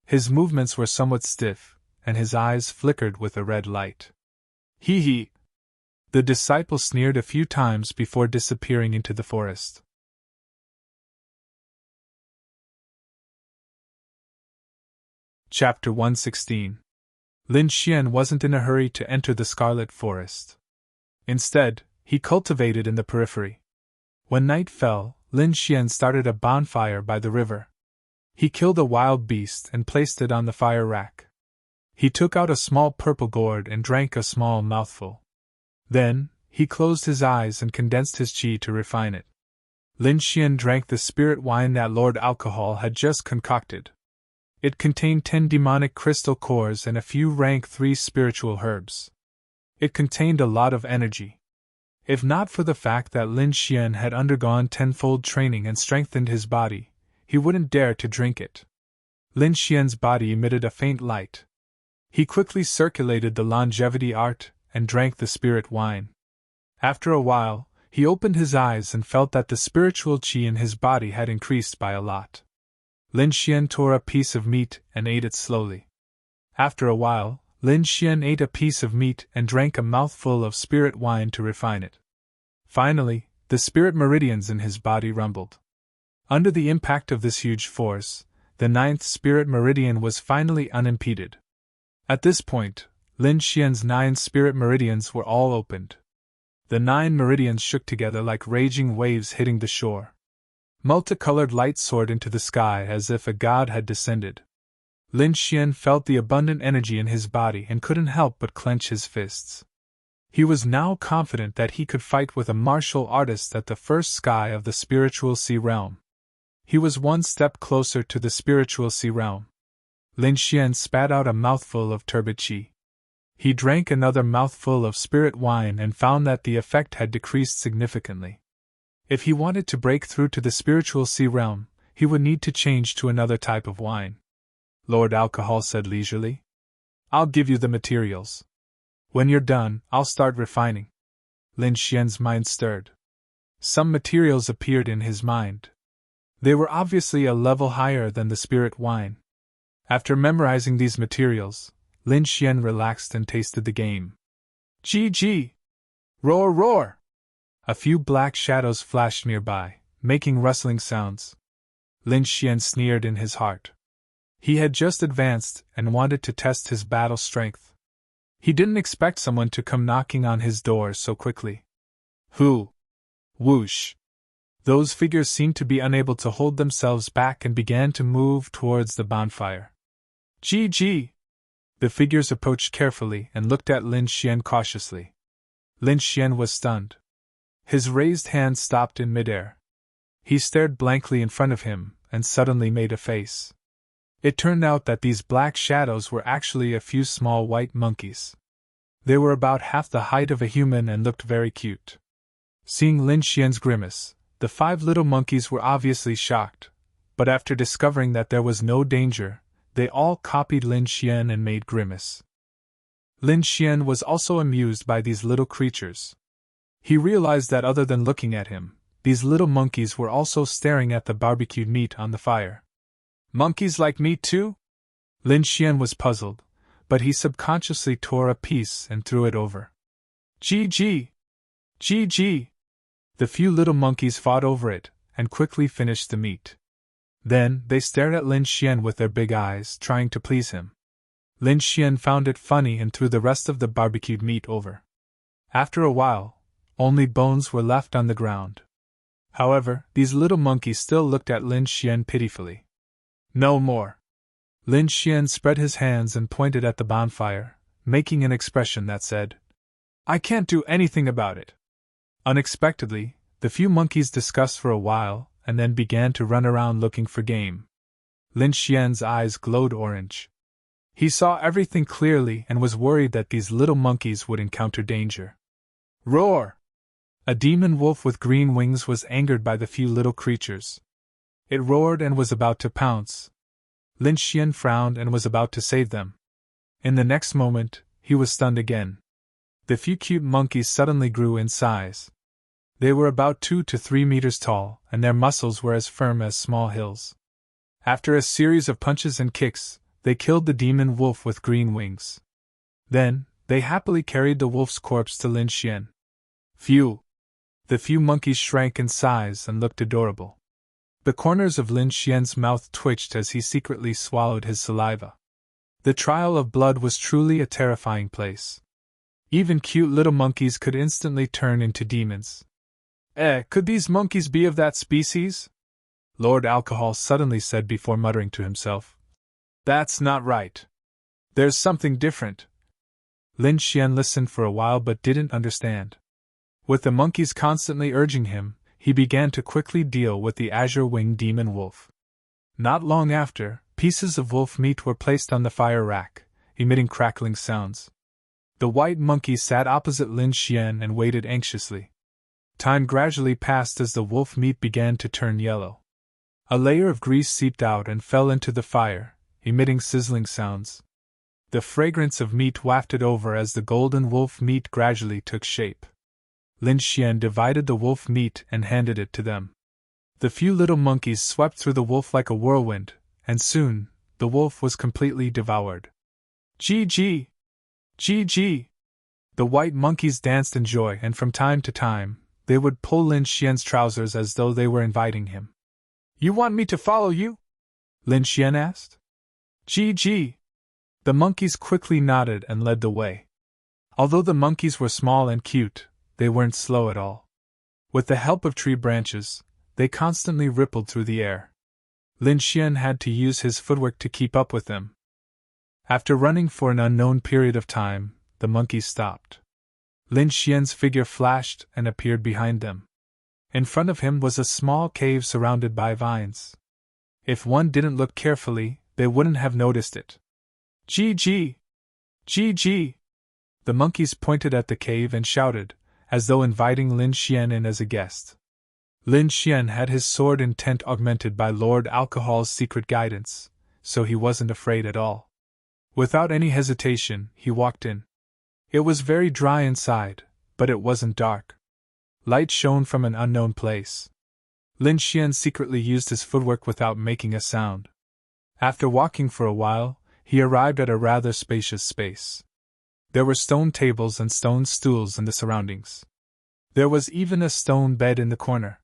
His movements were somewhat stiff, and his eyes flickered with a red light. Hee hee! The disciple sneered a few times before disappearing into the forest. Chapter 116. Lin Xian wasn't in a hurry to enter the Scarlet Forest. Instead, he cultivated in the periphery. When night fell, Lin Xian started a bonfire by the river. He killed a wild beast and placed it on the fire rack. He took out a small purple gourd and drank a small mouthful. Then, he closed his eyes and condensed his qi to refine it. Lin Xian drank the spirit wine that Lord Alcohol had just concocted. It contained 10 demonic crystal cores and a few rank 3 spiritual herbs. It contained a lot of energy. If not for the fact that Lin Xian had undergone tenfold training and strengthened his body, he wouldn't dare to drink it. Lin Xian's body emitted a faint light. He quickly circulated the longevity art and drank the spirit wine. After a while, he opened his eyes and felt that the spiritual qi in his body had increased by a lot. Lin Xian tore a piece of meat and ate it slowly. After a while, Lin Xian ate a piece of meat and drank a mouthful of spirit wine to refine it. Finally, the spirit meridians in his body rumbled. Under the impact of this huge force, the 9th spirit meridian was finally unimpeded. At this point, Lin Xian's 9 spirit meridians were all opened. The 9 meridians shook together like raging waves hitting the shore. Multicolored light soared into the sky as if a god had descended. Lin Xian felt the abundant energy in his body and couldn't help but clench his fists. He was now confident that he could fight with a martial artist at the first sky of the spiritual sea realm. He was one step closer to the spiritual sea realm. Lin Xian spat out a mouthful of turbid qi. He drank another mouthful of spirit wine and found that the effect had decreased significantly. If he wanted to break through to the spiritual sea realm, he would need to change to another type of wine. Lord Alcohol said leisurely. I'll give you the materials. When you're done, I'll start refining. Lin Xian's mind stirred. Some materials appeared in his mind. They were obviously a level higher than the spirit wine. After memorizing these materials, Lin Xian relaxed and tasted the game. Gee! Roar, roar! A few black shadows flashed nearby, making rustling sounds. Lin Xian sneered in his heart. He had just advanced and wanted to test his battle strength. He didn't expect someone to come knocking on his door so quickly. Who? Whoosh! Those figures seemed to be unable to hold themselves back and began to move towards the bonfire. Gee! The figures approached carefully and looked at Lin Xian cautiously. Lin Xian was stunned. His raised hand stopped in midair. He stared blankly in front of him and suddenly made a face. It turned out that these black shadows were actually a few small white monkeys. They were about half the height of a human and looked very cute. Seeing Lin Xian's grimace, the 5 little monkeys were obviously shocked, but after discovering that there was no danger, they all copied Lin Xian and made grimace. Lin Xian was also amused by these little creatures. He realized that other than looking at him, these little monkeys were also staring at the barbecued meat on the fire. Monkeys like meat too? Lin Xian was puzzled, but he subconsciously tore a piece and threw it over. Gee! The few little monkeys fought over it, and quickly finished the meat. Then, they stared at Lin Xian with their big eyes, trying to please him. Lin Xian found it funny and threw the rest of the barbecued meat over. After a while, only bones were left on the ground. However, these little monkeys still looked at Lin Xian pitifully. No more. Lin Xian spread his hands and pointed at the bonfire, making an expression that said, I can't do anything about it. Unexpectedly, the few monkeys discussed for a while and then began to run around looking for game. Lin Xian's eyes glowed orange. He saw everything clearly and was worried that these little monkeys would encounter danger. Roar! A demon wolf with green wings was angered by the few little creatures. It roared and was about to pounce. Lin Xian frowned and was about to save them. In the next moment, he was stunned again. The few cute monkeys suddenly grew in size. They were about 2 to 3 meters tall, and their muscles were as firm as small hills. After a series of punches and kicks, they killed the demon wolf with green wings. Then, they happily carried the wolf's corpse to Lin Xian. Phew! The few monkeys shrank in size and looked adorable. The corners of Lin Xian's mouth twitched as he secretly swallowed his saliva. The trial of blood was truly a terrifying place. Even cute little monkeys could instantly turn into demons. Could these monkeys be of that species? Lord Alcohol suddenly said before muttering to himself. That's not right. There's something different. Lin Xian listened for a while but didn't understand. With the monkeys constantly urging him, he began to quickly deal with the azure-winged demon wolf. Not long after, pieces of wolf meat were placed on the fire rack, emitting crackling sounds. The white monkey sat opposite Lin Xian and waited anxiously. Time gradually passed as the wolf meat began to turn yellow. A layer of grease seeped out and fell into the fire, emitting sizzling sounds. The fragrance of meat wafted over as the golden wolf meat gradually took shape. Lin Xian divided the wolf meat and handed it to them. The few little monkeys swept through the wolf like a whirlwind, and soon, the wolf was completely devoured. Gee! Gee! The white monkeys danced in joy, and from time to time, they would pull Lin Xian's trousers as though they were inviting him. You want me to follow you? Lin Xian asked. Gee! The monkeys quickly nodded and led the way. Although the monkeys were small and cute, they weren't slow at all. With the help of tree branches, they constantly rippled through the air. Lin Xian had to use his footwork to keep up with them. After running for an unknown period of time, the monkeys stopped. Lin Xian's figure flashed and appeared behind them. In front of him was a small cave surrounded by vines. If one didn't look carefully, they wouldn't have noticed it. Gee! The monkeys pointed at the cave and shouted, as though inviting Lin Xian in as a guest. Lin Xian had his sword intent augmented by Lord Alcohol's secret guidance, so he wasn't afraid at all. Without any hesitation, he walked in. It was very dry inside, but it wasn't dark. Light shone from an unknown place. Lin Xian secretly used his footwork without making a sound. After walking for a while, he arrived at a rather spacious space. There were stone tables and stone stools in the surroundings. There was even a stone bed in the corner.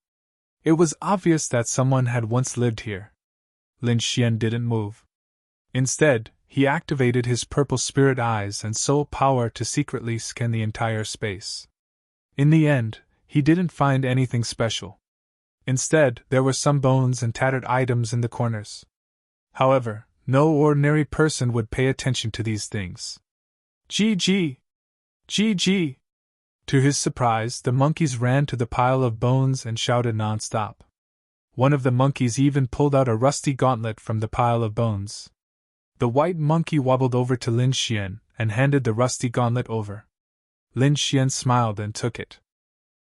It was obvious that someone had once lived here. Lin Xian didn't move. Instead, he activated his purple spirit eyes and soul power to secretly scan the entire space. In the end, he didn't find anything special. Instead, there were some bones and tattered items in the corners. However, no ordinary person would pay attention to these things. Gee! To his surprise, the monkeys ran to the pile of bones and shouted non-stop. One of the monkeys even pulled out a rusty gauntlet from the pile of bones. The white monkey wobbled over to Lin Xian and handed the rusty gauntlet over. Lin Xian smiled and took it.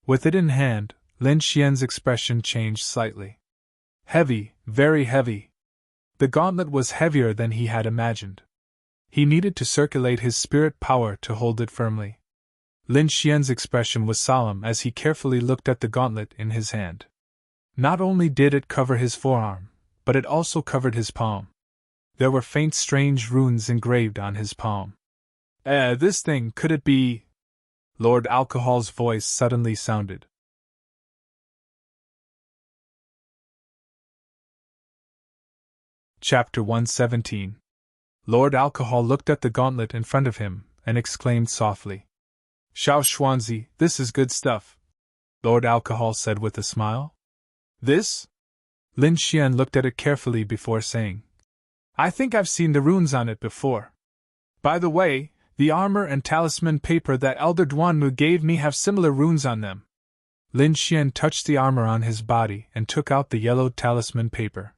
With it in hand, Lin Xian's expression changed slightly. Heavy, very heavy. The gauntlet was heavier than he had imagined. He needed to circulate his spirit power to hold it firmly. Lin Xian's expression was solemn as he carefully looked at the gauntlet in his hand. Not only did it cover his forearm, but it also covered his palm. There were faint strange runes engraved on his palm. This thing, could it be? Lord Alcohol's voice suddenly sounded. Chapter 117. Lord Alcohol looked at the gauntlet in front of him and exclaimed softly. Xiao Xuanzi, this is good stuff, Lord Alcohol said with a smile. This? Lin Xian looked at it carefully before saying. I think I've seen the runes on it before. By the way, the armor and talisman paper that Elder Duanmu gave me have similar runes on them. Lin Xian touched the armor on his body and took out the yellowed talisman paper.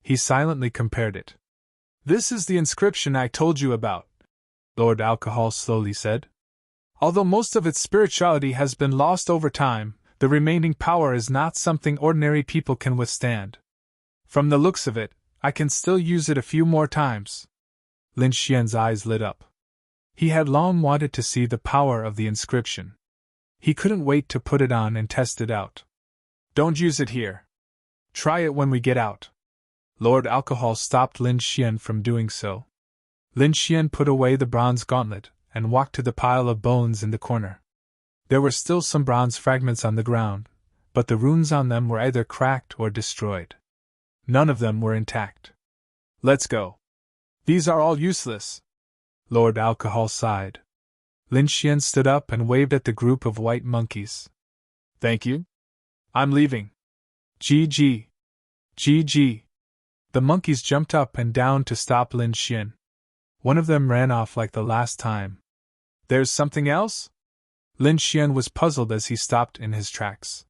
He silently compared it. This is the inscription I told you about, Lord Alcohol slowly said. Although most of its spirituality has been lost over time, the remaining power is not something ordinary people can withstand. From the looks of it, I can still use it a few more times. Lin Xian's eyes lit up. He had long wanted to see the power of the inscription. He couldn't wait to put it on and test it out. Don't use it here. Try it when we get out. Lord Alcohol stopped Lin Xian from doing so. Lin Xian put away the bronze gauntlet and walked to the pile of bones in the corner. There were still some bronze fragments on the ground, but the runes on them were either cracked or destroyed. None of them were intact. Let's go. These are all useless. Lord Alcohol sighed. Lin Xian stood up and waved at the group of white monkeys. Thank you. I'm leaving. Gee. The monkeys jumped up and down to stop Lin Xian. One of them ran off like the last time. There's something else? Lin Xian was puzzled as he stopped in his tracks.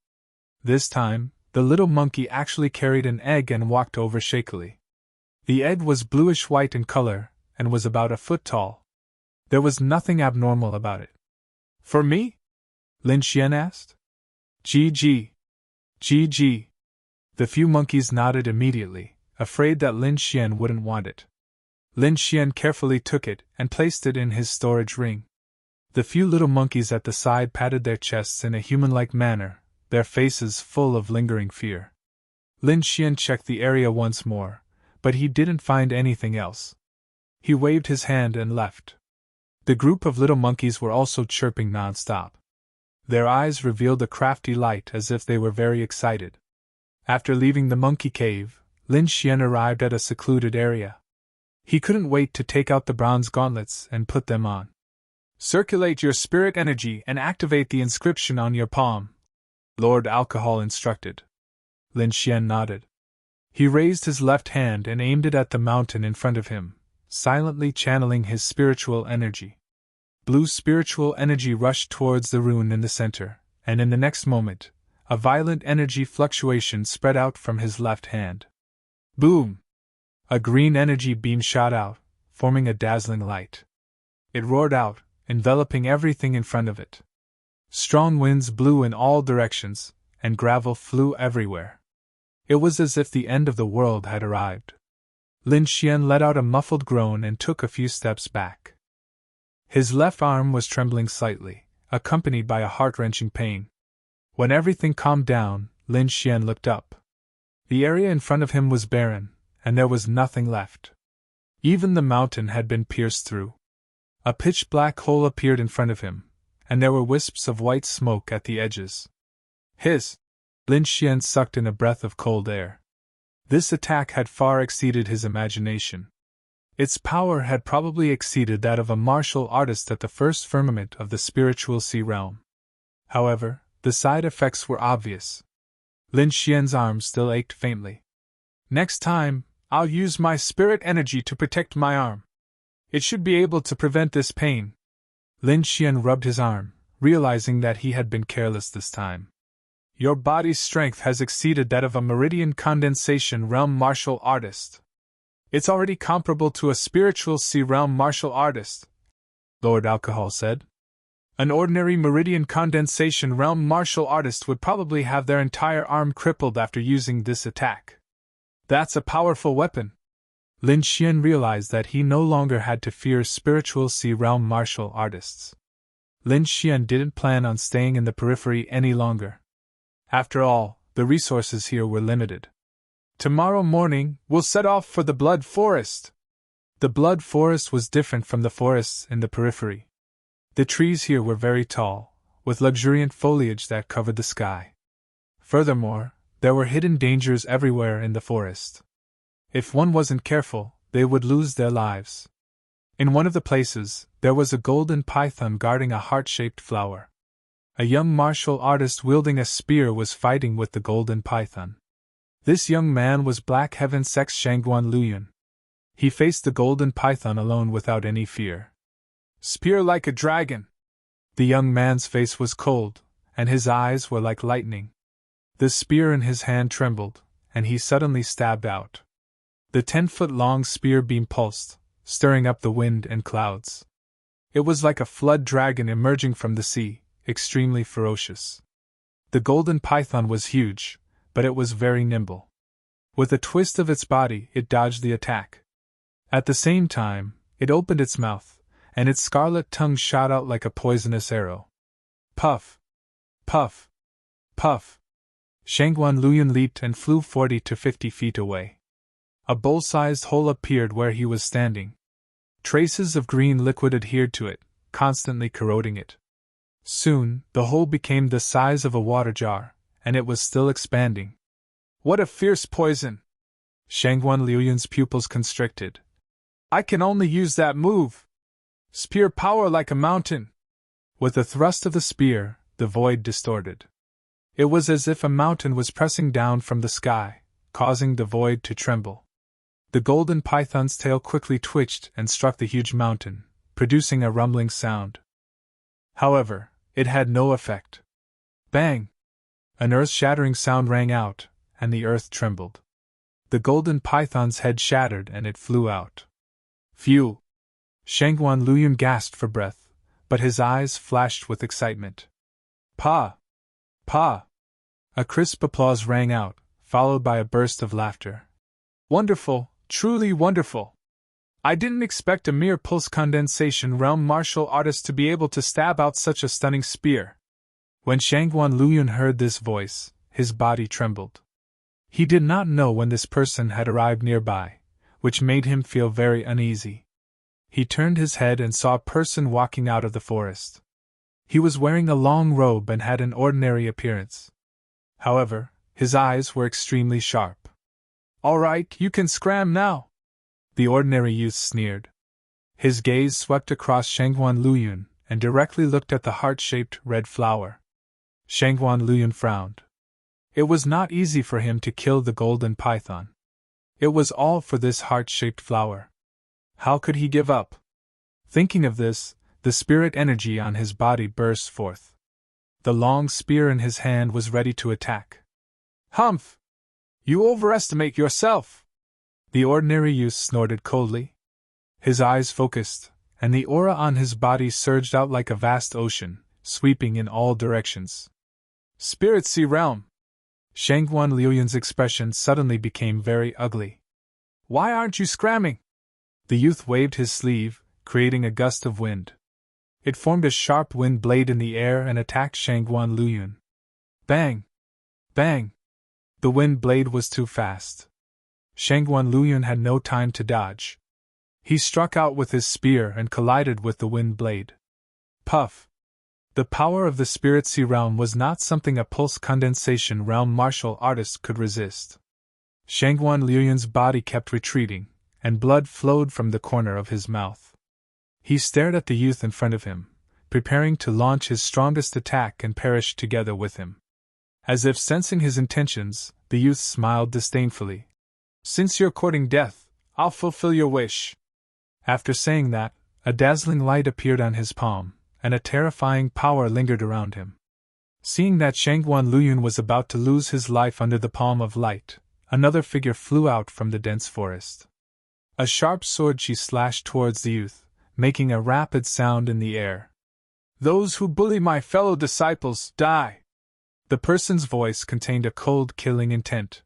This time, the little monkey actually carried an egg and walked over shakily. The egg was bluish-white in color, and was about a foot tall. There was nothing abnormal about it. For me? Lin Xian asked. GG. GG. The few monkeys nodded immediately, afraid that Lin Xian wouldn't want it. Lin Xian carefully took it and placed it in his storage ring. The few little monkeys at the side patted their chests in a human-like manner, their faces full of lingering fear. Lin Xian checked the area once more, but he didn't find anything else. He waved his hand and left. The group of little monkeys were also chirping non-stop. Their eyes revealed a crafty light as if they were very excited. After leaving the monkey cave, Lin Xian arrived at a secluded area. He couldn't wait to take out the bronze gauntlets and put them on. Circulate your spirit energy and activate the inscription on your palm, Lord Alcohol instructed. Lin Xian nodded. He raised his left hand and aimed it at the mountain in front of him, silently channeling his spiritual energy. Blue spiritual energy rushed towards the rune in the center, and in the next moment, a violent energy fluctuation spread out from his left hand. Boom! A green energy beam shot out, forming a dazzling light. It roared out, enveloping everything in front of it. Strong winds blew in all directions, and gravel flew everywhere. It was as if the end of the world had arrived. Lin Xian let out a muffled groan and took a few steps back. His left arm was trembling slightly, accompanied by a heart-wrenching pain. When everything calmed down, Lin Xian looked up. The area in front of him was barren, and there was nothing left. Even the mountain had been pierced through. A pitch-black hole appeared in front of him, and there were wisps of white smoke at the edges. Hiss! Lin Xian sucked in a breath of cold air. This attack had far exceeded his imagination. Its power had probably exceeded that of a martial artist at the first firmament of the spiritual sea realm. However, the side effects were obvious. Lin Xian's arm still ached faintly. Next time, I'll use my spirit energy to protect my arm. It should be able to prevent this pain. Lin Xian rubbed his arm, realizing that he had been careless this time. Your body's strength has exceeded that of a meridian condensation realm martial artist. It's already comparable to a spiritual sea realm martial artist, Lord Alcohol said. An ordinary meridian condensation realm martial artist would probably have their entire arm crippled after using this attack. That's a powerful weapon. Lin Xian realized that he no longer had to fear spiritual sea realm martial artists. Lin Xian didn't plan on staying in the periphery any longer. After all, the resources here were limited. Tomorrow morning, we'll set off for the Blood Forest. The Blood Forest was different from the forests in the periphery. The trees here were very tall, with luxuriant foliage that covered the sky. Furthermore, there were hidden dangers everywhere in the forest. If one wasn't careful, they would lose their lives. In one of the places, there was a golden python guarding a heart-shaped flower. A young martial artist wielding a spear was fighting with the golden python. This young man was Black Heaven Sex Shangguan Luyun. He faced the golden python alone without any fear. Spear like a dragon! The young man's face was cold, and his eyes were like lightning. The spear in his hand trembled, and he suddenly stabbed out. The 10-foot-long spear beam pulsed, stirring up the wind and clouds. It was like a flood dragon emerging from the sea, extremely ferocious. The golden python was huge, but it was very nimble. With a twist of its body, it dodged the attack. At the same time, it opened its mouth, and its scarlet tongue shot out like a poisonous arrow. Puff! Puff! Puff! Shangguan Luyun leaped and flew 40 to 50 feet away. A bowl-sized hole appeared where he was standing. Traces of green liquid adhered to it, constantly corroding it. Soon, the hole became the size of a water jar, and it was still expanding. What a fierce poison! Shangguan Luyun's pupils constricted. I can only use that move! Spear power like a mountain! With a thrust of the spear, the void distorted. It was as if a mountain was pressing down from the sky, causing the void to tremble. The golden python's tail quickly twitched and struck the huge mountain, producing a rumbling sound. However, It had no effect. Bang! An earth-shattering sound rang out, and the earth trembled. The golden python's head shattered and it flew out. Phew! Shangguan Luyun gasped for breath, but his eyes flashed with excitement. Pa! Pa! A crisp applause rang out, followed by a burst of laughter. Wonderful, truly wonderful! I didn't expect a mere pulse condensation realm martial artist to be able to stab out such a stunning spear. When Shangguan Luyun heard this voice, his body trembled. He did not know when this person had arrived nearby, which made him feel very uneasy. He turned his head and saw a person walking out of the forest. He was wearing a long robe and had an ordinary appearance. However, his eyes were extremely sharp. All right, you can scram now, the ordinary youth sneered. His gaze swept across Shangguan Luyun and directly looked at the heart-shaped red flower. Shangguan Luyun frowned. It was not easy for him to kill the golden python. It was all for this heart-shaped flower. How could he give up? Thinking of this, the spirit energy on his body burst forth. The long spear in his hand was ready to attack. Humph! You overestimate yourself! The ordinary youth snorted coldly. His eyes focused, and the aura on his body surged out like a vast ocean, sweeping in all directions. Spirit Sea Realm! Shangguan Luyun's expression suddenly became very ugly. Why aren't you scramming? The youth waved his sleeve, creating a gust of wind. It formed a sharp wind blade in the air and attacked Shangguan Luyun. Bang! Bang! The wind blade was too fast. Shangguan Luyun had no time to dodge. He struck out with his spear and collided with the wind blade. Puff! The power of the Spirit Sea Realm was not something a pulse condensation realm martial artist could resist. Shangguan Luyun's body kept retreating, and blood flowed from the corner of his mouth. He stared at the youth in front of him, preparing to launch his strongest attack and perish together with him. As if sensing his intentions, the youth smiled disdainfully. Since you're courting death, I'll fulfill your wish. After saying that, a dazzling light appeared on his palm, and a terrifying power lingered around him. Seeing that Shangguan Luyun was about to lose his life under the palm of light, another figure flew out from the dense forest. A sharp sword she slashed towards the youth, making a rapid sound in the air. Those who bully my fellow disciples die! The person's voice contained a cold, killing intent.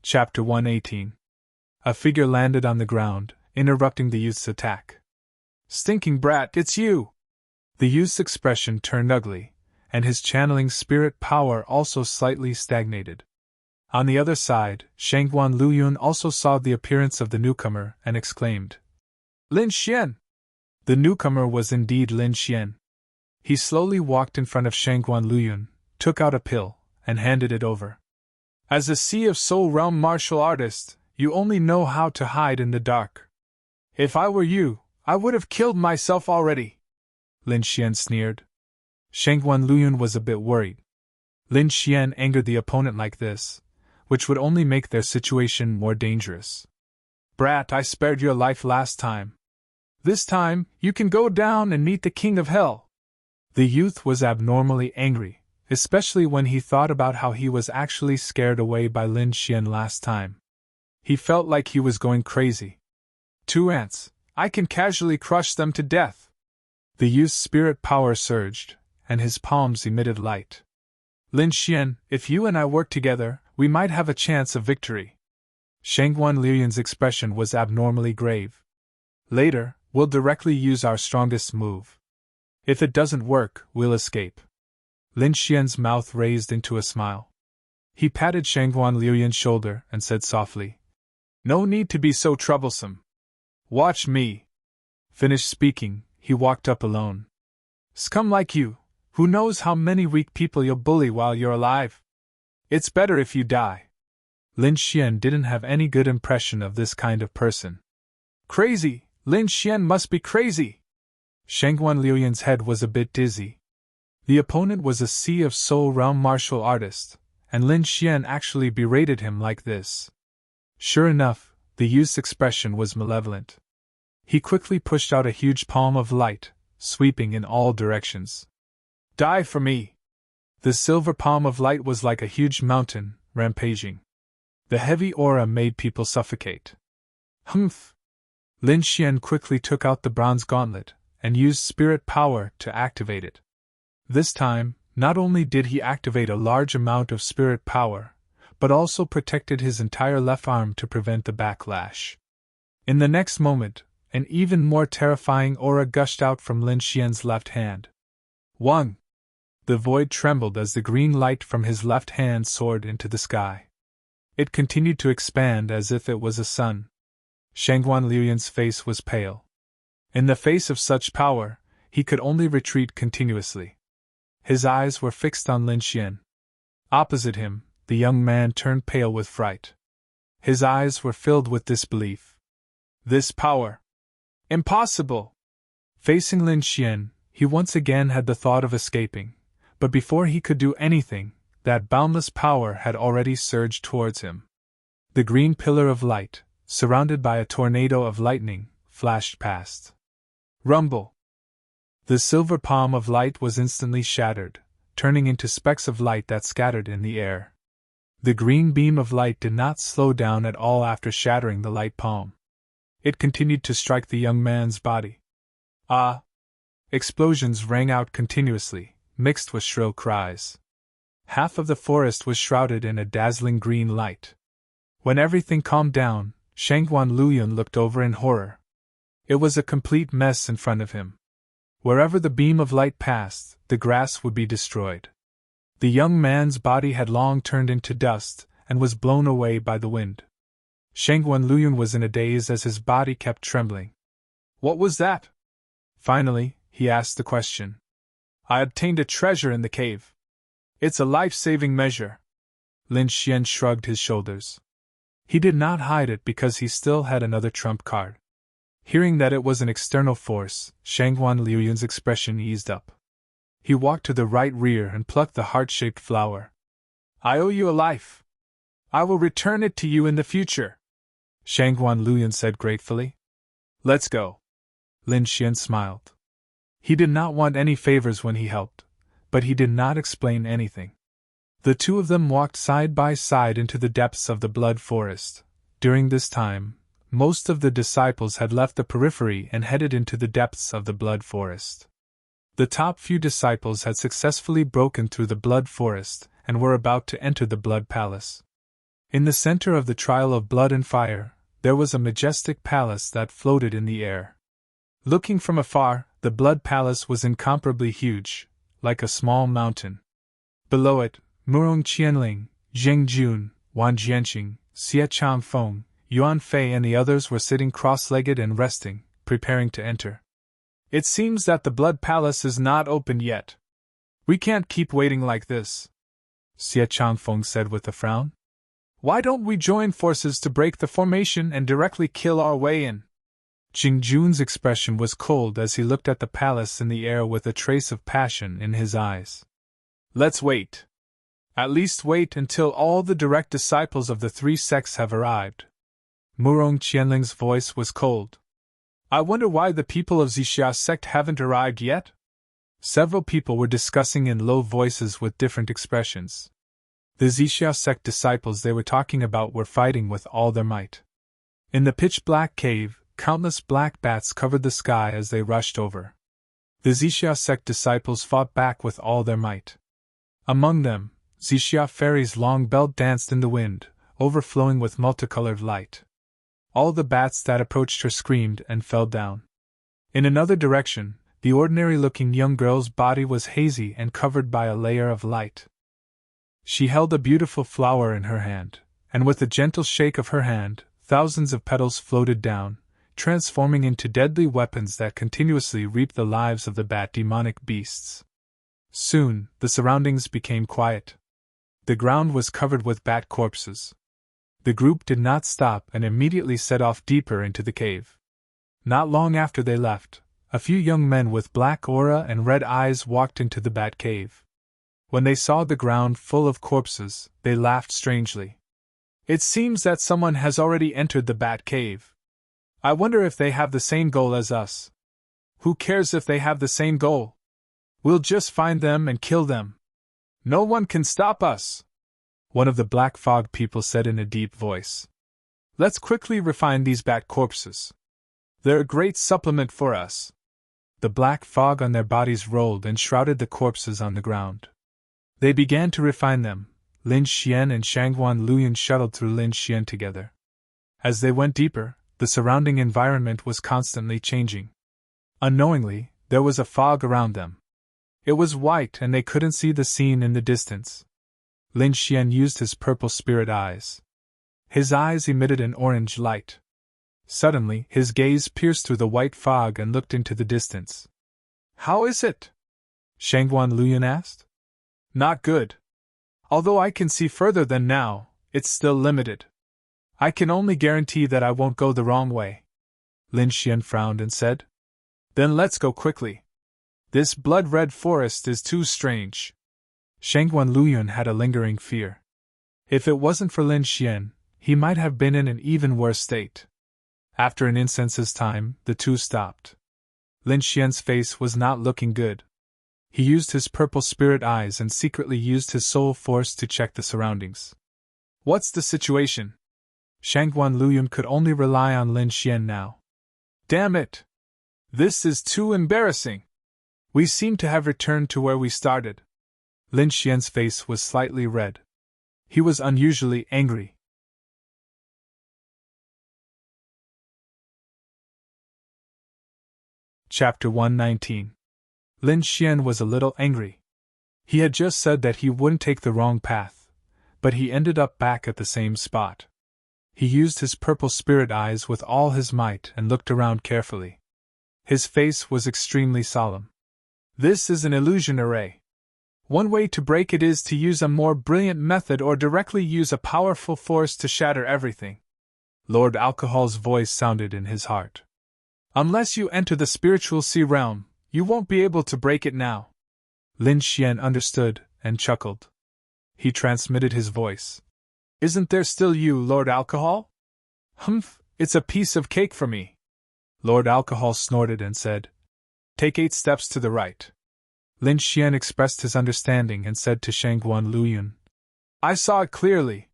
Chapter 118. A figure landed on the ground, interrupting the youth's attack. Stinking brat, it's you! The youth's expression turned ugly, and his channeling spirit power also slightly stagnated. On the other side, Shangguan Luyun also saw the appearance of the newcomer and exclaimed, Lin Xian! The newcomer was indeed Lin Xian. He slowly walked in front of Shangguan Luyun, took out a pill, and handed it over. As a Sea of Soul Realm martial artist, you only know how to hide in the dark. If I were you, I would have killed myself already, Lin Xian sneered. Shangguan Luyun was a bit worried. Lin Xian angered the opponent like this, which would only make their situation more dangerous. Brat, I spared your life last time. This time, you can go down and meet the King of Hell. The youth was abnormally angry, especially when he thought about how he was actually scared away by Lin Xian last time. He felt like he was going crazy. 2 ants, I can casually crush them to death. The youth's spirit power surged, and his palms emitted light. Lin Xian, if you and I work together, we might have a chance of victory. Shangguan Luyun's expression was abnormally grave. Later, we'll directly use our strongest move. If it doesn't work, we'll escape. Lin Xian's mouth raised into a smile. He patted Shangguan Luyun's shoulder and said softly, No need to be so troublesome. Watch me. Finished speaking, he walked up alone. Scum like you, who knows how many weak people you'll bully while you're alive? It's better if you die. Lin Xian didn't have any good impression of this kind of person. Crazy! Lin Xian must be crazy! Shangguan Luyun's head was a bit dizzy. The opponent was a Sea of Soul Realm martial artist, and Lin Xian actually berated him like this. Sure enough, the youth's expression was malevolent. He quickly pushed out a huge palm of light, sweeping in all directions. Die for me! The silver palm of light was like a huge mountain, rampaging. The heavy aura made people suffocate. Humph! Lin Xian quickly took out the bronze gauntlet, and used spirit power to activate it. This time, not only did he activate a large amount of spirit power, but also protected his entire left arm to prevent the backlash. In the next moment, an even more terrifying aura gushed out from Lin Xian's left hand. 1. The void trembled as the green light from his left hand soared into the sky. It continued to expand as if it was a sun. Shangguan Liuyan's face was pale. In the face of such power, he could only retreat continuously. His eyes were fixed on Lin Xian. Opposite him, the young man turned pale with fright. His eyes were filled with disbelief. This power! Impossible! Facing Lin Xian, he once again had the thought of escaping, but before he could do anything, that boundless power had already surged towards him. The green pillar of light, surrounded by a tornado of lightning, flashed past. Rumble! The silver palm of light was instantly shattered, turning into specks of light that scattered in the air. The green beam of light did not slow down at all after shattering the light palm. It continued to strike the young man's body. Ah! Explosions rang out continuously, mixed with shrill cries. Half of the forest was shrouded in a dazzling green light. When everything calmed down, Shangguan Liuyan looked over in horror. It was a complete mess in front of him. Wherever the beam of light passed, the grass would be destroyed. The young man's body had long turned into dust, and was blown away by the wind. Shangguan Liuyan was in a daze as his body kept trembling. What was that? Finally, he asked the question. I obtained a treasure in the cave. It's a life-saving measure. Lin Xian shrugged his shoulders. He did not hide it because he still had another trump card. Hearing that it was an external force, Shangguan Liuyan's expression eased up. He walked to the right rear and plucked the heart-shaped flower. I owe you a life. I will return it to you in the future, Shangguan Liuyan said gratefully. Let's go. Lin Xian smiled. He did not want any favors when he helped, but he did not explain anything. The two of them walked side by side into the depths of the blood forest. During this time, most of the disciples had left the periphery and headed into the depths of the blood forest. The top few disciples had successfully broken through the blood forest and were about to enter the blood palace. In the center of the trial of blood and fire, there was a majestic palace that floated in the air. Looking from afar, the blood palace was incomparably huge, like a small mountain. Below it, Murong Qianling, Zheng Jun, Wan Jianqing, Xie Changfeng, Yuan Fei and the others were sitting cross-legged and resting, preparing to enter. It seems that the blood palace is not open yet. We can't keep waiting like this, Xie Changfeng said with a frown. Why don't we join forces to break the formation and directly kill our way in? Jing Jun's expression was cold as he looked at the palace in the air with a trace of passion in his eyes. Let's wait. At least wait until all the direct disciples of the three sects have arrived. Murong Qianling's voice was cold. I wonder why the people of Zixia sect haven't arrived yet? Several people were discussing in low voices with different expressions. The Zixia sect disciples they were talking about were fighting with all their might. In the pitch-black cave, countless black bats covered the sky as they rushed over. The Zixia sect disciples fought back with all their might. Among them, Zixia Fairy's long belt danced in the wind, overflowing with multicolored light. All the bats that approached her screamed and fell down. In another direction, the ordinary-looking young girl's body was hazy and covered by a layer of light. She held a beautiful flower in her hand, and with a gentle shake of her hand, thousands of petals floated down, transforming into deadly weapons that continuously reaped the lives of the bat demonic beasts. Soon, the surroundings became quiet. The ground was covered with bat corpses. The group did not stop and immediately set off deeper into the cave. Not long after they left, a few young men with black aura and red eyes walked into the bat cave. When they saw the ground full of corpses, they laughed strangely. It seems that someone has already entered the bat cave. I wonder if they have the same goal as us. Who cares if they have the same goal? We'll just find them and kill them. No one can stop us, one of the black fog people said in a deep voice. Let's quickly refine these bat corpses. They're a great supplement for us. The black fog on their bodies rolled and shrouded the corpses on the ground. They began to refine them. Lin Xian and Shangguan Luyan shuttled through Lin Xian together. As they went deeper, the surrounding environment was constantly changing. Unknowingly, there was a fog around them. It was white and they couldn't see the scene in the distance. Lin Xian used his purple spirit eyes. His eyes emitted an orange light. Suddenly, his gaze pierced through the white fog and looked into the distance. How is it? Shangguan Luyan asked. Not good. Although I can see further than now, it's still limited. I can only guarantee that I won't go the wrong way. Lin Xian frowned and said. Then let's go quickly. This blood-red forest is too strange. Shangguan Luyan had a lingering fear. If it wasn't for Lin Xian, he might have been in an even worse state. After an instant's time, the two stopped. Lin Xian's face was not looking good. He used his purple spirit eyes and secretly used his soul force to check the surroundings. What's the situation? Shangguan Luyan could only rely on Lin Xian now. Damn it! This is too embarrassing! We seem to have returned to where we started. Lin Xian's face was slightly red. He was unusually angry. Chapter 119. Lin Xian was a little angry. He had just said that he wouldn't take the wrong path, but he ended up back at the same spot. He used his purple spirit eyes with all his might and looked around carefully. His face was extremely solemn. This is an illusion array. One way to break it is to use a more brilliant method or directly use a powerful force to shatter everything. Lord Alcohol's voice sounded in his heart. Unless you enter the spiritual sea realm, you won't be able to break it now. Lin Xian understood and chuckled. He transmitted his voice. Isn't there still you, Lord Alcohol? Humph, it's a piece of cake for me. Lord Alcohol snorted and said, Take 8 steps to the right. Lin Xian expressed his understanding and said to Shangguan Luyan, I saw it clearly.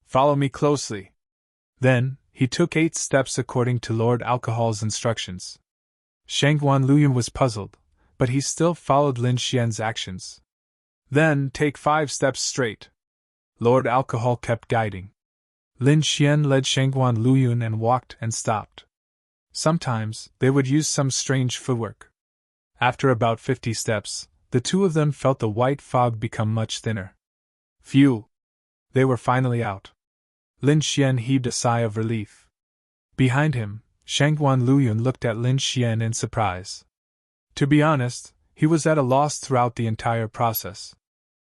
Follow me closely. Then, he took 8 steps according to Lord Alcohol's instructions. Shangguan Luyan was puzzled, but he still followed Lin Xian's actions. Then, take 5 steps straight. Lord Alcohol kept guiding. Lin Xian led Shangguan Luyan and walked and stopped. Sometimes, they would use some strange footwork. After about 50 steps, the two of them felt the white fog become much thinner. Phew! They were finally out. Lin Xian heaved a sigh of relief. Behind him, Shangguan Luyan looked at Lin Xian in surprise. To be honest, he was at a loss throughout the entire process.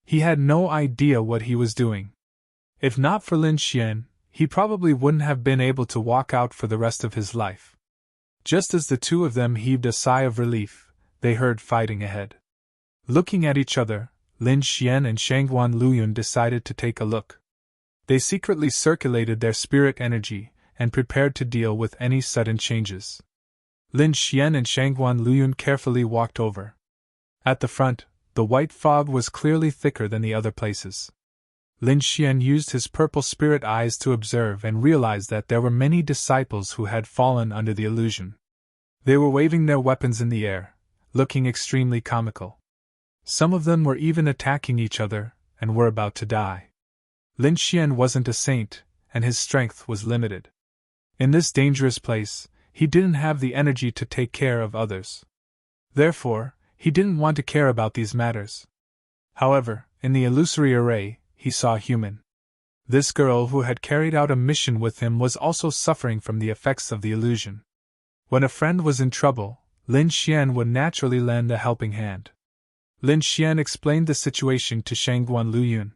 He had no idea what he was doing. If not for Lin Xian, he probably wouldn't have been able to walk out for the rest of his life. Just as the two of them heaved a sigh of relief, they heard fighting ahead. Looking at each other, Lin Xian and Shangguan Luyan decided to take a look. They secretly circulated their spirit energy and prepared to deal with any sudden changes. Lin Xian and Shangguan Luyan carefully walked over. At the front, the white fog was clearly thicker than the other places. Lin Xian used his purple spirit eyes to observe and realized that there were many disciples who had fallen under the illusion. They were waving their weapons in the air, looking extremely comical. Some of them were even attacking each other and were about to die. Lin Xian wasn't a saint, and his strength was limited. In this dangerous place, he didn't have the energy to take care of others. Therefore, he didn't want to care about these matters. However, in the illusory array, he saw a human. This girl who had carried out a mission with him was also suffering from the effects of the illusion. When a friend was in trouble, Lin Xian would naturally lend a helping hand. Lin Xian explained the situation to Shangguan Luyan.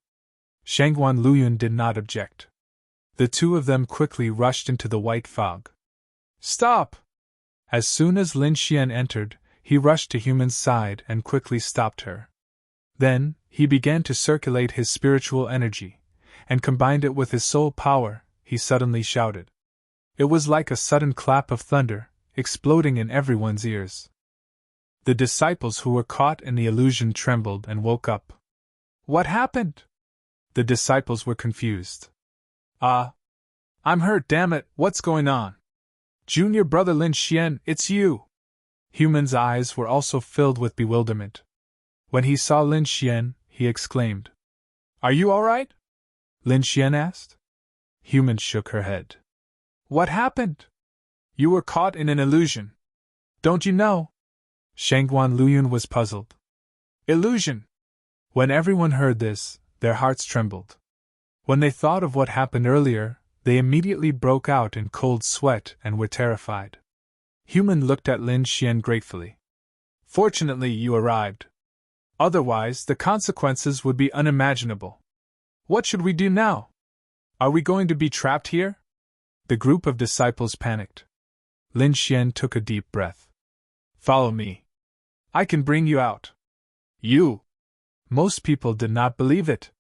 Shangguan Luyan did not object. The two of them quickly rushed into the white fog. Stop! As soon as Lin Xian entered, he rushed to Human's side and quickly stopped her. Then, he began to circulate his spiritual energy, and combined it with his soul power. He suddenly shouted. It was like a sudden clap of thunder, exploding in everyone's ears. The disciples who were caught in the illusion trembled and woke up. What happened? The disciples were confused. I'm hurt, damn it, what's going on? Junior brother Lin Xian, it's you! Human's eyes were also filled with bewilderment. When he saw Lin Xian, he exclaimed. Are you alright? Lin Xian asked. Human shook her head. What happened? You were caught in an illusion. Don't you know? Shangguan Luyun was puzzled. Illusion! When everyone heard this, their hearts trembled. When they thought of what happened earlier, they immediately broke out in cold sweat and were terrified. Human looked at Lin Xian gratefully. Fortunately, you arrived. Otherwise, the consequences would be unimaginable. What should we do now? Are we going to be trapped here? The group of disciples panicked. Lin Xian took a deep breath. Follow me. I can bring you out. You! Most people did not believe it.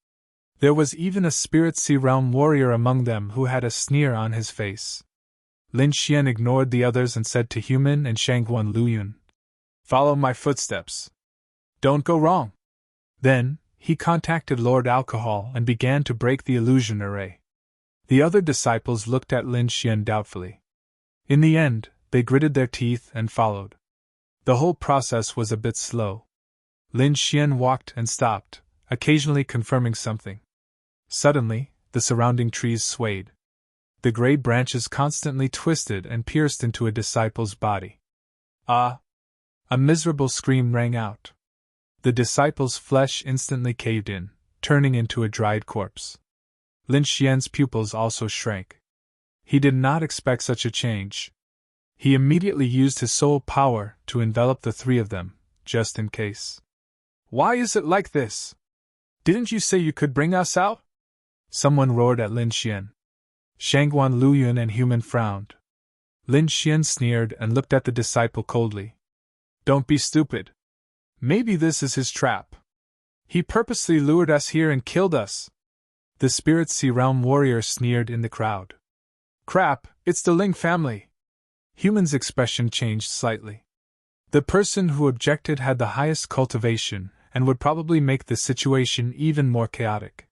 There was even a Spirit Sea Realm warrior among them who had a sneer on his face. Lin Xian ignored the others and said to Human and Shangguan Luyun, Follow my footsteps. Don't go wrong. Then, he contacted Lord Alcohol and began to break the illusion array. The other disciples looked at Lin Xian doubtfully. In the end, they gritted their teeth and followed. The whole process was a bit slow. Lin Xian walked and stopped, occasionally confirming something. Suddenly, the surrounding trees swayed. The gray branches constantly twisted and pierced into a disciple's body. Ah! A miserable scream rang out. The disciple's flesh instantly caved in, turning into a dried corpse. Lin Xian's pupils also shrank. He did not expect such a change. He immediately used his soul power to envelop the three of them, just in case. Why is it like this? Didn't you say you could bring us out? Someone roared at Lin Xian. Shangguan Luyun and Human frowned. Lin Xian sneered and looked at the disciple coldly. Don't be stupid. Maybe this is his trap. He purposely lured us here and killed us. The Spirit Sea Realm warrior sneered in the crowd. Crap, it's the Ling family. Human's expression changed slightly. The person who objected had the highest cultivation and would probably make the situation even more chaotic.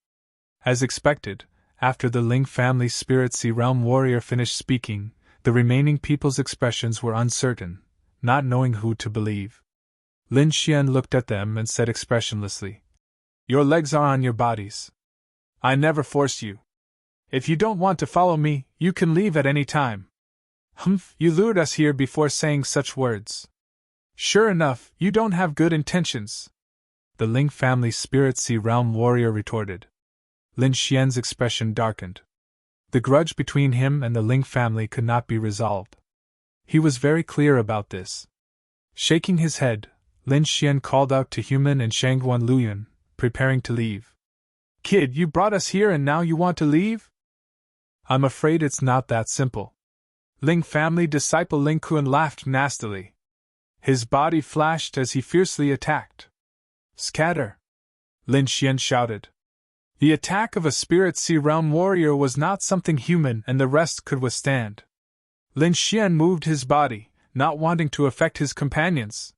As expected, after the Ling family Spirit Sea Realm warrior finished speaking, the remaining people's expressions were uncertain, not knowing who to believe. Lin Xian looked at them and said expressionlessly, Your legs are on your bodies. I never forced you. If you don't want to follow me, you can leave at any time. Humph, you lured us here before saying such words. Sure enough, you don't have good intentions. The Ling family Spirit Sea Realm warrior retorted. Lin Xian's expression darkened. The grudge between him and the Ling family could not be resolved. He was very clear about this. Shaking his head, Lin Xian called out to Human and Shangguan Luyun, preparing to leave. Kid, you brought us here and now you want to leave? I'm afraid it's not that simple. Ling family disciple Ling Kun laughed nastily. His body flashed as he fiercely attacked. Scatter! Lin Xian shouted. The attack of a Spirit Sea Realm warrior was not something Human and the rest could withstand. Lin Xian moved his body, not wanting to affect his companions.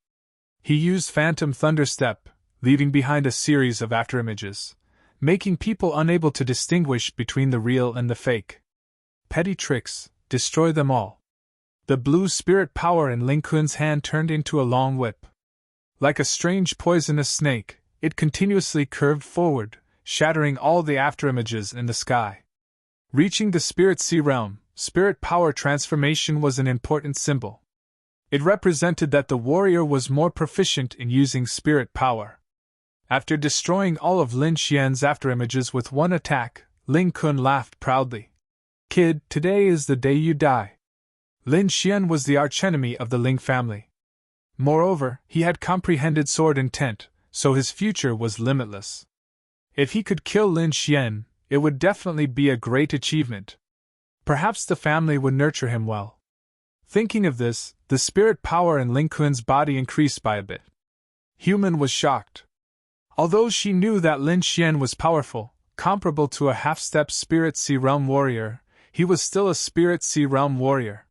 He used Phantom Thunderstep, leaving behind a series of afterimages, making people unable to distinguish between the real and the fake. Petty tricks, destroy them all. The blue spirit power in Ling Kun's hand turned into a long whip. Like a strange poisonous snake, it continuously curved forward, shattering all the afterimages in the sky. Reaching the Spirit Sea Realm, spirit power transformation was an important symbol. It represented that the warrior was more proficient in using spirit power. After destroying all of Lin Xian's afterimages with one attack, Ling Kun laughed proudly. Kid, today is the day you die. Lin Xian was the archenemy of the Ling family. Moreover, he had comprehended sword intent, so his future was limitless. If he could kill Lin Xian, it would definitely be a great achievement. Perhaps the family would nurture him well. Thinking of this, the spirit power in Ling Kun's body increased by a bit. Human was shocked. Although she knew that Lin Xian was powerful, comparable to a half-step Spirit Sea Realm warrior, he was still a Spirit Sea Realm warrior.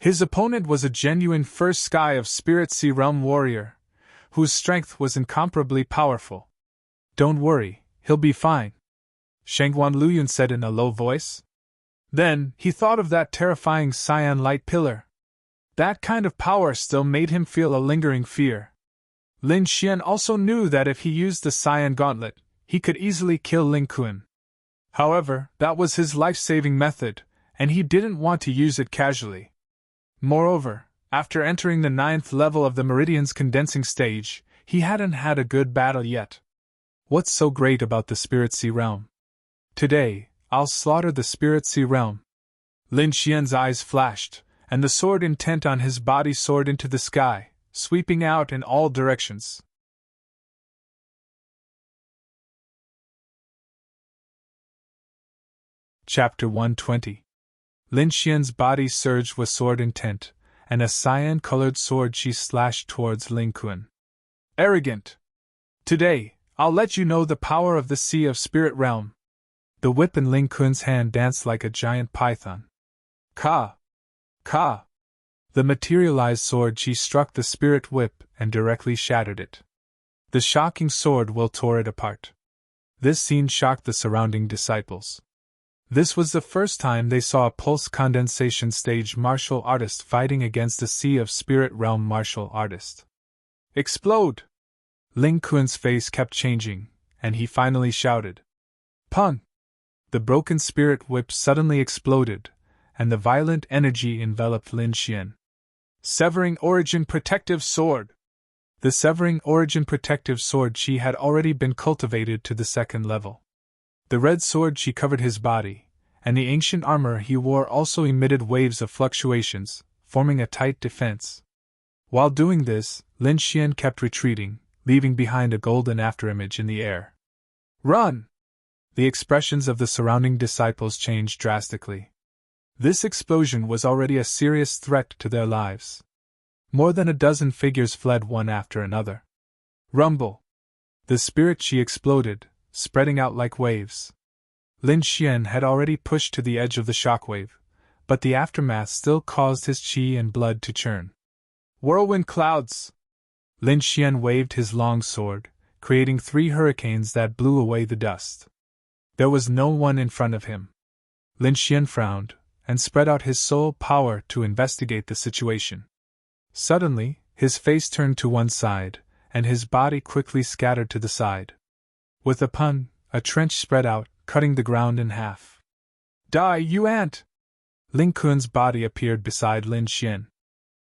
His opponent was a genuine First Sky of Spirit Sea Realm warrior, whose strength was incomparably powerful. "Don't worry, he'll be fine," Shangguan Luyun said in a low voice. Then, he thought of that terrifying cyan light pillar. That kind of power still made him feel a lingering fear. Lin Xian also knew that if he used the cyan gauntlet, he could easily kill Ling Kun. However, that was his life-saving method, and he didn't want to use it casually. Moreover, after entering the 9th level of the Meridian's condensing stage, he hadn't had a good battle yet. What's so great about the Spirit Sea Realm? Today, I'll slaughter the Spirit Sea Realm. Lin Xian's eyes flashed, and the sword intent on his body soared into the sky, sweeping out in all directions. Chapter 120. Lin Xian's body surged with sword intent, and a cyan-colored sword she slashed towards Ling Kun. "Arrogant! Today, I'll let you know the power of the Sea of Spirit Realm." The whip in Ling Kun's hand danced like a giant python. Ka! Ka! The materialized sword she struck the spirit whip and directly shattered it. The shocking sword will tore it apart. This scene shocked the surrounding disciples. This was the first time they saw a pulse condensation stage martial artist fighting against a Sea of Spirit Realm martial artist. "Explode!" Ling Kun's face kept changing, and he finally shouted. "Pun!" The broken spirit whip suddenly exploded, and the violent energy enveloped Lin Xian. Severing Origin Protective Sword! The Severing Origin Protective Sword she had already been cultivated to the 2nd level. The red sword she covered his body, and the ancient armor he wore also emitted waves of fluctuations, forming a tight defense. While doing this, Lin Xian kept retreating, leaving behind a golden afterimage in the air. "Run!" The expressions of the surrounding disciples changed drastically. This explosion was already a serious threat to their lives. More than a dozen figures fled one after another. Rumble! The spirit chi exploded, spreading out like waves. Lin Xian had already pushed to the edge of the shockwave, but the aftermath still caused his chi and blood to churn. Whirlwind clouds! Lin Xian waved his long sword, creating 3 hurricanes that blew away the dust. There was no one in front of him. Lin Xian frowned, and spread out his soul power to investigate the situation. Suddenly, his face turned to one side, and his body quickly scattered to the side. With a pun, a trench spread out, cutting the ground in half. "Die, you ant!" Ling Kun's body appeared beside Lin Xian.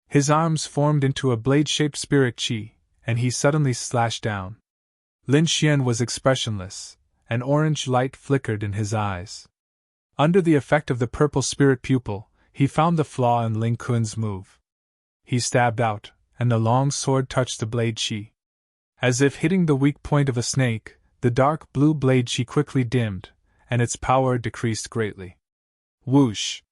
His arms formed into a blade-shaped spirit chi, and he suddenly slashed down. Lin Xian was expressionless. An orange light flickered in his eyes. Under the effect of the purple spirit pupil, he found the flaw in Ling Kun's move. He stabbed out, and the long sword touched the blade chi. As if hitting the weak point of a snake, the dark blue blade chi quickly dimmed, and its power decreased greatly. Whoosh!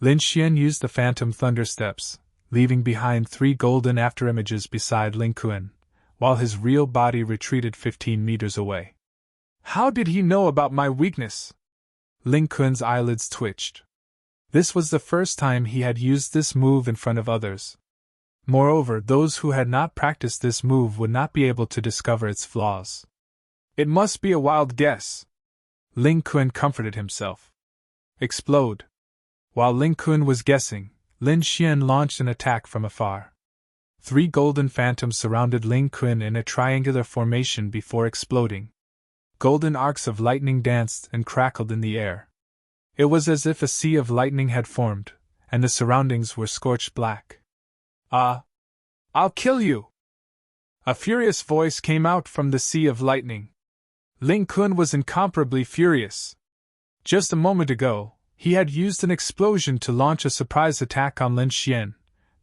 Lin Xian used the phantom thunder steps, leaving behind 3 golden afterimages beside Ling Kun, while his real body retreated 15 meters away. How did he know about my weakness? Ling Kun's eyelids twitched. This was the first time he had used this move in front of others. Moreover, those who had not practiced this move would not be able to discover its flaws. It must be a wild guess. Ling Kun comforted himself. Explode. While Ling Kun was guessing, Lin Xian launched an attack from afar. 3 golden phantoms surrounded Ling Kun in a triangular formation before exploding. Golden arcs of lightning danced and crackled in the air. It was as if a sea of lightning had formed, and the surroundings were scorched black. I'll kill you! A furious voice came out from the sea of lightning. Ling Kun was incomparably furious. Just a moment ago, he had used an explosion to launch a surprise attack on Lin Xian,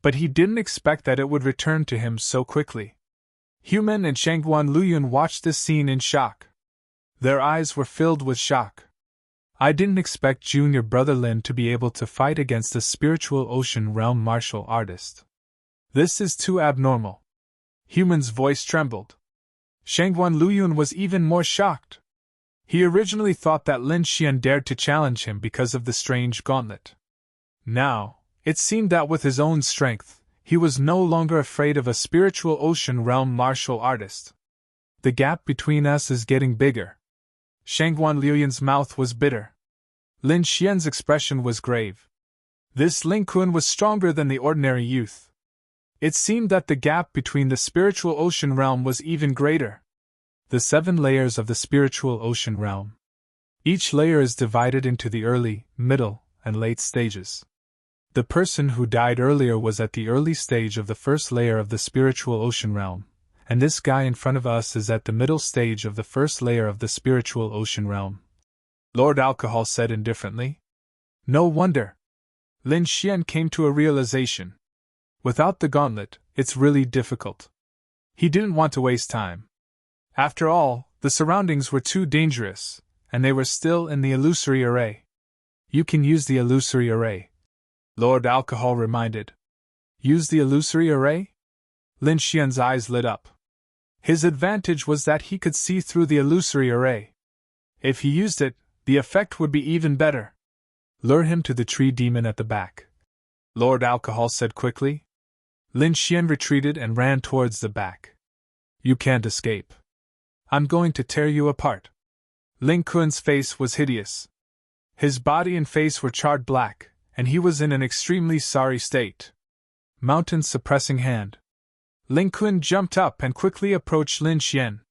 but he didn't expect that it would return to him so quickly. Human and Shangguan Luyun watched this scene in shock. Their eyes were filled with shock. I didn't expect junior brother Lin to be able to fight against a spiritual ocean realm martial artist. This is too abnormal. Human's voice trembled. Shangguan Luyun was even more shocked. He originally thought that Lin Xian dared to challenge him because of the strange gauntlet. Now, it seemed that with his own strength, he was no longer afraid of a spiritual ocean realm martial artist. The gap between us is getting bigger. Shangguan Liuyan's mouth was bitter. Lin Xian's expression was grave. This Ling Kun was stronger than the ordinary youth. It seemed that the gap between the spiritual ocean realm was even greater. The 7 layers of the spiritual ocean realm. Each layer is divided into the early, middle, and late stages. The person who died earlier was at the early stage of the first layer of the spiritual ocean realm, and this guy in front of us is at the middle stage of the first layer of the spiritual ocean realm. Lord Alcohol said indifferently. No wonder. Lin Xian came to a realization. Without the gauntlet, it's really difficult. He didn't want to waste time. After all, the surroundings were too dangerous, and they were still in the illusory array. You can use the illusory array, Lord Alcohol reminded. Use the illusory array? Lin Xian's eyes lit up. His advantage was that he could see through the illusory array. If he used it, the effect would be even better. Lure him to the tree demon at the back, Lord Alcohol said quickly. Lin Xian retreated and ran towards the back. You can't escape. I'm going to tear you apart. Ling Kun's face was hideous. His body and face were charred black, and he was in an extremely sorry state. Mountain suppressing hand. Ling Kun jumped up and quickly approached Lin Xian.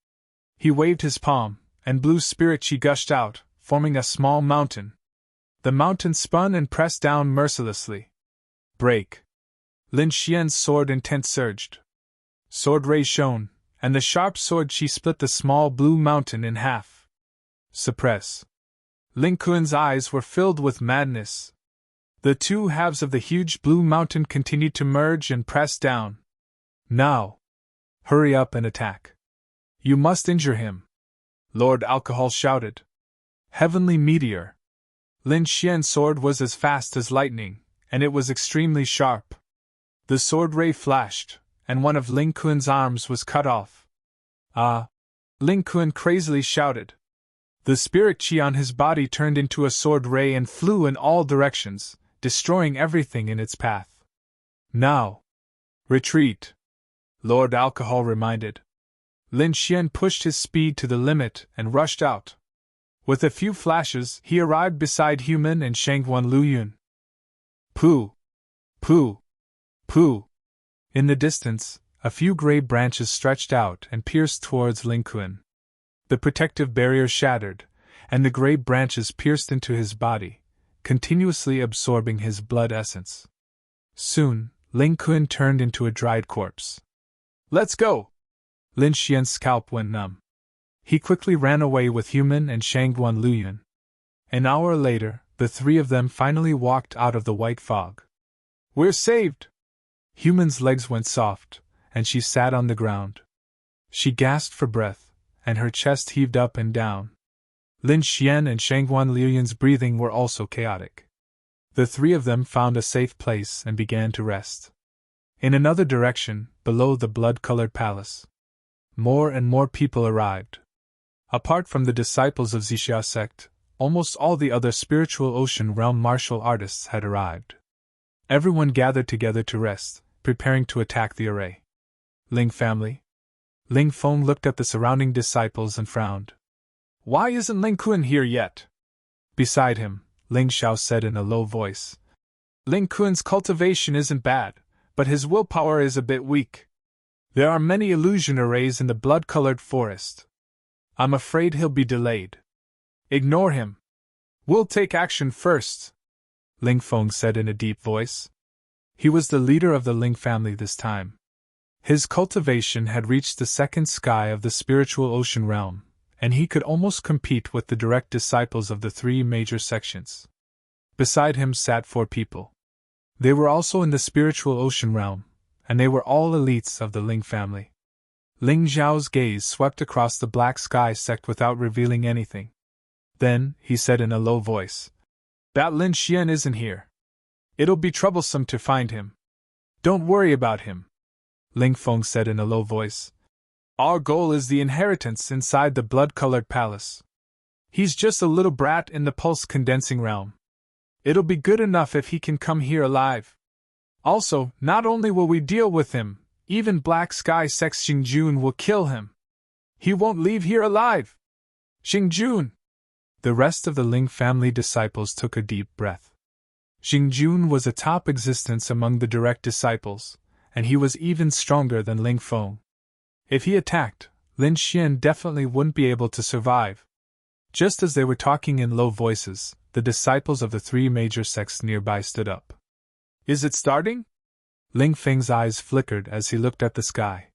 He waved his palm, and blue spirit chi gushed out, forming a small mountain. The mountain spun and pressed down mercilessly. Break. Lin Xian's sword intent surged. Sword ray shone, and the sharp sword chi split the small blue mountain in half. Suppress. Ling Kun's eyes were filled with madness. The two halves of the huge blue mountain continued to merge and press down. Now! Hurry up and attack. You must injure him. Lord Alcohol shouted. Heavenly Meteor. Lin Xian's sword was as fast as lightning, and it was extremely sharp. The sword ray flashed, and one of Ling Kun's arms was cut off. Ah! Ling Kun crazily shouted. The spirit chi on his body turned into a sword ray and flew in all directions, destroying everything in its path. Now! Retreat! Lord Alcohol reminded. Lin Xian pushed his speed to the limit and rushed out. With a few flashes, he arrived beside Human and Shangguan Liuyan. Pooh! Pooh! Pooh! In the distance, a few gray branches stretched out and pierced towards Ling Kun. The protective barrier shattered, and the gray branches pierced into his body, continuously absorbing his blood essence. Soon, Ling Kun turned into a dried corpse. Let's go! Lin Xian's scalp went numb. He quickly ran away with Human and Shangguan Liuyan. An hour later, the 3 of them finally walked out of the white fog. We're saved! Human's legs went soft, and she sat on the ground. She gasped for breath, and her chest heaved up and down. Lin Xian and Shangguan Liuyan's breathing were also chaotic. The 3 of them found a safe place and began to rest. In another direction, below the blood-colored palace, more and more people arrived. Apart from the disciples of Zixia sect, almost all the other spiritual ocean realm martial artists had arrived. Everyone gathered together to rest, preparing to attack the array. Ling family? Ling Feng looked at the surrounding disciples and frowned. Why isn't Ling Kun here yet? Beside him, Ling Xiao said in a low voice. Ling Kun's cultivation isn't bad, but his willpower is a bit weak. There are many illusion arrays in the blood-colored forest. I'm afraid he'll be delayed. Ignore him. We'll take action first, Ling Feng said in a deep voice. He was the leader of the Ling family this time. His cultivation had reached the second sky of the spiritual ocean realm, and he could almost compete with the direct disciples of the 3 major sections. Beside him sat 4 people. They were also in the spiritual ocean realm, and they were all elites of the Ling family. Ling Zhao's gaze swept across the black sky sect without revealing anything. Then, he said in a low voice, That Lin Xian isn't here. It'll be troublesome to find him. Don't worry about him, Ling Feng said in a low voice. Our goal is the inheritance inside the blood-colored palace. He's just a little brat in the pulse-condensing realm. It'll be good enough if he can come here alive. Also, not only will we deal with him, even Black Sky Sex Xingjun will kill him. He won't leave here alive. Xingjun! The rest of the Ling family disciples took a deep breath. Xingjun was a top existence among the direct disciples, and he was even stronger than Ling Feng. If he attacked, Lin Xian definitely wouldn't be able to survive. Just as they were talking in low voices, the disciples of the three major sects nearby stood up. Is it starting? Ling Feng's eyes flickered as he looked at the sky.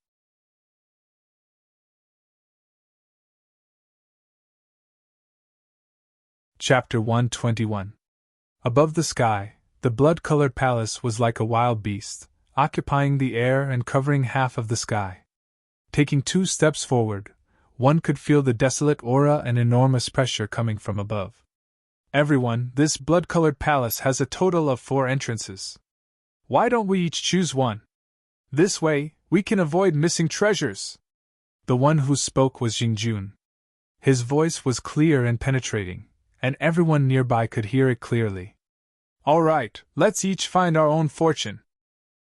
Chapter 121. Above the sky, the blood-colored palace was like a wild beast, occupying the air and covering half of the sky. Taking 2 steps forward, one could feel the desolate aura and enormous pressure coming from above. Everyone, this blood-colored palace has a total of 4 entrances. Why don't we each choose one? This way, we can avoid missing treasures. The one who spoke was Xingjun. His voice was clear and penetrating, and everyone nearby could hear it clearly. All right, let's each find our own fortune.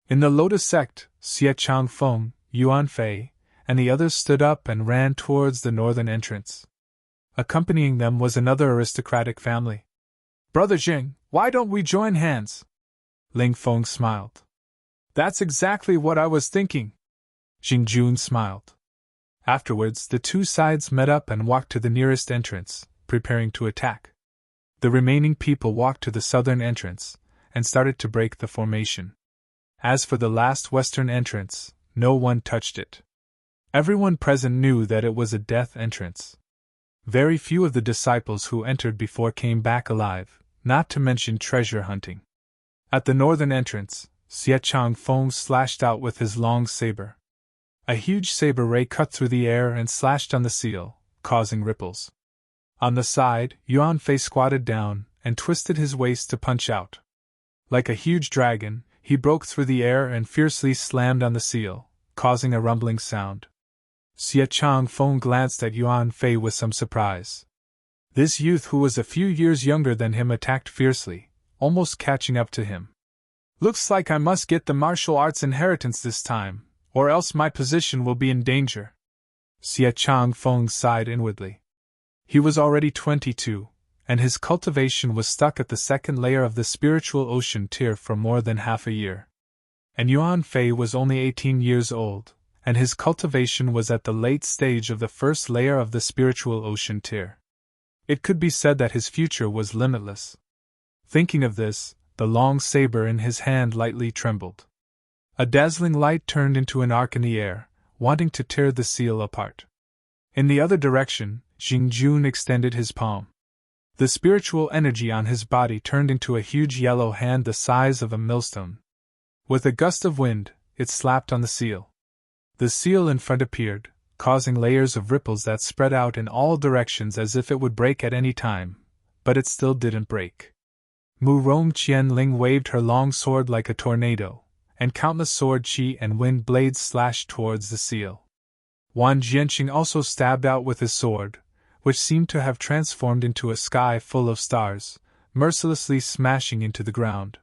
In the Lotus sect, Xie Changfeng, Yuan Fei, and the others stood up and ran towards the northern entrance. Accompanying them was another aristocratic family. Brother Jing, why don't we join hands? Ling Feng smiled. That's exactly what I was thinking. Xingjun smiled. Afterwards, the 2 sides met up and walked to the nearest entrance, preparing to attack. The remaining people walked to the southern entrance and started to break the formation. As for the last western entrance, no one touched it. Everyone present knew that it was a death entrance. Very few of the disciples who entered before came back alive, not to mention treasure hunting. At the northern entrance, Xie Changfeng slashed out with his long saber. A huge saber ray cut through the air and slashed on the seal, causing ripples. On the side, Yuan Fei squatted down and twisted his waist to punch out. Like a huge dragon, he broke through the air and fiercely slammed on the seal, causing a rumbling sound. Xie Changfeng glanced at Yuan Fei with some surprise. This youth who was a few years younger than him attacked fiercely, almost catching up to him. Looks like I must get the martial arts inheritance this time, or else my position will be in danger. Xie Changfeng sighed inwardly. He was already 22, and his cultivation was stuck at the second layer of the spiritual ocean tier for more than half a year. And Yuan Fei was only 18 years old, and his cultivation was at the late stage of the first layer of the spiritual ocean tier. It could be said that his future was limitless. Thinking of this, the long saber in his hand lightly trembled. A dazzling light turned into an arc in the air, wanting to tear the seal apart. In the other direction, Xingjun extended his palm. The spiritual energy on his body turned into a huge yellow hand the size of a millstone. With a gust of wind, it slapped on the seal. The seal in front appeared, causing layers of ripples that spread out in all directions as if it would break at any time, but it still didn't break. Mu Rong Qianling waved her long sword like a tornado, and countless sword qi and wind blades slashed towards the seal. Wan Jianqing also stabbed out with his sword, which seemed to have transformed into a sky full of stars, mercilessly smashing into the ground.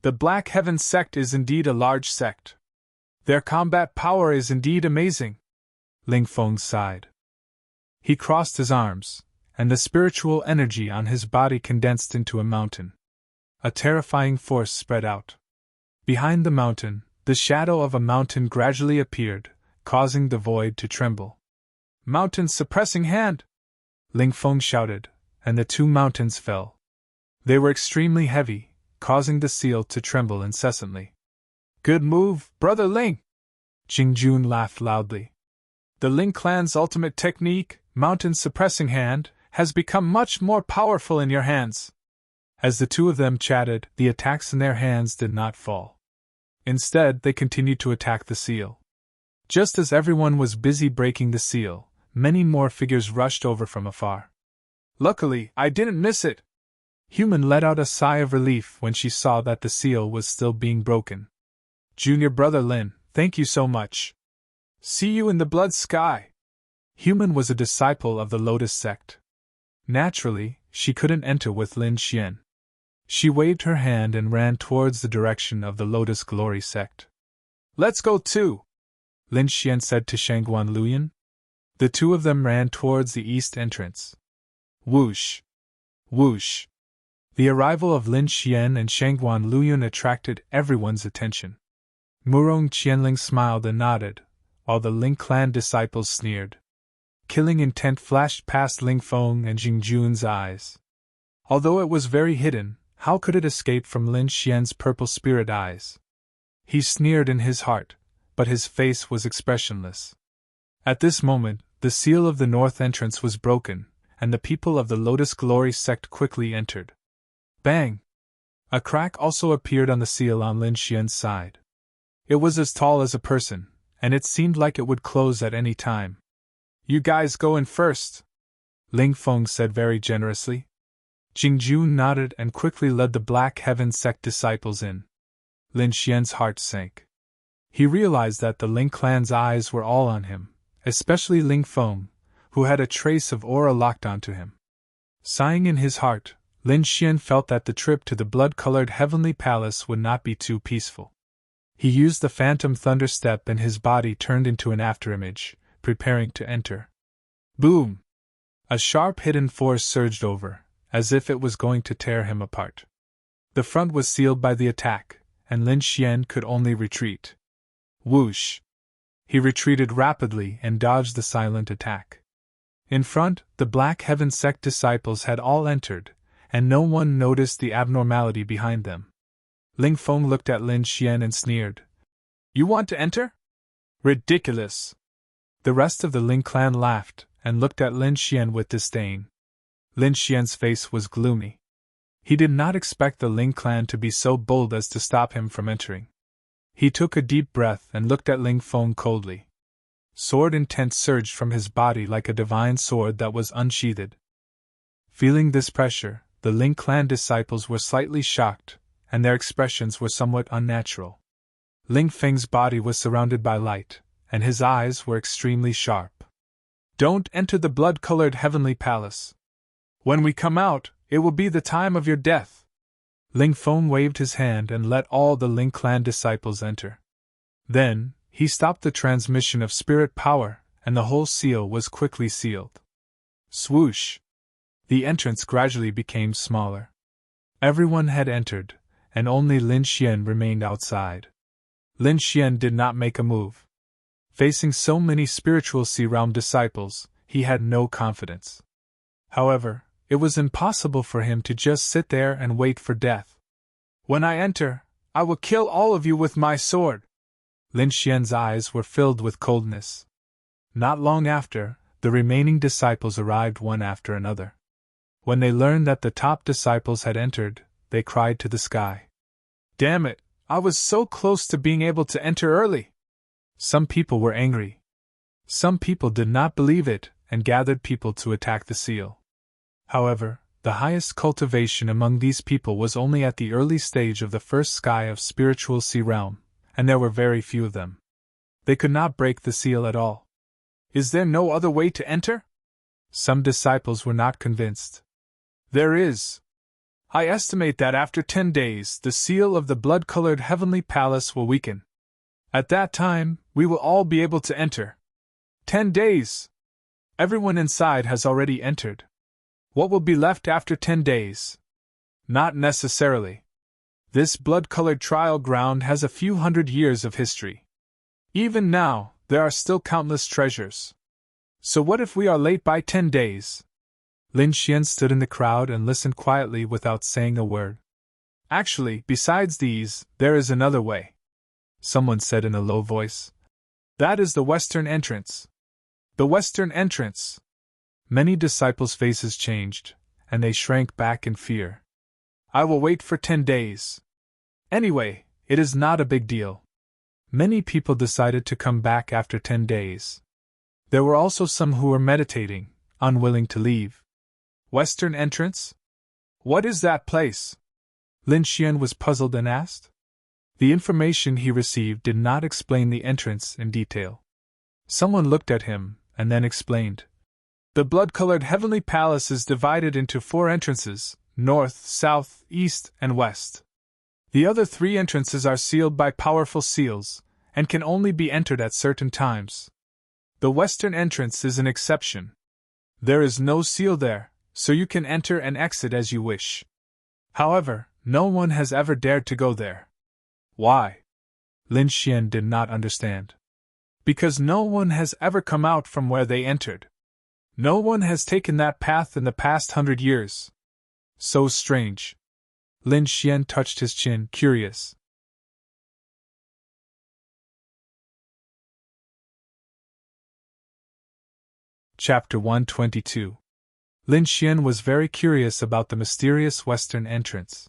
The Black Heaven sect is indeed a large sect. Their combat power is indeed amazing. Ling Feng sighed. He crossed his arms, and the spiritual energy on his body condensed into a mountain. A terrifying force spread out. Behind the mountain, the shadow of a mountain gradually appeared, causing the void to tremble. Mountain suppressing hand! Ling Feng shouted, and the 2 mountains fell. They were extremely heavy, causing the seal to tremble incessantly. Good move, Brother Ling! Xingjun laughed loudly. The Ling clan's ultimate technique, Mountain Suppressing Hand, has become much more powerful in your hands. As the 2 of them chatted, the attacks in their hands did not fall. Instead, they continued to attack the seal. Just as everyone was busy breaking the seal, many more figures rushed over from afar. Luckily, I didn't miss it. Human let out a sigh of relief when she saw that the seal was still being broken. Junior Brother Lin, thank you so much. See you in the blood sky. Human was a disciple of the Lotus sect. Naturally, she couldn't enter with Lin Xian. She waved her hand and ran towards the direction of the Lotus Glory sect. "Let's go too," Lin Xian said to Shangguan Luyan. The two of them ran towards the east entrance. Whoosh! Whoosh! The arrival of Lin Xian and Shangguan Luyan attracted everyone's attention. Murong Qianling smiled and nodded, while the Ling clan disciples sneered. Killing intent flashed past Ling Feng and Jingjun's eyes. Although it was very hidden, how could it escape from Lin Xian's purple spirit eyes? He sneered in his heart, but his face was expressionless. At this moment, the seal of the north entrance was broken, and the people of the Lotus Glory sect quickly entered. Bang! A crack also appeared on the seal on Lin Xian's side. It was as tall as a person, and it seemed like it would close at any time. "You guys go in first," Ling Feng said very generously. Jingjun nodded and quickly led the Black Heaven sect disciples in. Lin Xian's heart sank. He realized that the Ling clan's eyes were all on him, especially Ling Feng, who had a trace of aura locked onto him. Sighing in his heart, Lin Xian felt that the trip to the blood-colored heavenly palace would not be too peaceful. He used the phantom thunder step and his body turned into an afterimage, preparing to enter. Boom! A sharp hidden force surged over, as if it was going to tear him apart. The front was sealed by the attack, and Lin Xian could only retreat. Whoosh! He retreated rapidly and dodged the silent attack. In front, the Black Heaven sect disciples had all entered, and no one noticed the abnormality behind them. Ling Feng looked at Lin Xian and sneered. "You want to enter? Ridiculous!" The rest of the Ling clan laughed, and looked at Lin Xian with disdain. Lin Xian's face was gloomy. He did not expect the Ling clan to be so bold as to stop him from entering. He took a deep breath and looked at Ling Feng coldly. Sword intent surged from his body like a divine sword that was unsheathed. Feeling this pressure, the Ling clan disciples were slightly shocked, and their expressions were somewhat unnatural. Ling Feng's body was surrounded by light, and his eyes were extremely sharp. "Don't enter the blood-colored heavenly palace. When we come out, it will be the time of your death." Ling Feng waved his hand and let all the Ling clan disciples enter. Then, he stopped the transmission of spirit power, and the whole seal was quickly sealed. Swoosh! The entrance gradually became smaller. Everyone had entered, and only Lin Xian remained outside. Lin Xian did not make a move. Facing so many spiritual Sea Realm disciples, he had no confidence. However, it was impossible for him to just sit there and wait for death. "When I enter, I will kill all of you with my sword." Lin Xian's eyes were filled with coldness. Not long after, the remaining disciples arrived one after another. When they learned that the top disciples had entered, they cried to the sky. "Damn it, I was so close to being able to enter early!" Some people were angry. Some people did not believe it and gathered people to attack the seal. However, the highest cultivation among these people was only at the early stage of the first sky of spiritual Sea Realm, and there were very few of them. They could not break the seal at all. "Is there no other way to enter?" Some disciples were not convinced. "There is. I estimate that after 10 days the seal of the blood-colored heavenly palace will weaken. At that time, we will all be able to enter." 10 days! Everyone inside has already entered. What will be left after 10 days? Not necessarily. This blood-colored trial ground has a few hundred years of history. Even now, there are still countless treasures. So what if we are late by 10 days? Lin Xian stood in the crowd and listened quietly without saying a word. "Actually, besides these, there is another way," someone said in a low voice. "That is the western entrance." "The western entrance!" Many disciples' faces changed, and they shrank back in fear. "I will wait for 10 days. Anyway, it is not a big deal." Many people decided to come back after 10 days. There were also some who were meditating, unwilling to leave. "Western entrance? What is that place?" Lin Xian was puzzled and asked. The information he received did not explain the entrance in detail. Someone looked at him, and then explained. The blood-colored heavenly palace is divided into 4 entrances: north, south, east, and west. The other 3 entrances are sealed by powerful seals, and can only be entered at certain times. The western entrance is an exception. There is no seal there, so you can enter and exit as you wish. However, no one has ever dared to go there. Why? Lin Xian did not understand. Because no one has ever come out from where they entered. No one has taken that path in the past 100 years. So strange. Lin Xian touched his chin, curious. Chapter 122. Lin Xian was very curious about the mysterious western entrance.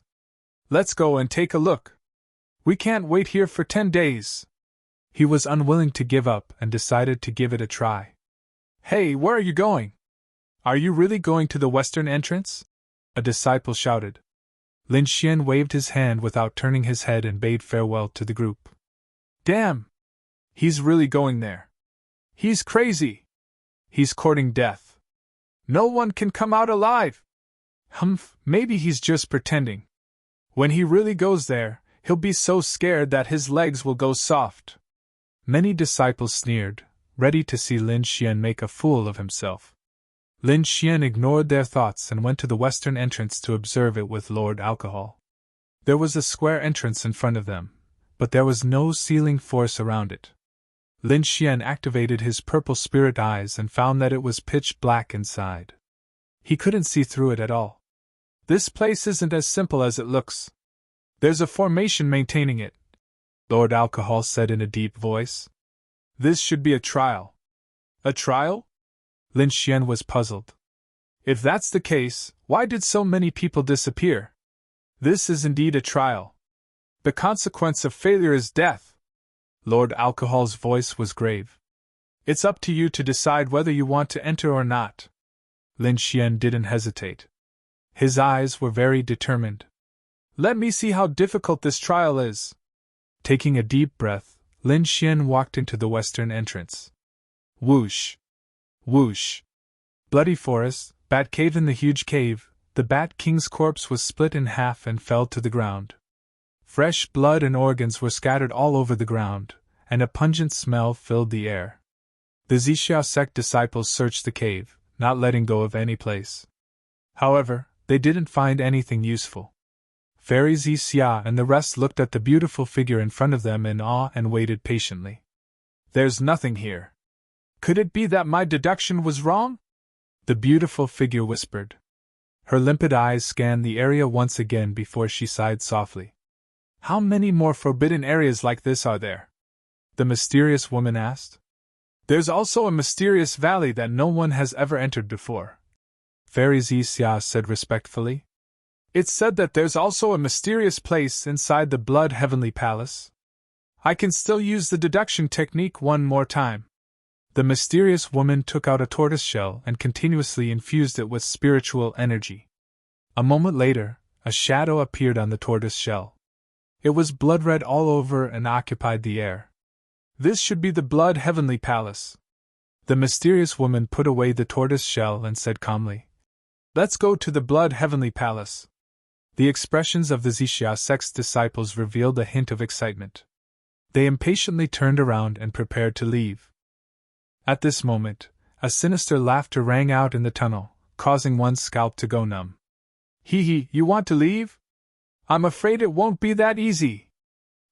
Let's go and take a look. We can't wait here for 10 days. He was unwilling to give up and decided to give it a try. Hey, where are you going? Are you really going to the western entrance? A disciple shouted. Lin Xian waved his hand without turning his head and bade farewell to the group. Damn! He's really going there. He's crazy! He's courting death. No one can come out alive! Humph, maybe he's just pretending. When he really goes there, he'll be so scared that his legs will go soft. Many disciples sneered, ready to see Lin Xian make a fool of himself. Lin Xian ignored their thoughts and went to the western entrance to observe it with Lord Alcohol. There was a square entrance in front of them, but there was no sealing force around it. Lin Xian activated his purple spirit eyes and found that it was pitch black inside. He couldn't see through it at all. This place isn't as simple as it looks. There's a formation maintaining it, Lord Alcohol said in a deep voice. This should be a trial. A trial? Lin Xian was puzzled. If that's the case, why did so many people disappear? This is indeed a trial. The consequence of failure is death. Lord Alcohol's voice was grave. It's up to you to decide whether you want to enter or not. Lin Xian didn't hesitate. His eyes were very determined. Let me see how difficult this trial is. Taking a deep breath, Lin Xian walked into the western entrance. Whoosh! Whoosh! Bloody forest, Bat Cave. In the huge cave, the Bat King's corpse was split in half and fell to the ground. Fresh blood and organs were scattered all over the ground, and a pungent smell filled the air. The Zixia sect disciples searched the cave, not letting go of any place. However, they didn't find anything useful. Fairy Zixia and the rest looked at the beautiful figure in front of them in awe and waited patiently. There's nothing here. Could it be that my deduction was wrong? The beautiful figure whispered. Her limpid eyes scanned the area once again before she sighed softly. How many more forbidden areas like this are there? The mysterious woman asked. There's also a mysterious valley that no one has ever entered before, Fairy Zixia said respectfully. It's said that there's also a mysterious place inside the Blood Heavenly Palace. I can still use the deduction technique one more time. The mysterious woman took out a tortoise shell and continuously infused it with spiritual energy. A moment later, a shadow appeared on the tortoise shell. It was blood-red all over and occupied the air. This should be the Blood Heavenly Palace. The mysterious woman put away the tortoise shell and said calmly, Let's go to the Blood Heavenly Palace. The expressions of the Zixia sect's disciples revealed a hint of excitement. They impatiently turned around and prepared to leave. At this moment, a sinister laughter rang out in the tunnel, causing one's scalp to go numb. Hee hee, you want to leave? I'm afraid it won't be that easy.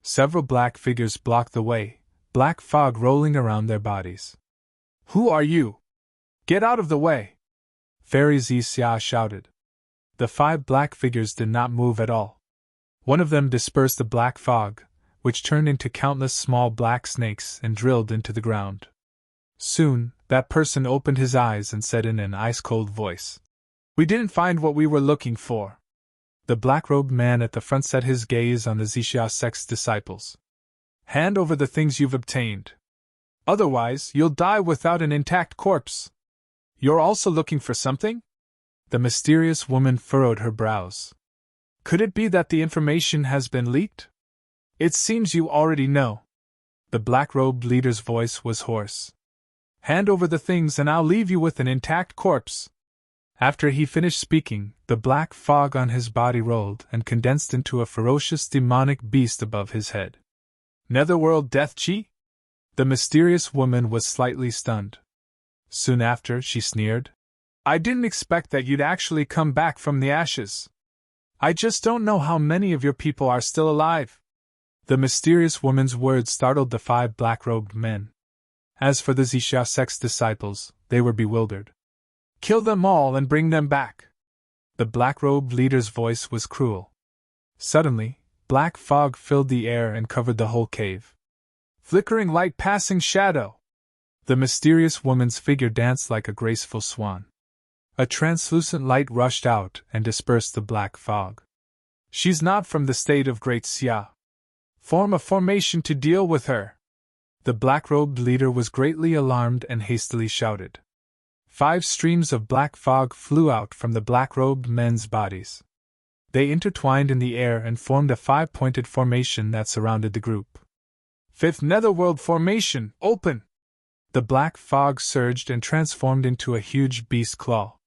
Several black figures blocked the way, black fog rolling around their bodies. Who are you? Get out of the way! Fairy Zixia shouted. The 5 black figures did not move at all. One of them dispersed the black fog, which turned into countless small black snakes and drilled into the ground. Soon, that person opened his eyes and said in an ice-cold voice, We didn't find what we were looking for. The black-robed man at the front set his gaze on the Zixia sect's disciples. Hand over the things you've obtained. Otherwise, you'll die without an intact corpse. You're also looking for something? The mysterious woman furrowed her brows. Could it be that the information has been leaked? It seems you already know. The black-robed leader's voice was hoarse. Hand over the things and I'll leave you with an intact corpse. After he finished speaking, the black fog on his body rolled and condensed into a ferocious demonic beast above his head. Netherworld Death Chi? The mysterious woman was slightly stunned. Soon after, she sneered. I didn't expect that you'd actually come back from the ashes. I just don't know how many of your people are still alive. The mysterious woman's words startled the 5 black-robed men. As for the Zixia sect's disciples, they were bewildered. Kill them all and bring them back. The black-robed leader's voice was cruel. Suddenly, black fog filled the air and covered the whole cave. Flickering light passing shadow. The mysterious woman's figure danced like a graceful swan. A translucent light rushed out and dispersed the black fog. She's not from the state of Great Xia. Form a formation to deal with her. The black-robed leader was greatly alarmed and hastily shouted. 5 streams of black fog flew out from the black-robed men's bodies. They intertwined in the air and formed a 5-pointed formation that surrounded the group. 5th Netherworld Formation, open! The black fog surged and transformed into a huge beast claw.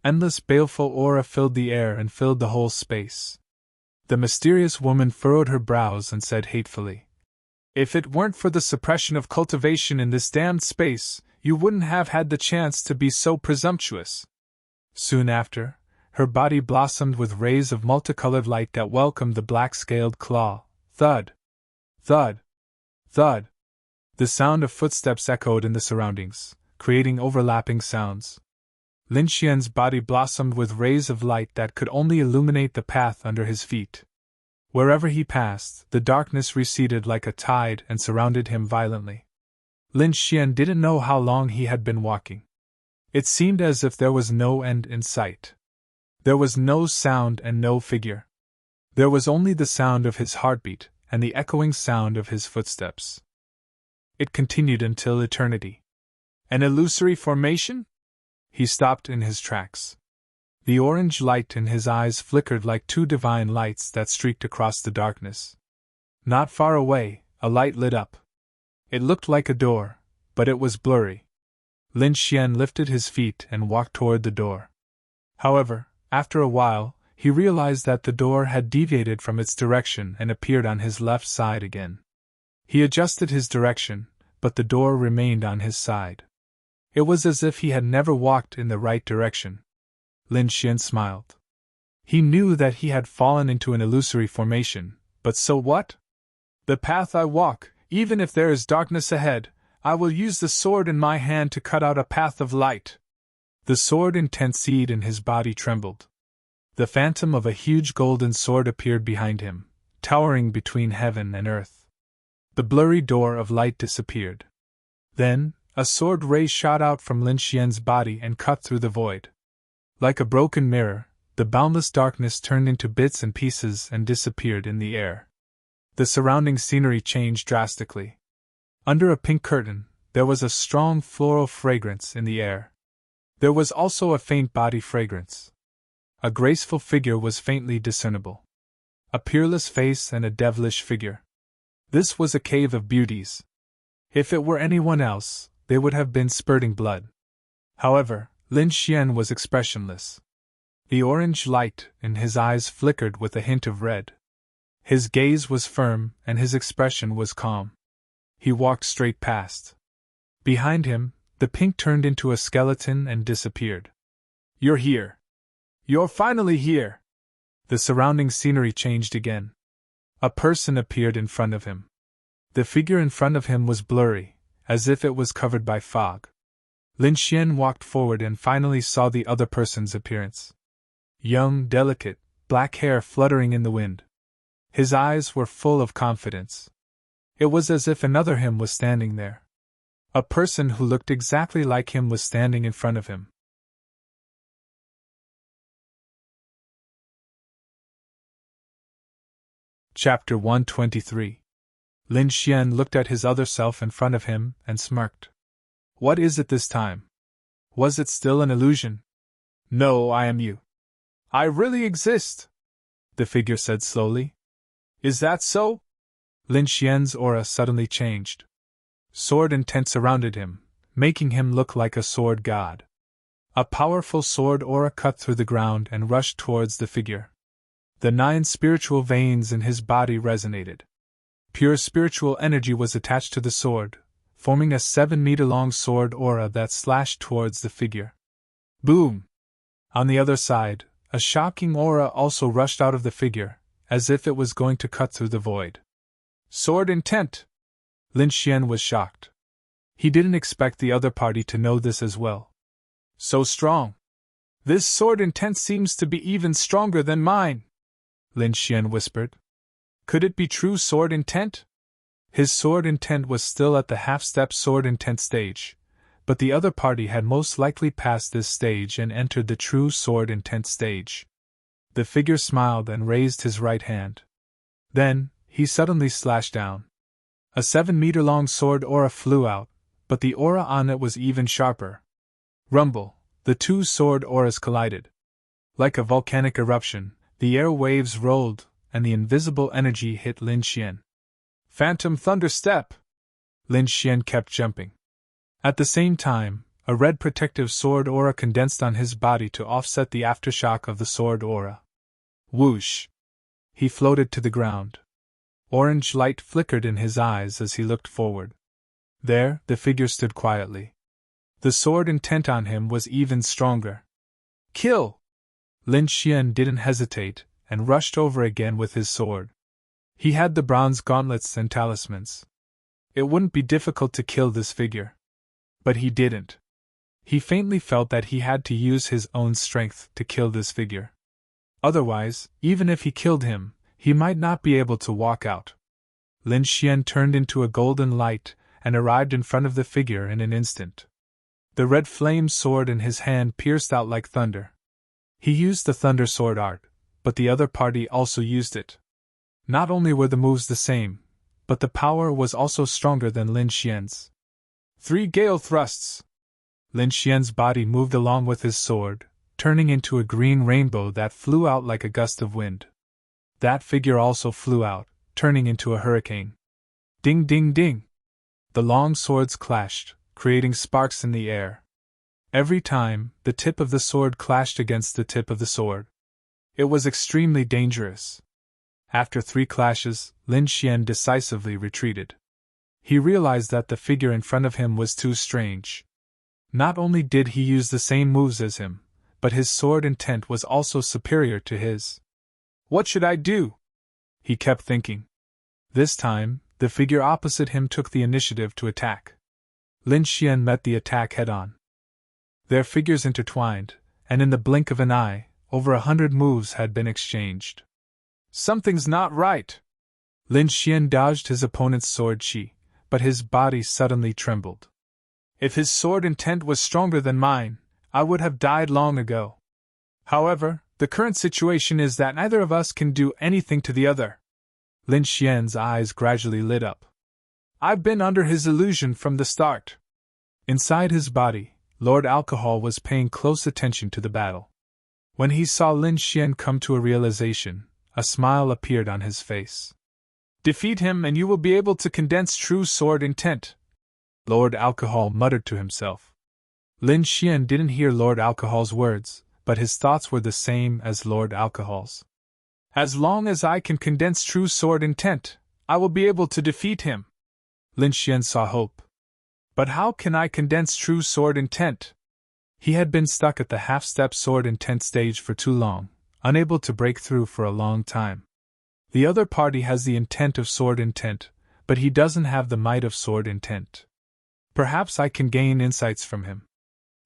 Endless baleful aura filled the air and filled the whole space. The mysterious woman furrowed her brows and said hatefully, If it weren't for the suppression of cultivation in this damned space, you wouldn't have had the chance to be so presumptuous. Soon after, her body blossomed with rays of multicolored light that welcomed the black-scaled claw. Thud! Thud! Thud! The sound of footsteps echoed in the surroundings, creating overlapping sounds. Lin Xian's body blossomed with rays of light that could only illuminate the path under his feet. Wherever he passed, the darkness receded like a tide and surrounded him violently. Lin Xian didn't know how long he had been walking. It seemed as if there was no end in sight. There was no sound and no figure. There was only the sound of his heartbeat and the echoing sound of his footsteps. It continued until eternity. An illusory formation? He stopped in his tracks. The orange light in his eyes flickered like 2 divine lights that streaked across the darkness. Not far away, a light lit up. It looked like a door, but it was blurry. Lin Xian lifted his feet and walked toward the door. However, after a while, he realized that the door had deviated from its direction and appeared on his left side again. He adjusted his direction, but the door remained on his side. It was as if he had never walked in the right direction. Lin Xian smiled. He knew that he had fallen into an illusory formation, but so what? The path I walk, even if there is darkness ahead, I will use the sword in my hand to cut out a path of light. The sword intense in his body trembled. The phantom of a huge golden sword appeared behind him, towering between heaven and earth. The blurry door of light disappeared. Then, a sword ray shot out from Lin Xian's body and cut through the void. Like a broken mirror, the boundless darkness turned into bits and pieces and disappeared in the air. The surrounding scenery changed drastically. Under a pink curtain, there was a strong floral fragrance in the air. There was also a faint body fragrance. A graceful figure was faintly discernible. A peerless face and a devilish figure. This was a cave of beauties. If it were anyone else, they would have been spurting blood. However, Lin Xian was expressionless. The orange light in his eyes flickered with a hint of red. His gaze was firm and his expression was calm. He walked straight past. Behind him, the pink turned into a skeleton and disappeared. You're here. You're finally here. The surrounding scenery changed again. A person appeared in front of him. The figure in front of him was blurry, as if it was covered by fog. Lin Xian walked forward and finally saw the other person's appearance. Young, delicate, black hair fluttering in the wind. His eyes were full of confidence. It was as if another him was standing there. A person who looked exactly like him was standing in front of him. Chapter 123. Lin Xian looked at his other self in front of him and smirked. What is it this time? Was it still an illusion? No, I am you. I really exist, the figure said slowly. Is that so? Lin Xian's aura suddenly changed. Sword and tent surrounded him, making him look like a sword god. A powerful sword aura cut through the ground and rushed towards the figure. The 9 spiritual veins in his body resonated. Pure spiritual energy was attached to the sword, forming a 7-meter-long sword aura that slashed towards the figure. Boom! On the other side, a shocking aura also rushed out of the figure, as if it was going to cut through the void. Sword intent! Lin Xian was shocked. He didn't expect the other party to know this as well. So strong! This sword intent seems to be even stronger than mine, Lin Xian whispered. Could it be true sword intent? His sword intent was still at the half-step sword intent stage, but the other party had most likely passed this stage and entered the true sword intent stage. The figure smiled and raised his right hand. Then, he suddenly slashed down. A 7-meter-long sword aura flew out, but the aura on it was even sharper. Rumble, the 2 sword auras collided. Like a volcanic eruption, the air waves rolled, and the invisible energy hit Lin Xian. Phantom Thunder Step! Lin Xian kept jumping. At the same time, a red protective sword aura condensed on his body to offset the aftershock of the sword aura. Whoosh! He floated to the ground. Orange light flickered in his eyes as he looked forward. There, the figure stood quietly. The sword intent on him was even stronger. Kill! Lin Xian didn't hesitate, and rushed over again with his sword. He had the bronze gauntlets and talismans. It wouldn't be difficult to kill this figure. But he didn't. He faintly felt that he had to use his own strength to kill this figure. Otherwise, even if he killed him, he might not be able to walk out. Lin Xian turned into a golden light and arrived in front of the figure in an instant. The red flame sword in his hand pierced out like thunder. He used the thunder sword art, but the other party also used it. Not only were the moves the same, but the power was also stronger than Lin Xian's. 3 gale thrusts! Lin Xian's body moved along with his sword, turning into a green rainbow that flew out like a gust of wind. That figure also flew out, turning into a hurricane. Ding ding ding! The long swords clashed, creating sparks in the air. Every time, the tip of the sword clashed against the tip of the sword. It was extremely dangerous. After 3 clashes, Lin Xian decisively retreated. He realized that the figure in front of him was too strange. Not only did he use the same moves as him, but his sword intent was also superior to his. What should I do? He kept thinking. This time, the figure opposite him took the initiative to attack. Lin Xian met the attack head-on. Their figures intertwined, and in the blink of an eye, over 100 moves had been exchanged. Something's not right! Lin Xian dodged his opponent's sword chi, but his body suddenly trembled. If his sword intent was stronger than mine, I would have died long ago. However, the current situation is that neither of us can do anything to the other. Lin Xian's eyes gradually lit up. I've been under his illusion from the start. Inside his body, Lord Alcohol was paying close attention to the battle. When he saw Lin Xian come to a realization, a smile appeared on his face. Defeat him and you will be able to condense true sword intent, Lord Alcohol muttered to himself. Lin Xian didn't hear Lord Alcohol's words, but his thoughts were the same as Lord Alcohol's. As long as I can condense true sword intent, I will be able to defeat him. Lin Xian saw hope. But how can I condense true sword intent? He had been stuck at the half-step sword intent stage for too long, unable to break through for a long time. The other party has the intent of sword intent, but he doesn't have the might of sword intent. Perhaps I can gain insights from him.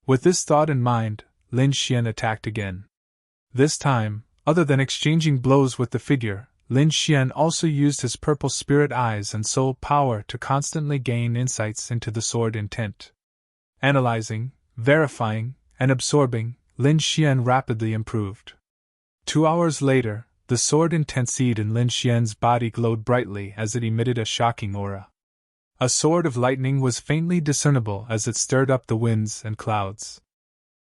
With this thought in mind, Lin Xian attacked again. This time, other than exchanging blows with the figure, Lin Xian also used his purple spirit eyes and soul power to constantly gain insights into the sword intent. Analyzing, verifying, and absorbing, Lin Xian rapidly improved. 2 hours later, the sword intent seed in Lin Xian's body glowed brightly as it emitted a shocking aura. A sword of lightning was faintly discernible as it stirred up the winds and clouds.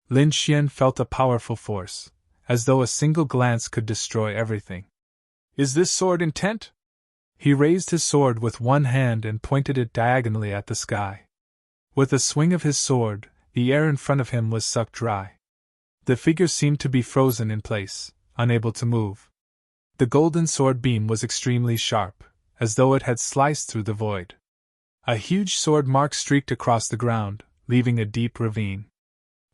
Lin Xian felt a powerful force, as though a single glance could destroy everything. Is this sword intent? He raised his sword with one hand and pointed it diagonally at the sky. With a swing of his sword, the air in front of him was sucked dry. The figure seemed to be frozen in place, unable to move. The golden sword beam was extremely sharp, as though it had sliced through the void. A huge sword mark streaked across the ground, leaving a deep ravine.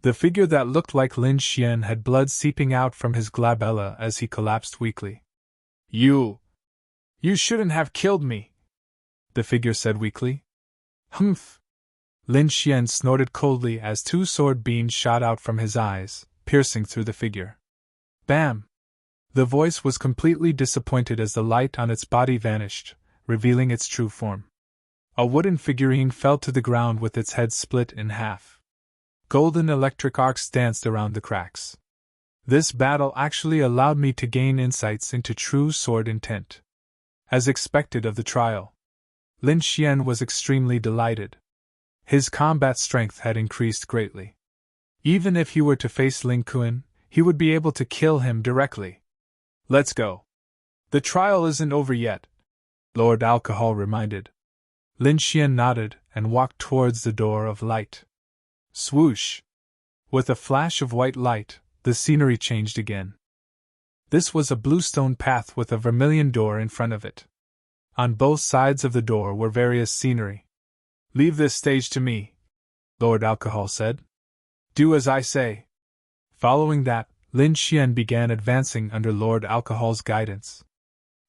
The figure that looked like Lin Xian had blood seeping out from his glabella as he collapsed weakly. You shouldn't have killed me, the figure said weakly. Humph! Lin Xian snorted coldly as two sword beams shot out from his eyes, piercing through the figure. Bam! The voice was completely disappointed as the light on its body vanished, revealing its true form. A wooden figurine fell to the ground with its head split in half. Golden electric arcs danced around the cracks. This battle actually allowed me to gain insights into true sword intent. As expected of the trial, Lin Xian was extremely delighted. His combat strength had increased greatly. Even if he were to face Ling Kuan, he would be able to kill him directly. Let's go. The trial isn't over yet, Lord Alcohol reminded. Lin Xian nodded and walked towards the door of light. Swoosh! With a flash of white light, the scenery changed again. This was a bluestone path with a vermilion door in front of it. On both sides of the door were various scenery. Leave this stage to me, Lord Alcohol said. Do as I say. Following that, Lin Xian began advancing under Lord Alcohol's guidance.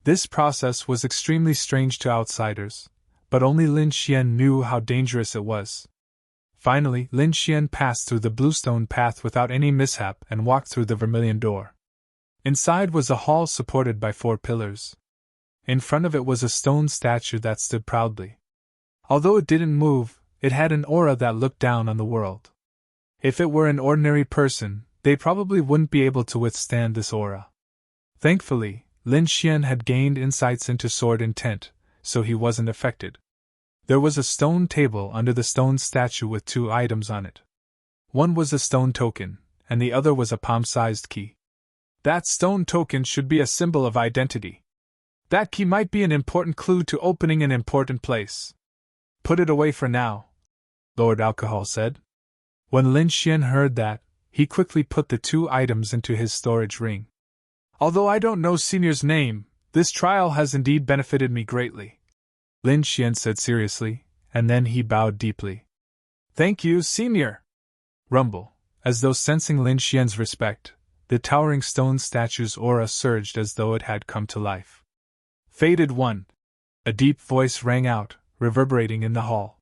This process was extremely strange to outsiders, but only Lin Xian knew how dangerous it was. Finally, Lin Xian passed through the bluestone path without any mishap and walked through the vermilion door. Inside was a hall supported by 4 pillars. In front of it was a stone statue that stood proudly. Although it didn't move, it had an aura that looked down on the world. If it were an ordinary person, they probably wouldn't be able to withstand this aura. Thankfully, Lin Xian had gained insights into sword intent, so he wasn't affected. There was a stone table under the stone statue with 2 items on it. One was a stone token, and the other was a palm-sized key. That stone token should be a symbol of identity. That key might be an important clue to opening an important place. Put it away for now, Lord Alcohol said. When Lin Xian heard that, he quickly put the 2 items into his storage ring. Although I don't know Senior's name, this trial has indeed benefited me greatly, Lin Xian said seriously, and then he bowed deeply. Thank you, Senior! Rumble, as though sensing Lin Xian's respect, the towering stone statue's aura surged as though it had come to life. Fated one! A deep voice rang out, reverberating in the hall.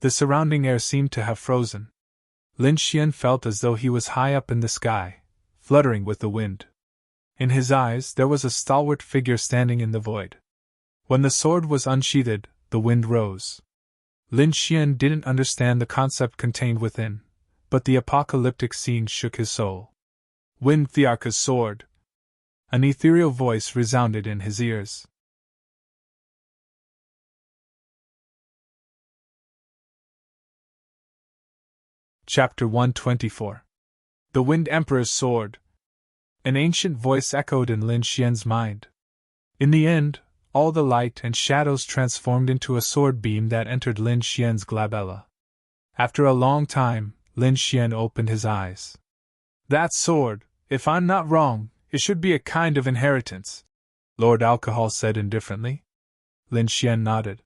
The surrounding air seemed to have frozen. Lin Xian felt as though he was high up in the sky, fluttering with the wind. In his eyes there was a stalwart figure standing in the void. When the sword was unsheathed, the wind rose. Lin Xian didn't understand the concept contained within, but the apocalyptic scene shook his soul. Wind Thearka's sword! An ethereal voice resounded in his ears. Chapter 124. The Wind Emperor's Sword. An ancient voice echoed in Lin Xian's mind. In the end, all the light and shadows transformed into a sword beam that entered Lin Xian's glabella. After a long time, Lin Xian opened his eyes. That sword, if I'm not wrong, it should be a kind of inheritance, Lord Alcohol said indifferently. Lin Xian nodded.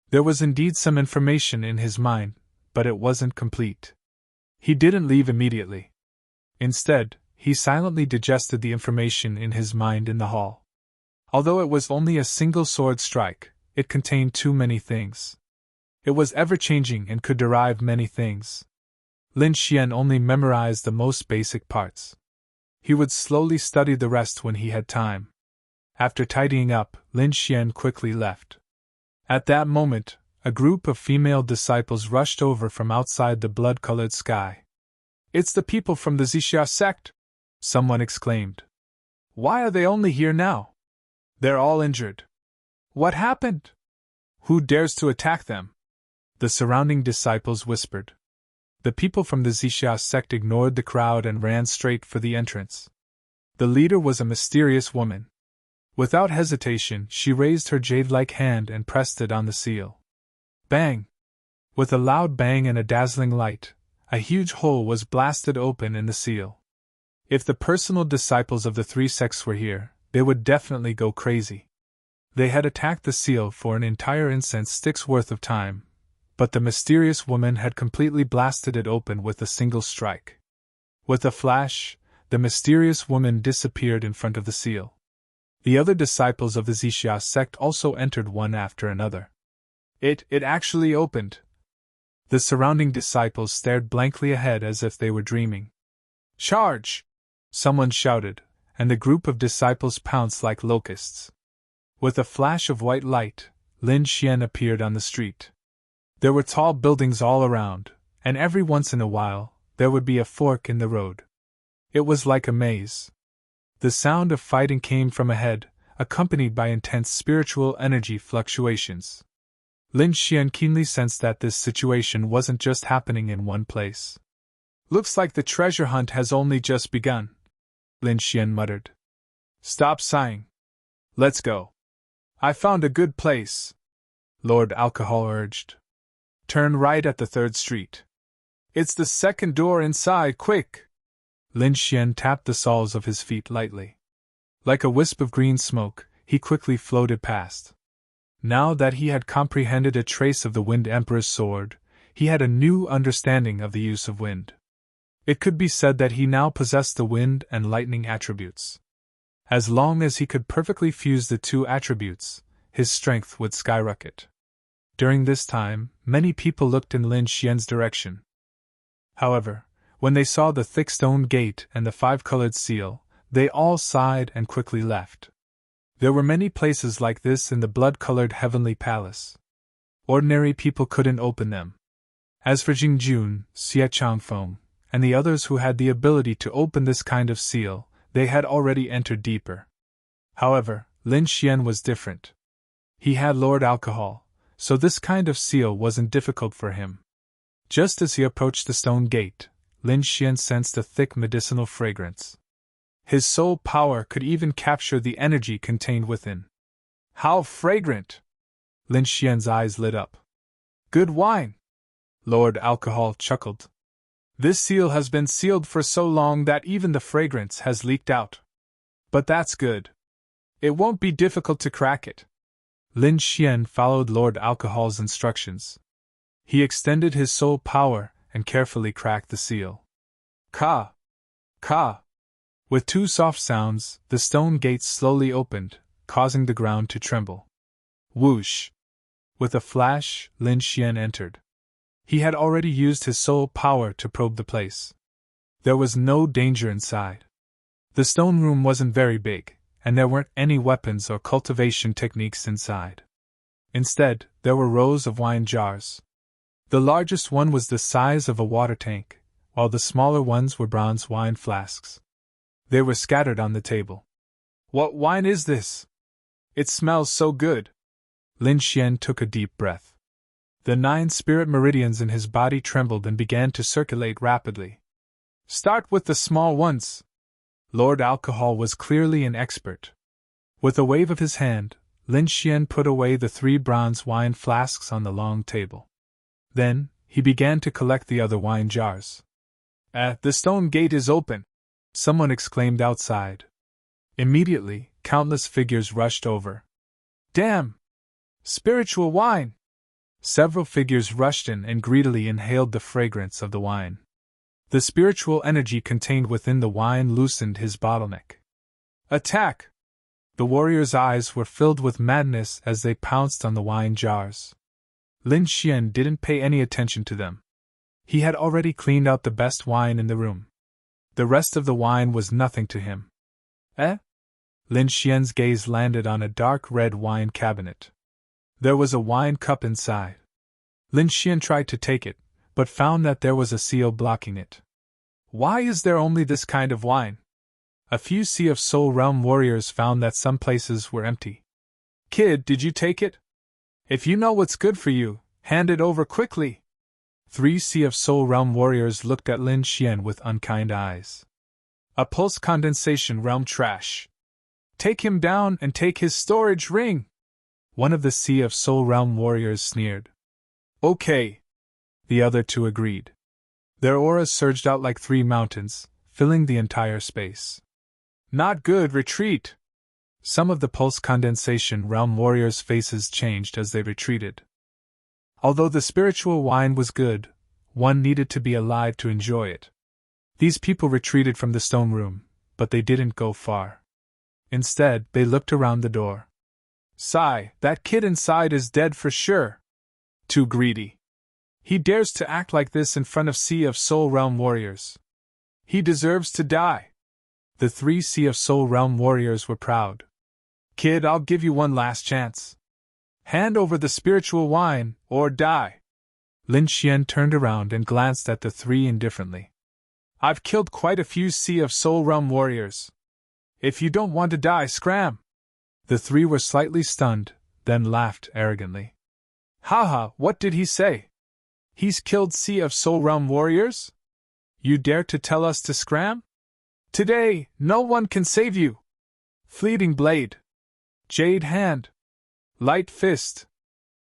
There was indeed some information in his mind, but it wasn't complete. He didn't leave immediately. Instead, he silently digested the information in his mind in the hall. Although it was only a single sword strike, it contained too many things. It was ever-changing and could derive many things. Lin Xian only memorized the most basic parts. He would slowly study the rest when he had time. After tidying up, Lin Xian quickly left. At that moment, a group of female disciples rushed over from outside the blood-colored sky. It's the people from the Zixia sect! Someone exclaimed. Why are they only here now? They're all injured. What happened? Who dares to attack them? The surrounding disciples whispered. The people from the Zixia sect ignored the crowd and ran straight for the entrance. The leader was a mysterious woman. Without hesitation, she raised her jade-like hand and pressed it on the seal. Bang! With a loud bang and a dazzling light, a huge hole was blasted open in the seal. If the personal disciples of the three sects were here, they would definitely go crazy. They had attacked the seal for an entire incense stick's worth of time, but the mysterious woman had completely blasted it open with a single strike. With a flash, the mysterious woman disappeared in front of the seal. The other disciples of the Zixia sect also entered one after another. It actually opened. The surrounding disciples stared blankly ahead as if they were dreaming. Charge! Someone shouted, and the group of disciples pounced like locusts. With a flash of white light, Lin Xian appeared on the street. There were tall buildings all around, and every once in a while, there would be a fork in the road. It was like a maze. The sound of fighting came from ahead, accompanied by intense spiritual energy fluctuations. Lin Xian keenly sensed that this situation wasn't just happening in one place. Looks like the treasure hunt has only just begun, Lin Xian muttered. Stop sighing. Let's go. I found a good place, Lord Alcohol urged. Turn right at the 3rd street. It's the second door inside, quick! Lin Xian tapped the soles of his feet lightly. Like a wisp of green smoke, he quickly floated past. Now that he had comprehended a trace of the Wind Emperor's sword, he had a new understanding of the use of wind. It could be said that he now possessed the wind and lightning attributes. As long as he could perfectly fuse the two attributes, his strength would skyrocket. During this time, many people looked in Lin Xian's direction. However, when they saw the thick stone gate and the 5-colored seal, they all sighed and quickly left. There were many places like this in the blood-colored heavenly palace. Ordinary people couldn't open them. As for Jingjun, Xie Changfeng, and the others who had the ability to open this kind of seal, they had already entered deeper. However, Lin Xian was different. He had Lord Alcohol, so this kind of seal wasn't difficult for him. Just as he approached the stone gate, Lin Xian sensed a thick medicinal fragrance. His soul power could even capture the energy contained within. How fragrant! Lin Xian's eyes lit up. Good wine! Lord Alcohol chuckled. This seal has been sealed for so long that even the fragrance has leaked out. But that's good. It won't be difficult to crack it. Lin Xian followed Lord Alcohol's instructions. He extended his soul power and carefully cracked the seal. Ka! Ka! With 2 soft sounds, the stone gates slowly opened, causing the ground to tremble. Whoosh! With a flash, Lin Xian entered. He had already used his soul power to probe the place. There was no danger inside. The stone room wasn't very big, and there weren't any weapons or cultivation techniques inside. Instead, there were rows of wine jars. The largest one was the size of a water tank, while the smaller ones were bronze wine flasks. They were scattered on the table. What wine is this? It smells so good. Lin Xian took a deep breath. The 9 spirit meridians in his body trembled and began to circulate rapidly. Start with the small ones. Lord Alcohol was clearly an expert. With a wave of his hand, Lin Xian put away the 3 bronze wine flasks on the long table. Then, he began to collect the other wine jars. The stone gate is open! Someone exclaimed outside. Immediately, countless figures rushed over. Damn! Spiritual wine! Several figures rushed in and greedily inhaled the fragrance of the wine. The spiritual energy contained within the wine loosened his bottleneck. Attack! The warriors' eyes were filled with madness as they pounced on the wine jars. Lin Xian didn't pay any attention to them. He had already cleaned out the best wine in the room. The rest of the wine was nothing to him. Lin Xian's gaze landed on a dark red wine cabinet. There was a wine cup inside. Lin Xian tried to take it, but found that there was a seal blocking it. Why is there only this kind of wine? A few Sea of Soul Realm warriors found that some places were empty. Kid, did you take it? If you know what's good for you, hand it over quickly. 3 Sea of Soul Realm warriors looked at Lin Xian with unkind eyes. A pulse condensation realm trash. Take him down and take his storage ring. One of the Sea of Soul Realm warriors sneered. Okay. The other two agreed. Their auras surged out like 3 mountains, filling the entire space. Not good, retreat! Some of the pulse condensation realm warriors' faces changed as they retreated. Although the spiritual wine was good, one needed to be alive to enjoy it. These people retreated from the stone room, but they didn't go far. Instead, they looked around the door. Sigh, that kid inside is dead for sure. Too greedy. He dares to act like this in front of Sea of Soul Realm warriors. He deserves to die. The 3 Sea of Soul Realm warriors were proud. Kid, I'll give you one last chance. Hand over the spiritual wine, or die. Lin Xian turned around and glanced at the 3 indifferently. I've killed quite a few Sea of Soul Realm warriors. If you don't want to die, scram! The 3 were slightly stunned, then laughed arrogantly. Haha, what did he say? He's killed Sea of Soul Realm warriors? You dare to tell us to scram? Today, no one can save you! Fleeting blade. Jade hand. Light fist.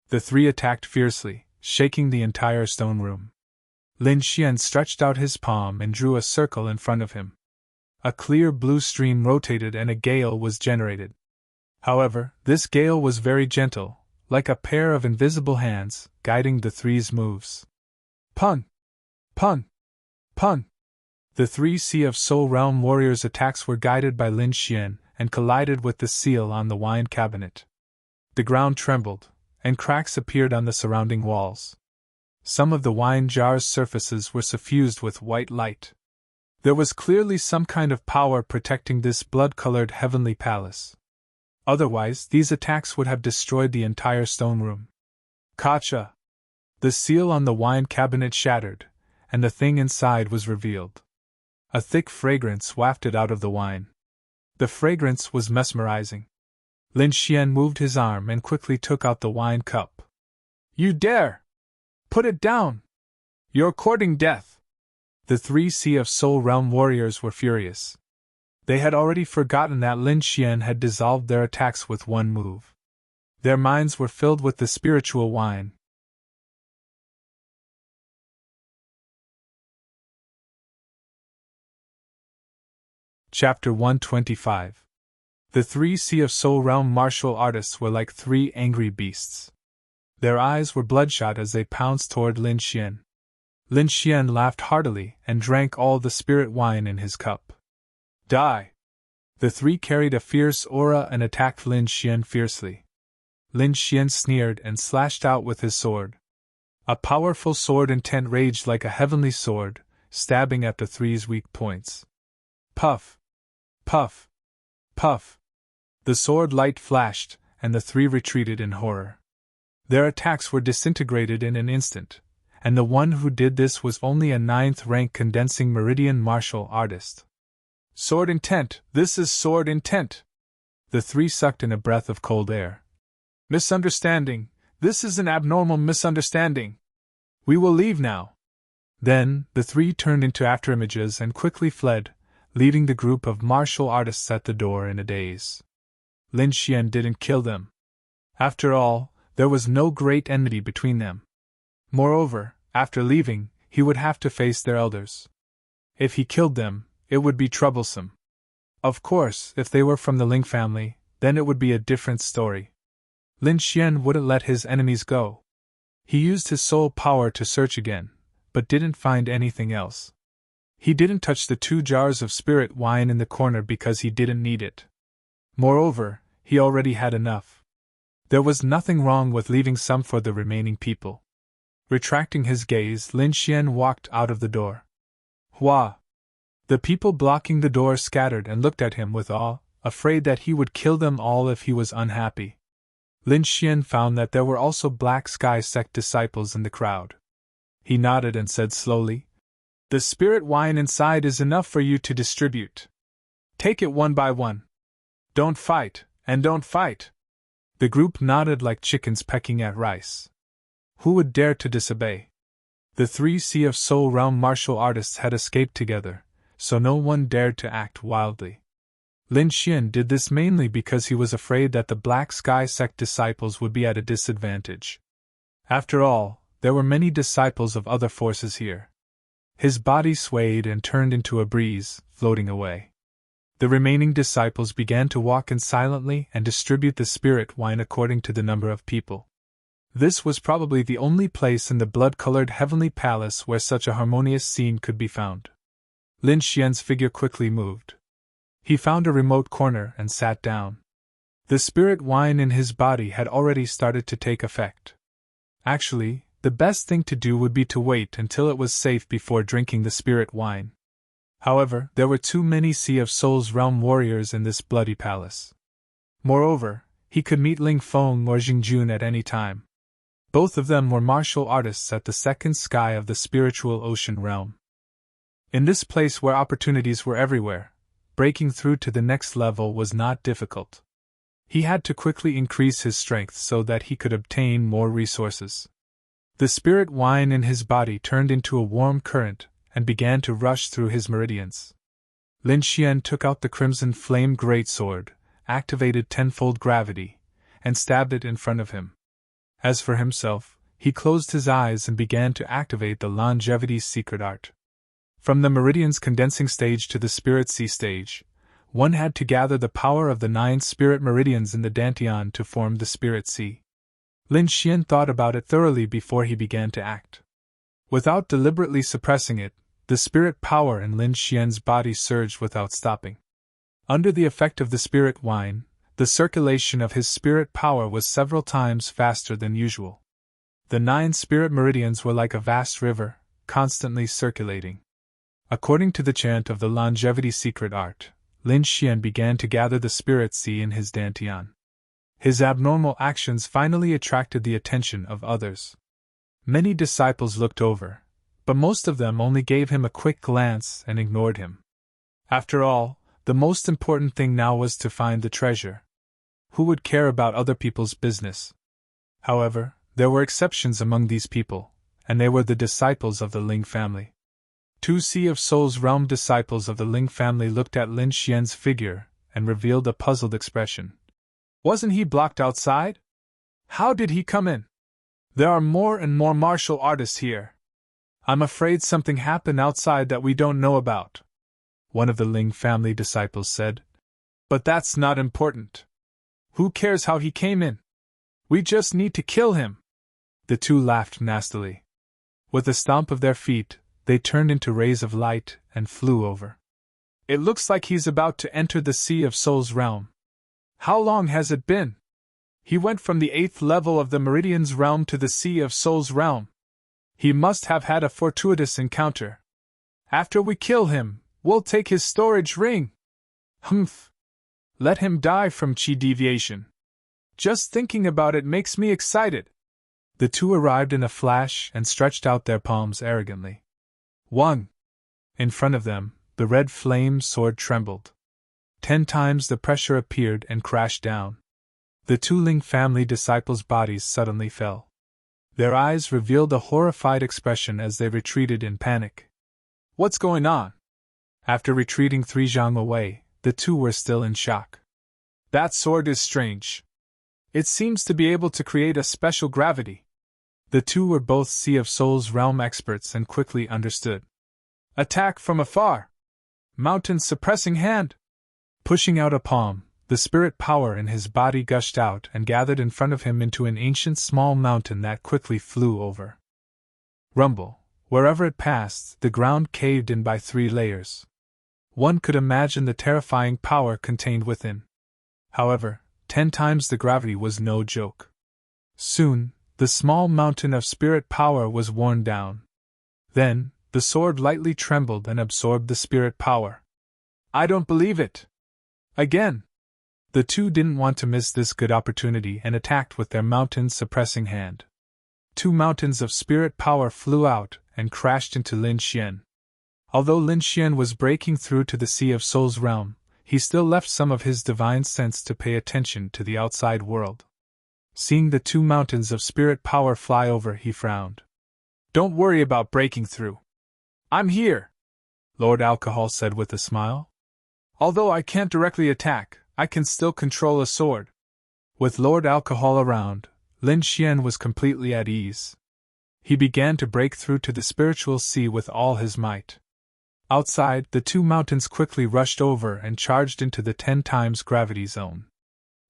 The 3 attacked fiercely, shaking the entire stone room. Lin Xian stretched out his palm and drew a circle in front of him. A clear blue stream rotated and a gale was generated. However, this gale was very gentle, like a pair of invisible hands, guiding the 3's moves. Pun! Pun! Pun! The 3 Sea of Soul Realm warriors' attacks were guided by Lin Xian and collided with the seal on the wine cabinet. The ground trembled, and cracks appeared on the surrounding walls. Some of the wine jars' surfaces were suffused with white light. There was clearly some kind of power protecting this blood-colored heavenly palace. Otherwise, these attacks would have destroyed the entire stone room. Gotcha! The seal on the wine cabinet shattered, and the thing inside was revealed. A thick fragrance wafted out of the wine. The fragrance was mesmerizing. Lin Xian moved his arm and quickly took out the wine cup. You dare! Put it down! You're courting death! The 3 Sea of Soul Realm warriors were furious. They had already forgotten that Lin Xian had dissolved their attacks with one move. Their minds were filled with the spiritual wine. Chapter 125. The 3 Sea of Soul Realm martial artists were like 3 angry beasts. Their eyes were bloodshot as they pounced toward Lin Xian. Lin Xian laughed heartily and drank all the spirit wine in his cup. Die! The 3 carried a fierce aura and attacked Lin Xian fiercely. Lin Xian sneered and slashed out with his sword. A powerful sword intent raged like a heavenly sword, stabbing at the 3's weak points. Puff! Puff! Puff! The sword light flashed, and the 3 retreated in horror. Their attacks were disintegrated in an instant, and the one who did this was only a 9th rank condensing meridian martial artist. Sword intent, this is sword intent! The 3 sucked in a breath of cold air. Misunderstanding, this is an abnormal misunderstanding. We will leave now. Then, the 3 turned into afterimages and quickly fled, leaving the group of martial artists at the door in a daze. Lin Xian didn't kill them. After all, there was no great enmity between them. Moreover, after leaving, he would have to face their elders. If he killed them, it would be troublesome. Of course, if they were from the Ling family, then it would be a different story. Lin Xian wouldn't let his enemies go. He used his soul power to search again, but didn't find anything else. He didn't touch the 2 jars of spirit wine in the corner because he didn't need it. Moreover, he already had enough. There was nothing wrong with leaving some for the remaining people. Retracting his gaze, Lin Xian walked out of the door. Hua! The people blocking the door scattered and looked at him with awe, afraid that he would kill them all if he was unhappy. Lin Xian found that there were also Black Sky sect disciples in the crowd. He nodded and said slowly, The spirit wine inside is enough for you to distribute. Take it one by one. Don't fight, and don't fight. The group nodded like chickens pecking at rice. Who would dare to disobey? The 3 Sea of Soul Realm martial artists had escaped together, so no one dared to act wildly. Lin Xian did this mainly because he was afraid that the Black Sky sect disciples would be at a disadvantage. After all, there were many disciples of other forces here. His body swayed and turned into a breeze, floating away. The remaining disciples began to walk in silently and distribute the spirit wine according to the number of people. This was probably the only place in the blood-colored heavenly palace where such a harmonious scene could be found. Lin Xian's figure quickly moved. He found a remote corner and sat down. The spirit wine in his body had already started to take effect. Actually, the best thing to do would be to wait until it was safe before drinking the spirit wine. However, there were too many Sea of Souls realm warriors in this bloody palace. Moreover, he could meet Ling Feng or Jingjun at any time. Both of them were martial artists at the second sky of the spiritual ocean realm. In this place where opportunities were everywhere, breaking through to the next level was not difficult. He had to quickly increase his strength so that he could obtain more resources. The spirit wine in his body turned into a warm current and began to rush through his meridians. Lin Xian took out the crimson flame greatsword, activated tenfold gravity, and stabbed it in front of him. As for himself, he closed his eyes and began to activate the longevity's secret art. From the meridian's condensing stage to the spirit sea stage, one had to gather the power of the 9 spirit meridians in the Dantian to form the spirit sea. Lin Xian thought about it thoroughly before he began to act. Without deliberately suppressing it, the spirit power in Lin Xian's body surged without stopping. Under the effect of the spirit wine, the circulation of his spirit power was several times faster than usual. The 9 spirit meridians were like a vast river, constantly circulating. According to the chant of the longevity secret art, Lin Xian began to gather the spirit sea in his dantian. His abnormal actions finally attracted the attention of others. Many disciples looked over, but most of them only gave him a quick glance and ignored him. After all, the most important thing now was to find the treasure. Who would care about other people's business? However, there were exceptions among these people, and they were the disciples of the Ling family. 2 Sea of Souls realm disciples of the Ling family looked at Lin Xian's figure and revealed a puzzled expression. Wasn't he blocked outside? How did he come in? There are more and more martial artists here. I'm afraid something happened outside that we don't know about, one of the Ling family disciples said. But that's not important. Who cares how he came in? We just need to kill him. The 2 laughed nastily. With a stomp of their feet, they turned into rays of light and flew over. It looks like he's about to enter the Sea of Souls realm. How long has it been? He went from the 8th level of the Meridian's realm to the Sea of Souls realm. He must have had a fortuitous encounter. After we kill him, we'll take his storage ring. Humph. Let him die from chi deviation. Just thinking about it makes me excited. The 2 arrived in a flash and stretched out their palms arrogantly. 1. In front of them, the red flame sword trembled. 10 times the pressure appeared and crashed down. The 2 Ling family disciples' bodies suddenly fell. Their eyes revealed a horrified expression as they retreated in panic. What's going on? After retreating 3 zhang away, the 2 were still in shock. That sword is strange. It seems to be able to create a special gravity. The 2 were both Sea of Souls realm experts and quickly understood. Attack from afar! Mountain suppressing hand! Pushing out a palm, the spirit power in his body gushed out and gathered in front of him into an ancient small mountain that quickly flew over. Rumble. Wherever it passed, the ground caved in by 3 layers. One could imagine the terrifying power contained within. However, 10 times the gravity was no joke. Soon, the small mountain of spirit power was worn down. Then, the sword lightly trembled and absorbed the spirit power. I don't believe it! Again! The 2 didn't want to miss this good opportunity and attacked with their mountain-suppressing hand. 2 mountains of spirit power flew out and crashed into Lin Xian. Although Lin Xian was breaking through to the Sea of Souls realm, he still left some of his divine sense to pay attention to the outside world. Seeing the 2 mountains of spirit power fly over, he frowned. Don't worry about breaking through. I'm here, Lord Alcohol said with a smile. Although I can't directly attack, I can still control a sword. With Lord Alcohol around, Lin Xian was completely at ease. He began to break through to the spiritual sea with all his might. Outside, the two mountains quickly rushed over and charged into the 10 times gravity zone.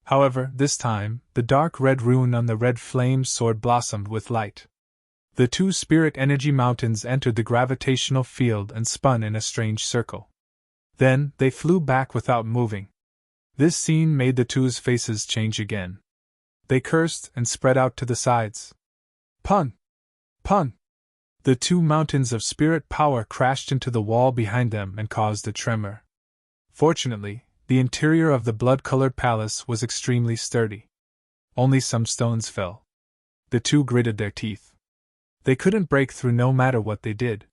However, this time, the dark red rune on the red flame sword blossomed with light. The two spirit energy mountains entered the gravitational field and spun in a strange circle. Then, they flew back without moving. This scene made the two's faces change again. They cursed and spread out to the sides. Pun! Pun! The two mountains of spirit power crashed into the wall behind them and caused a tremor. Fortunately, the interior of the blood-colored palace was extremely sturdy. Only some stones fell. The two gritted their teeth. They couldn't break through no matter what they did.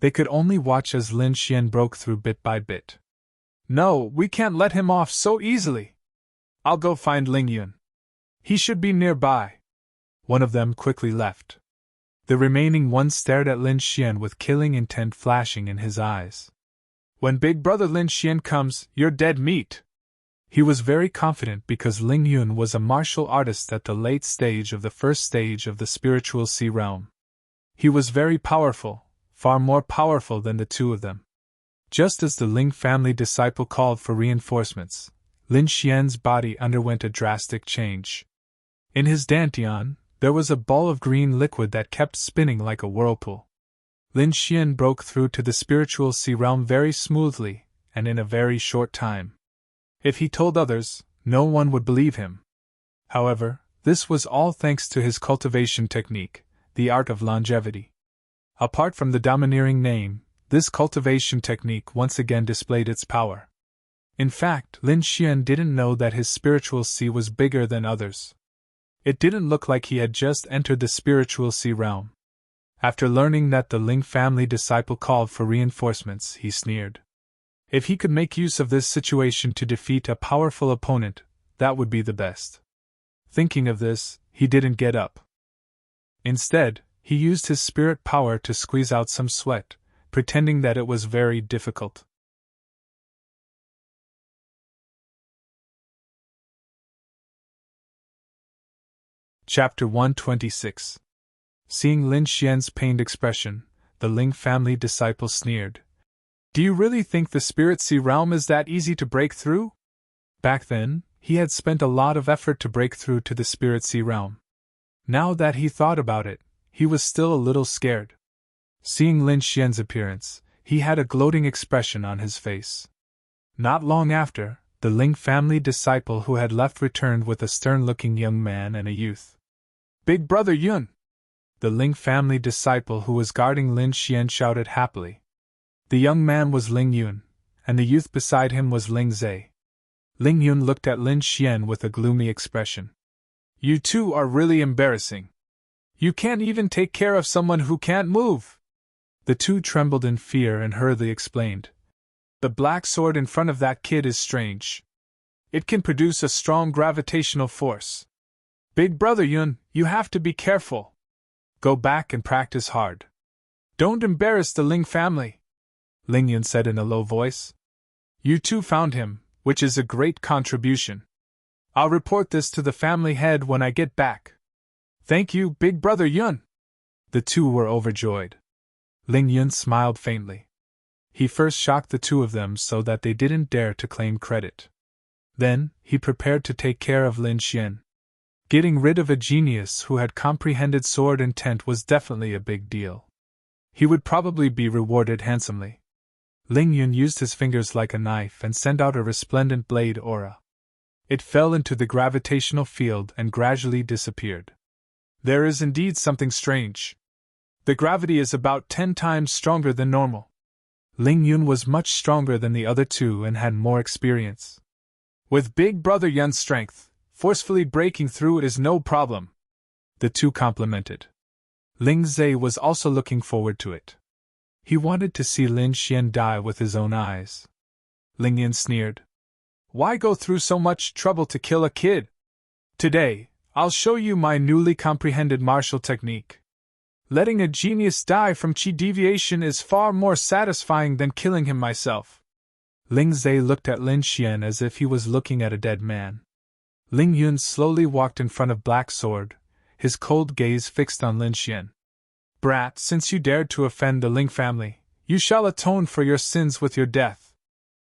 They could only watch as Lin Xian broke through bit by bit. No, we can't let him off so easily. I'll go find Ling Yun. He should be nearby. One of them quickly left. The remaining one stared at Lin Xian with killing intent flashing in his eyes. When Big Brother Lin Xian comes, you're dead meat. He was very confident because Ling Yun was a martial artist at the late stage of the first stage of the spiritual sea realm. He was very powerful, far more powerful than the two of them. Just as the Ling family disciple called for reinforcements, Lin Xian's body underwent a drastic change. In his dantian, there was a ball of green liquid that kept spinning like a whirlpool. Lin Xian broke through to the spiritual sea realm very smoothly, and in a very short time. If he told others, no one would believe him. However, this was all thanks to his cultivation technique, the art of longevity. Apart from the domineering name, this cultivation technique once again displayed its power. In fact, Lin Xian didn't know that his spiritual sea was bigger than others. It didn't look like he had just entered the spiritual sea realm. After learning that the Ling family disciple called for reinforcements, he sneered. If he could make use of this situation to defeat a powerful opponent, that would be the best. Thinking of this, he didn't get up. Instead, he used his spirit power to squeeze out some sweat, pretending that it was very difficult. Chapter 126. Seeing Lin Xian's pained expression, the Ling family disciple sneered. Do you really think the spirit sea realm is that easy to break through? Back then, he had spent a lot of effort to break through to the spirit sea realm. Now that he thought about it, he was still a little scared. Seeing Lin Xian's appearance, he had a gloating expression on his face. Not long after, the Ling family disciple who had left returned with a stern-looking young man and a youth. Big Brother Yun! The Ling family disciple who was guarding Lin Xian shouted happily. The young man was Ling Yun, and the youth beside him was Ling Zai. Ling Yun looked at Lin Xian with a gloomy expression. You two are really embarrassing. You can't even take care of someone who can't move. The two trembled in fear and hurriedly explained. The black sword in front of that kid is strange. It can produce a strong gravitational force. Big Brother Yun, you have to be careful. Go back and practice hard. Don't embarrass the Ling family, Ling Yun said in a low voice. You two found him, which is a great contribution. I'll report this to the family head when I get back. Thank you, Big Brother Yun. The two were overjoyed. Ling Yun smiled faintly. He first shocked the two of them so that they didn't dare to claim credit. Then, he prepared to take care of Lin Xian. Getting rid of a genius who had comprehended sword intent was definitely a big deal. He would probably be rewarded handsomely. Ling Yun used his fingers like a knife and sent out a resplendent blade aura. It fell into the gravitational field and gradually disappeared. There is indeed something strange. The gravity is about 10 times stronger than normal. Ling Yun was much stronger than the other two and had more experience. With Big Brother Yun's strength, forcefully breaking through it is no problem. The two complimented. Ling Zai was also looking forward to it. He wanted to see Lin Xian die with his own eyes. Ling Yun sneered. Why go through so much trouble to kill a kid? Today, I'll show you my newly comprehended martial technique. Letting a genius die from chi deviation is far more satisfying than killing him myself. Ling Zai looked at Lin Xian as if he was looking at a dead man. Ling Yun slowly walked in front of Black Sword, his cold gaze fixed on Lin Xian. Brat, since you dared to offend the Ling family, you shall atone for your sins with your death.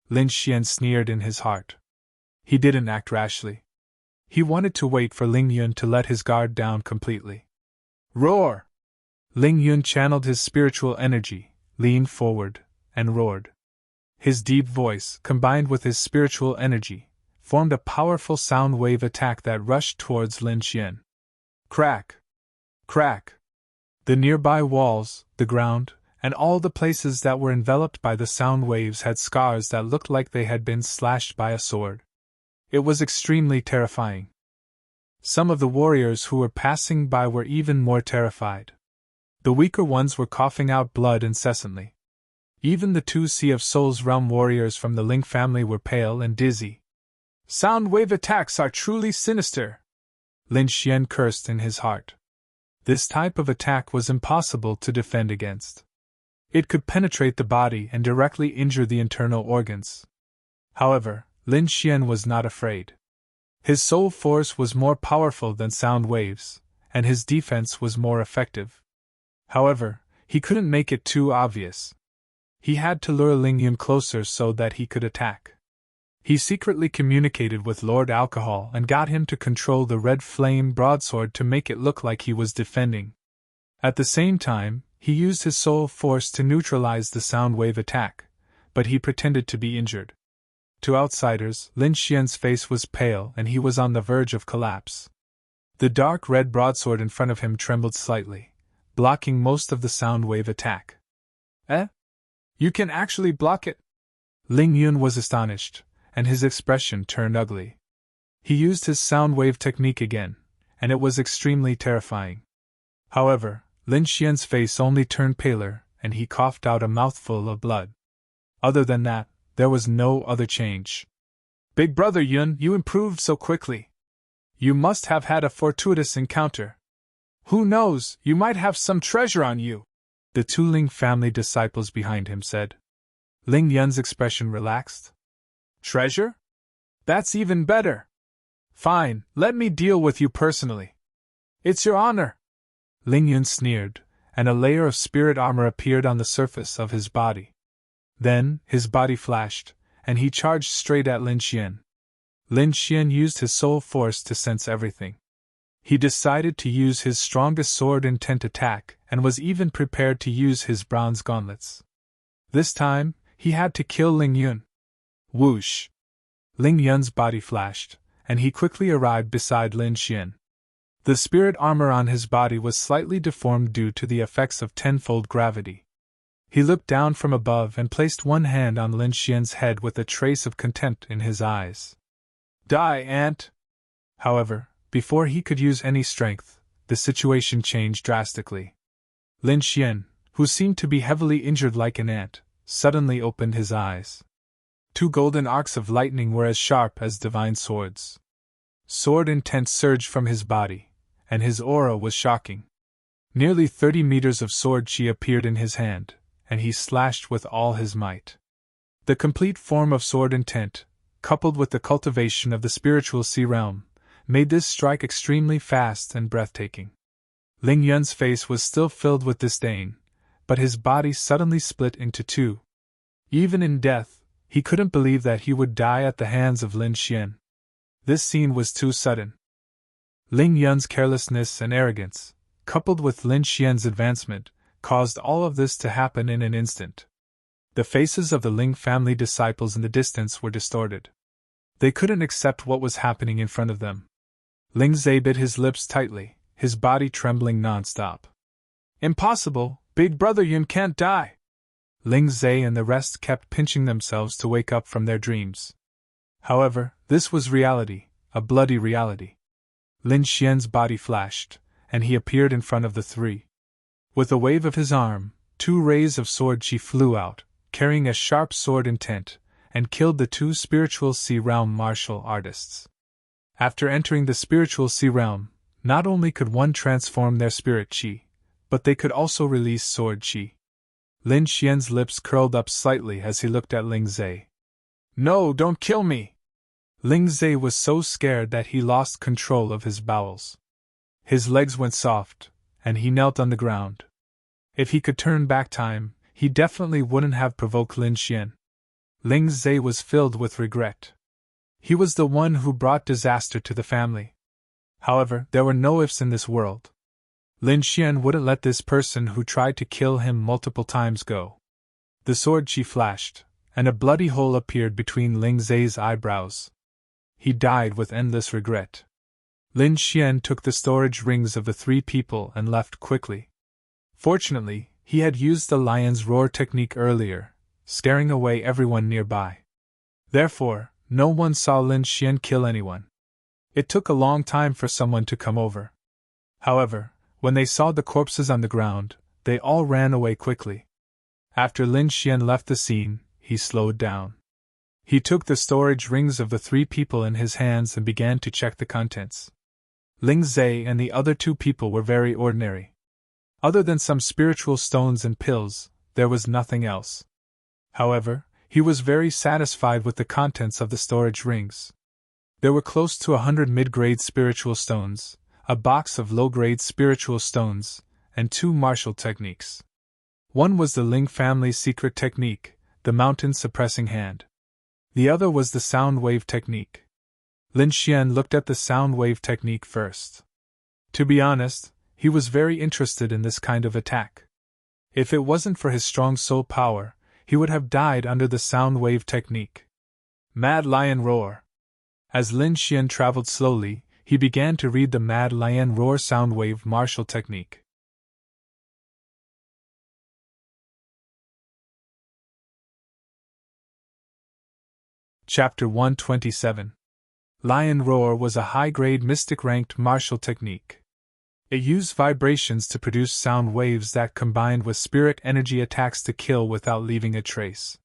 Lin Xian sneered in his heart. He didn't act rashly. He wanted to wait for Ling Yun to let his guard down completely. Roar! Ling Yun channeled his spiritual energy, leaned forward, and roared. His deep voice, combined with his spiritual energy, formed a powerful sound wave attack that rushed towards Lin Xian. Crack! Crack! The nearby walls, the ground, and all the places that were enveloped by the sound waves had scars that looked like they had been slashed by a sword. It was extremely terrifying. Some of the warriors who were passing by were even more terrified. The weaker ones were coughing out blood incessantly. Even the 2 Sea of Souls realm warriors from the Ling family were pale and dizzy. Sound wave attacks are truly sinister, Lin Xian cursed in his heart. This type of attack was impossible to defend against. It could penetrate the body and directly injure the internal organs. However, Lin Xian was not afraid. His soul force was more powerful than sound waves, and his defense was more effective. However, he couldn't make it too obvious. He had to lure Ling Yun closer so that he could attack. He secretly communicated with Lord Alcohol and got him to control the red flame broadsword to make it look like he was defending. At the same time, he used his soul force to neutralize the sound wave attack, but he pretended to be injured. To outsiders, Lin Xian's face was pale and he was on the verge of collapse. The dark red broadsword in front of him trembled slightly, blocking most of the sound wave attack. Eh? You can actually block it? Ling Yun was astonished, and his expression turned ugly. He used his sound wave technique again, and it was extremely terrifying. However, Lin Xian's face only turned paler, and he coughed out a mouthful of blood. Other than that, there was no other change. Big Brother Yun, you improved so quickly. You must have had a fortuitous encounter. Who knows, you might have some treasure on you, the 2 Ling family disciples behind him said. Ling Yun's expression relaxed. Treasure? That's even better. Fine, let me deal with you personally. It's your honor. Ling Yun sneered, and a layer of spirit armor appeared on the surface of his body. Then, his body flashed, and he charged straight at Lin Xian. Lin Xian used his soul force to sense everything. He decided to use his strongest sword intent attack, and was even prepared to use his bronze gauntlets. This time, he had to kill Ling Yun. Whoosh! Ling Yun's body flashed, and he quickly arrived beside Lin Xian. The spirit armor on his body was slightly deformed due to the effects of tenfold gravity. He looked down from above and placed one hand on Lin Xian's head with a trace of contempt in his eyes. Die, ant! However, before he could use any strength, the situation changed drastically. Lin Xian, who seemed to be heavily injured like an ant, suddenly opened his eyes. 2 golden arcs of lightning were as sharp as divine swords. Sword intent surged from his body, and his aura was shocking. Nearly 30 meters of sword chi appeared in his hand, and he slashed with all his might. The complete form of sword intent, coupled with the cultivation of the spiritual sea realm, made this strike extremely fast and breathtaking. Ling Yun's face was still filled with disdain, but his body suddenly split into 2. Even in death, he couldn't believe that he would die at the hands of Lin Xian. This scene was too sudden. Ling Yun's carelessness and arrogance, coupled with Lin Xian's advancement, caused all of this to happen in an instant. The faces of the Ling family disciples in the distance were distorted. They couldn't accept what was happening in front of them. Ling Zai bit his lips tightly, his body trembling non-stop. Impossible, Big Brother Yun can't die! Ling Zai and the rest kept pinching themselves to wake up from their dreams. However, this was reality, a bloody reality. Lin Xian's body flashed, and he appeared in front of the 3. With a wave of his arm, 2 rays of sword chi flew out, carrying a sharp sword intent, and killed the 2 spiritual sea realm martial artists. After entering the spiritual sea realm, not only could one transform their spirit chi, but they could also release sword chi. Lin Xian's lips curled up slightly as he looked at Ling Zai. No, don't kill me! Ling Zai was so scared that he lost control of his bowels. His legs went soft, and he knelt on the ground. If he could turn back time, he definitely wouldn't have provoked Lin Xian. Ling Zhe was filled with regret. He was the one who brought disaster to the family. However, there were no ifs in this world. Lin Xian wouldn't let this person who tried to kill him multiple times go. The sword chi flashed, and a bloody hole appeared between Ling Zhe's eyebrows. He died with endless regret. Lin Xian took the storage rings of the three people and left quickly. Fortunately, he had used the lion's roar technique earlier, scaring away everyone nearby. Therefore, no one saw Lin Xian kill anyone. It took a long time for someone to come over. However, when they saw the corpses on the ground, they all ran away quickly. After Lin Xian left the scene, he slowed down. He took the storage rings of the three people in his hands and began to check the contents. Ling Zhe and the other two people were very ordinary. Other than some spiritual stones and pills, there was nothing else. However, he was very satisfied with the contents of the storage rings. There were close to 100 mid-grade spiritual stones, a box of low-grade spiritual stones, and 2 martial techniques. One was the Ling family's secret technique, the mountain suppressing hand. The other was the sound wave technique. Lin Xian looked at the sound wave technique first. To be honest, he was very interested in this kind of attack. If it wasn't for his strong soul power, he would have died under the sound wave technique. Mad Lion Roar. As Lin Xian traveled slowly, he began to read the Mad Lion Roar sound wave martial technique. Chapter 127. Lion Roar was a high-grade mystic-ranked martial technique. It used vibrations to produce sound waves that combined with spirit energy attacks to kill without leaving a trace.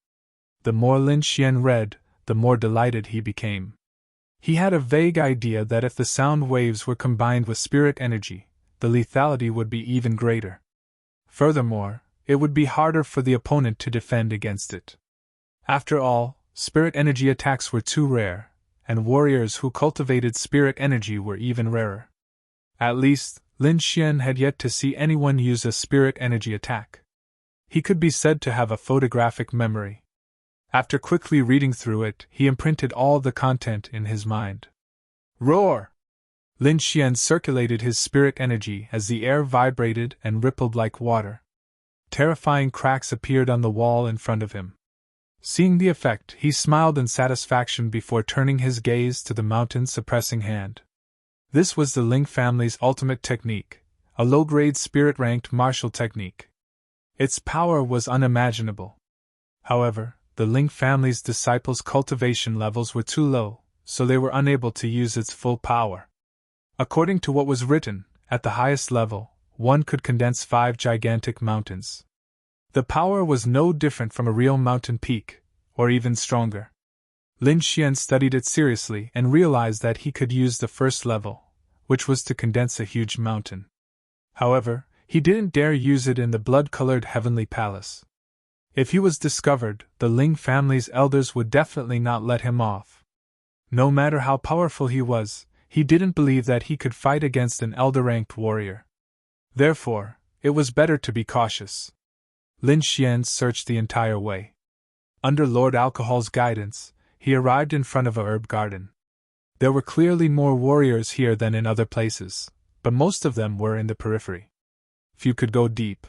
The more Lin Xian read, the more delighted he became. He had a vague idea that if the sound waves were combined with spirit energy, the lethality would be even greater. Furthermore, it would be harder for the opponent to defend against it. After all, spirit energy attacks were too rare, and warriors who cultivated spirit energy were even rarer. At least, Lin Xian had yet to see anyone use a spirit energy attack. He could be said to have a photographic memory. After quickly reading through it, he imprinted all the content in his mind. Roar! Lin Xian circulated his spirit energy as the air vibrated and rippled like water. Terrifying cracks appeared on the wall in front of him. Seeing the effect, he smiled in satisfaction before turning his gaze to the mountain suppressing hand. This was the Ling family's ultimate technique, a low-grade spirit-ranked martial technique. Its power was unimaginable. However, the Ling family's disciples' cultivation levels were too low, so they were unable to use its full power. According to what was written, at the highest level, one could condense 5 gigantic mountains. The power was no different from a real mountain peak, or even stronger. Lin Xian studied it seriously and realized that he could use the first level, which was to condense a huge mountain. However, he didn't dare use it in the blood-colored heavenly palace. If he was discovered, the Ling family's elders would definitely not let him off. No matter how powerful he was, he didn't believe that he could fight against an elder-ranked warrior. Therefore, it was better to be cautious. Lin Xian searched the entire way. Under Lord Alcohol's guidance, he arrived in front of a herb garden. There were clearly more warriors here than in other places, but most of them were in the periphery. Few could go deep.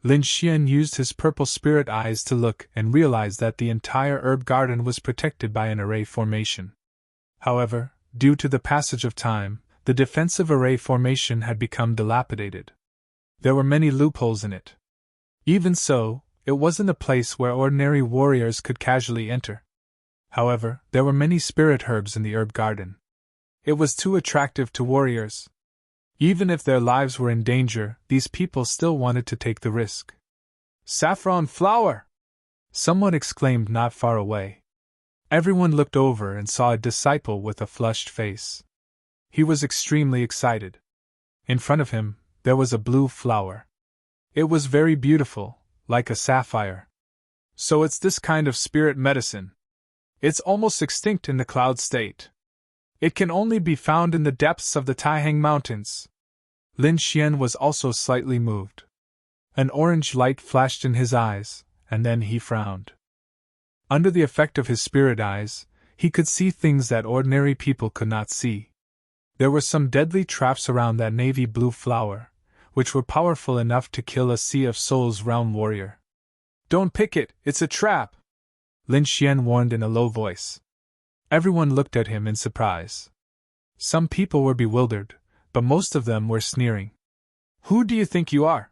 Lin Xian used his purple spirit eyes to look and realized that the entire herb garden was protected by an array formation. However, due to the passage of time, the defensive array formation had become dilapidated. There were many loopholes in it. Even so, it wasn't a place where ordinary warriors could casually enter. However, there were many spirit herbs in the herb garden. It was too attractive to warriors. Even if their lives were in danger, these people still wanted to take the risk. Saffron flower! Someone exclaimed not far away. Everyone looked over and saw a disciple with a flushed face. He was extremely excited. In front of him, there was a blue flower. It was very beautiful, like a sapphire. So it's this kind of spirit medicine. It's almost extinct in the cloud state. It can only be found in the depths of the Taihang Mountains. Lin Xian was also slightly moved. An orange light flashed in his eyes, and then he frowned. Under the effect of his spirit eyes, he could see things that ordinary people could not see. There were some deadly traps around that navy blue flower, which were powerful enough to kill a Sea of Souls realm warrior. "Don't pick it, it's a trap!" Lin Xian warned in a low voice. Everyone looked at him in surprise. Some people were bewildered, but most of them were sneering. "Who do you think you are?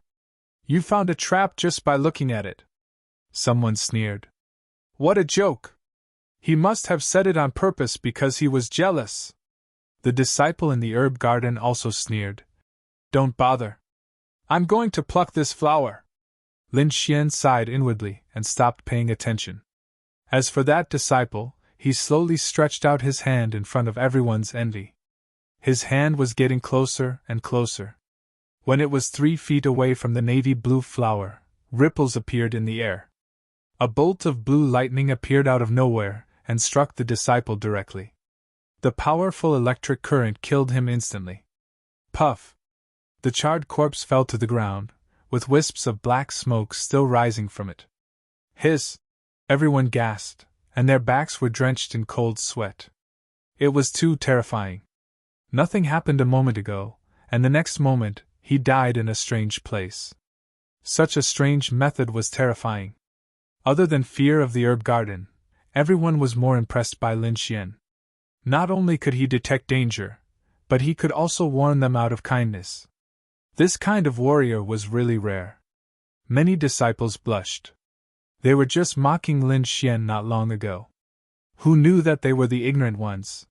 You found a trap just by looking at it." Someone sneered. "What a joke! He must have set it on purpose because he was jealous." The disciple in the herb garden also sneered. "Don't bother. I'm going to pluck this flower." Lin Xian sighed inwardly and stopped paying attention. As for that disciple, he slowly stretched out his hand in front of everyone's envy. His hand was getting closer and closer. When it was 3 feet away from the navy blue flower, ripples appeared in the air. A bolt of blue lightning appeared out of nowhere and struck the disciple directly. The powerful electric current killed him instantly. Puff! The charred corpse fell to the ground, with wisps of black smoke still rising from it. Hiss! Everyone gasped, and their backs were drenched in cold sweat. It was too terrifying. Nothing happened a moment ago, and the next moment, he died in a strange place. Such a strange method was terrifying. Other than fear of the herb garden, everyone was more impressed by Lin Xian. Not only could he detect danger, but he could also warn them out of kindness. This kind of warrior was really rare. Many disciples blushed. They were just mocking Lin Xian not long ago. Who knew that they were the ignorant ones?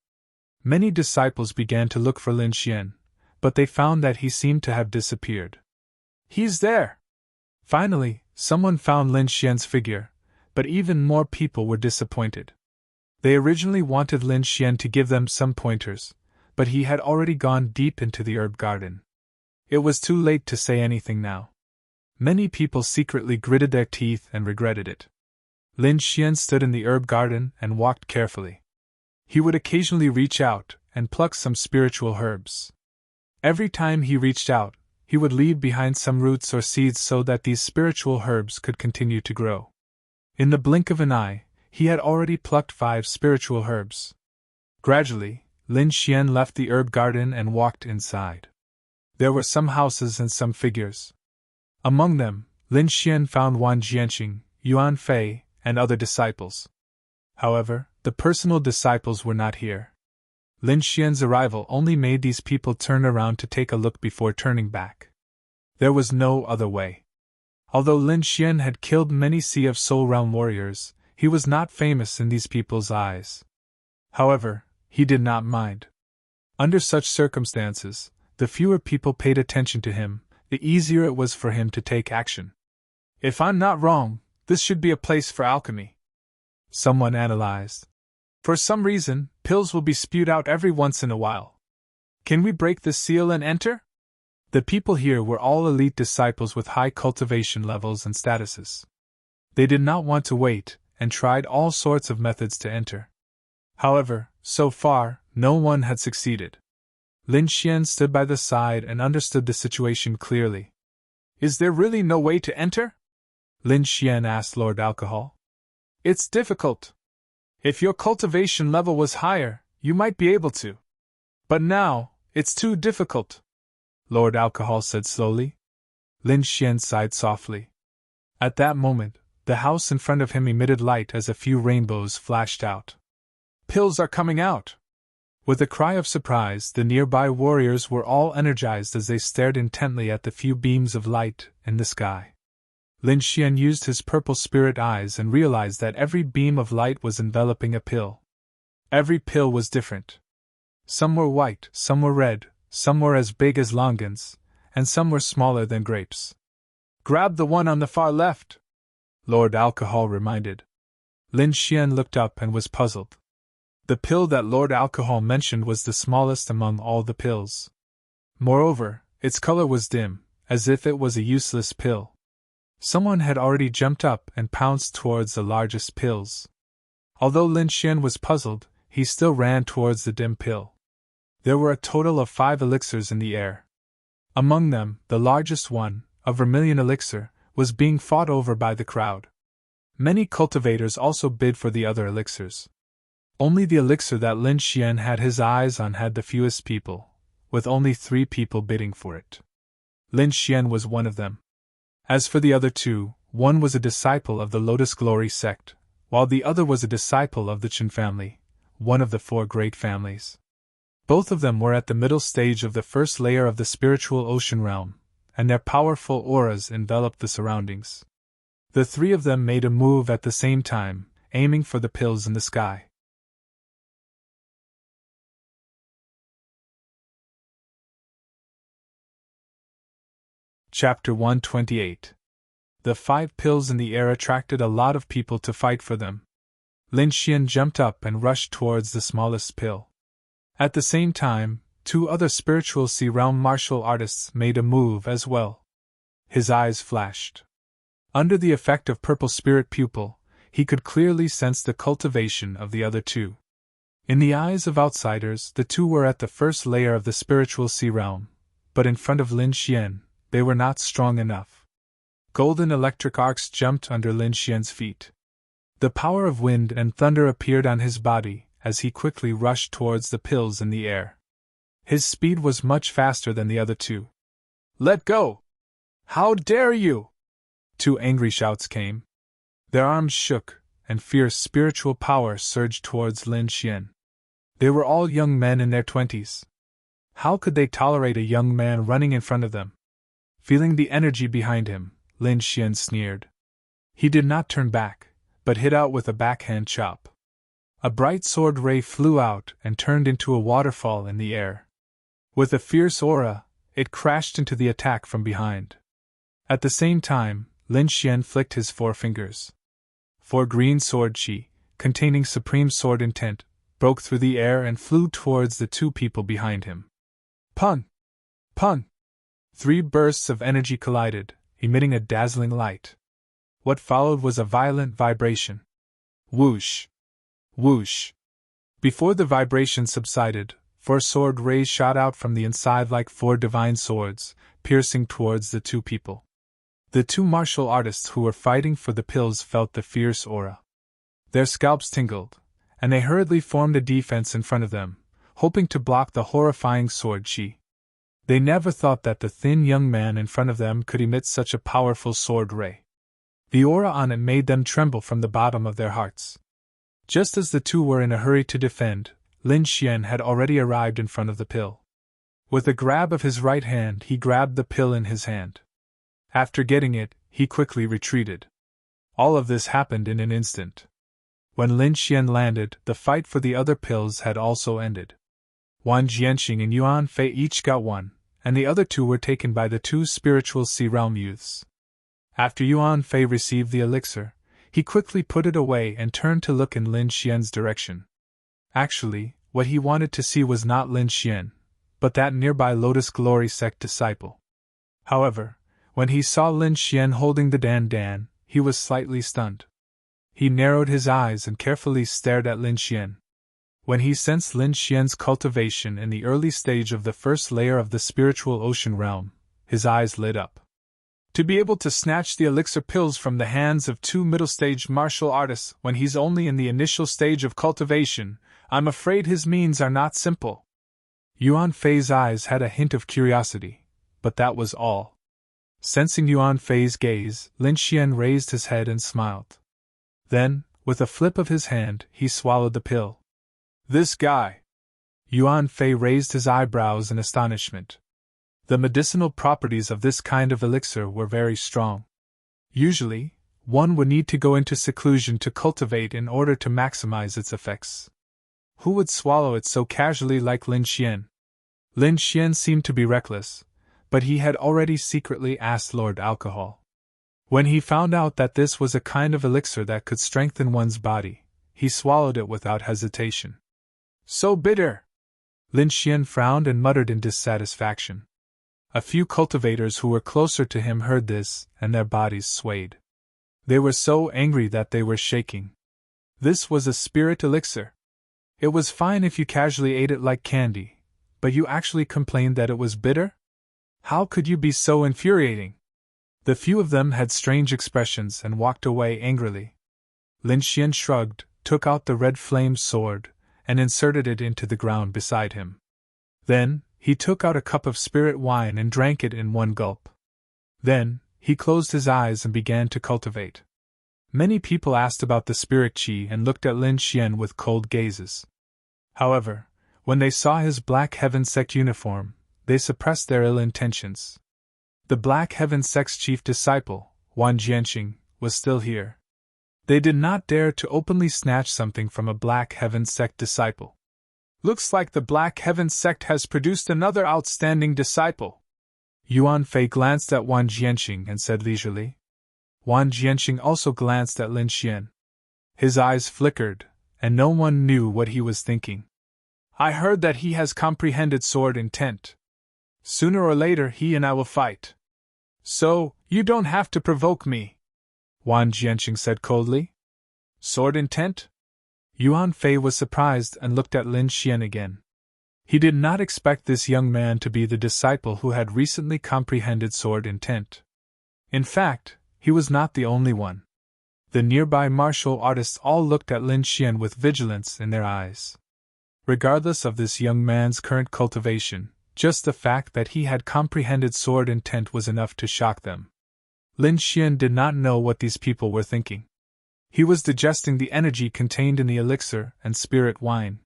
Many disciples began to look for Lin Xian, but they found that he seemed to have disappeared. "He's there!" Finally, someone found Lin Xian's figure, but even more people were disappointed. They originally wanted Lin Xian to give them some pointers, but he had already gone deep into the herb garden. It was too late to say anything now. Many people secretly gritted their teeth and regretted it. Lin Xian stood in the herb garden and walked carefully. He would occasionally reach out and pluck some spiritual herbs. Every time he reached out, he would leave behind some roots or seeds so that these spiritual herbs could continue to grow. In the blink of an eye, he had already plucked 5 spiritual herbs. Gradually, Lin Xian left the herb garden and walked inside. There were some houses and some figures. Among them, Lin Xian found Wan Jianxing, Yuan Fei, and other disciples. However, the personal disciples were not here. Lin Xian's arrival only made these people turn around to take a look before turning back. There was no other way. Although Lin Xian had killed many Sea of Soul realm warriors, he was not famous in these people's eyes. However, he did not mind. Under such circumstances, the fewer people paid attention to him, the easier it was for him to take action. "If I'm not wrong, this should be a place for alchemy," someone analyzed. "For some reason, pills will be spewed out every once in a while. Can we break the seal and enter?" The people here were all elite disciples with high cultivation levels and statuses. They did not want to wait, and tried all sorts of methods to enter. However, so far, no one had succeeded. Lin Xian stood by the side and understood the situation clearly. "Is there really no way to enter?" Lin Xian asked Lord Alcohol. "It's difficult. If your cultivation level was higher, you might be able to. But now, it's too difficult," Lord Alcohol said slowly. Lin Xian sighed softly. At that moment, the house in front of him emitted light as a few rainbows flashed out. "Pills are coming out!" With a cry of surprise, the nearby warriors were all energized as they stared intently at the few beams of light in the sky. Lin Xian used his purple spirit eyes and realized that every beam of light was enveloping a pill. Every pill was different. Some were white, some were red, some were as big as longans, and some were smaller than grapes. "Grab the one on the far left," Lord Alcohol reminded. Lin Xian looked up and was puzzled. The pill that Lord Alcohol mentioned was the smallest among all the pills. Moreover, its color was dim, as if it was a useless pill. Someone had already jumped up and pounced towards the largest pills. Although Lin Xian was puzzled, he still ran towards the dim pill. There were a total of 5 elixirs in the air. Among them, the largest one, a vermilion elixir, was being fought over by the crowd. Many cultivators also bid for the other elixirs. Only the elixir that Lin Xian had his eyes on had the fewest people, with only 3 people bidding for it. Lin Xian was one of them. As for the other 2, one was a disciple of the Lotus Glory sect, while the other was a disciple of the Chen family, one of the 4 great families. Both of them were at the middle stage of the first layer of the spiritual ocean realm, and their powerful auras enveloped the surroundings. The 3 of them made a move at the same time, aiming for the pills in the sky. Chapter 128. The 5 pills in the air attracted a lot of people to fight for them. Lin Xian jumped up and rushed towards the smallest pill. At the same time, 2 other spiritual sea realm martial artists made a move as well. His eyes flashed. Under the effect of purple spirit pupil, he could clearly sense the cultivation of the other 2. In the eyes of outsiders, the 2 were at the first layer of the spiritual sea realm, but in front of Lin Xian, they were not strong enough. Golden electric arcs jumped under Lin Xian's feet. The power of wind and thunder appeared on his body as he quickly rushed towards the pills in the air. His speed was much faster than the other 2. "Let go! How dare you!" 2 angry shouts came. Their arms shook, and fierce spiritual power surged towards Lin Xian. They were all young men in their 20s. How could they tolerate a young man running in front of them? Feeling the energy behind him, Lin Xian sneered. He did not turn back, but hit out with a backhand chop. A bright sword ray flew out and turned into a waterfall in the air. With a fierce aura, it crashed into the attack from behind. At the same time, Lin Xian flicked his 4 fingers. 4 green sword chi, containing supreme sword intent, broke through the air and flew towards the 2 people behind him. Pun! Pun! 3 bursts of energy collided, emitting a dazzling light. What followed was a violent vibration. Whoosh! Whoosh! Before the vibration subsided, 4 sword rays shot out from the inside like 4 divine swords, piercing towards the 2 people. The 2 martial artists who were fighting for the pills felt the fierce aura. Their scalps tingled, and they hurriedly formed a defense in front of them, hoping to block the horrifying sword chi. They never thought that the thin young man in front of them could emit such a powerful sword ray. The aura on it made them tremble from the bottom of their hearts. Just as the 2 were in a hurry to defend, Lin Xian had already arrived in front of the pill. With a grab of his right hand, he grabbed the pill in his hand. After getting it, he quickly retreated. All of this happened in an instant. When Lin Xian landed, the fight for the other pills had also ended. Wang Jianxing and Yuan Fei each got 1, and the other 2 were taken by the 2 spiritual sea realm youths. After Yuan Fei received the elixir, he quickly put it away and turned to look in Lin Xian's direction. Actually, what he wanted to see was not Lin Xian, but that nearby Lotus Glory sect disciple. However, when he saw Lin Xian holding the Dan Dan, he was slightly stunned. He narrowed his eyes and carefully stared at Lin Xian. When he sensed Lin Xian's cultivation in the early stage of the first layer of the spiritual ocean realm, his eyes lit up. To be able to snatch the elixir pills from the hands of 2 middle-stage martial artists when he's only in the initial stage of cultivation, I'm afraid his means are not simple. Yuan Fei's eyes had a hint of curiosity, but that was all. Sensing Yuan Fei's gaze, Lin Xian raised his head and smiled. Then, with a flip of his hand, he swallowed the pill. This guy! Yuan Fei raised his eyebrows in astonishment. The medicinal properties of this kind of elixir were very strong. Usually, one would need to go into seclusion to cultivate in order to maximize its effects. Who would swallow it so casually like Lin Xian? Lin Xian seemed to be reckless, but he had already secretly asked Lord Alcohol. When he found out that this was a kind of elixir that could strengthen one's body, he swallowed it without hesitation. So bitter! Lin Xian frowned and muttered in dissatisfaction. A few cultivators who were closer to him heard this, and their bodies swayed. They were so angry that they were shaking. This was a spirit elixir. It was fine if you casually ate it like candy, but you actually complained that it was bitter? How could you be so infuriating? The few of them had strange expressions and walked away angrily. Lin Xian shrugged, took out the red flamed sword, and inserted it into the ground beside him. Then, he took out a cup of spirit wine and drank it in one gulp. Then, he closed his eyes and began to cultivate. Many people asked about the spirit qi and looked at Lin Xian with cold gazes. However, when they saw his Black Heaven sect uniform, they suppressed their ill intentions. The Black Heaven sect's chief disciple, Wang Jianxing, was still here. They did not dare to openly snatch something from a Black Heaven sect disciple. Looks like the Black Heaven sect has produced another outstanding disciple. Yuan Fei glanced at Wang Jianxing and said leisurely. Wang Jianxing also glanced at Lin Xian. His eyes flickered, and no one knew what he was thinking. I heard that he has comprehended sword intent. Sooner or later he and I will fight. So, you don't have to provoke me, Wang Jianxing said coldly. Sword intent? Yuan Fei was surprised and looked at Lin Xian again. He did not expect this young man to be the disciple who had recently comprehended sword intent. In fact, he was not the only one. The nearby martial artists all looked at Lin Xian with vigilance in their eyes. Regardless of this young man's current cultivation, just the fact that he had comprehended sword intent was enough to shock them. Lin Xian did not know what these people were thinking. He was digesting the energy contained in the elixir and spirit wine.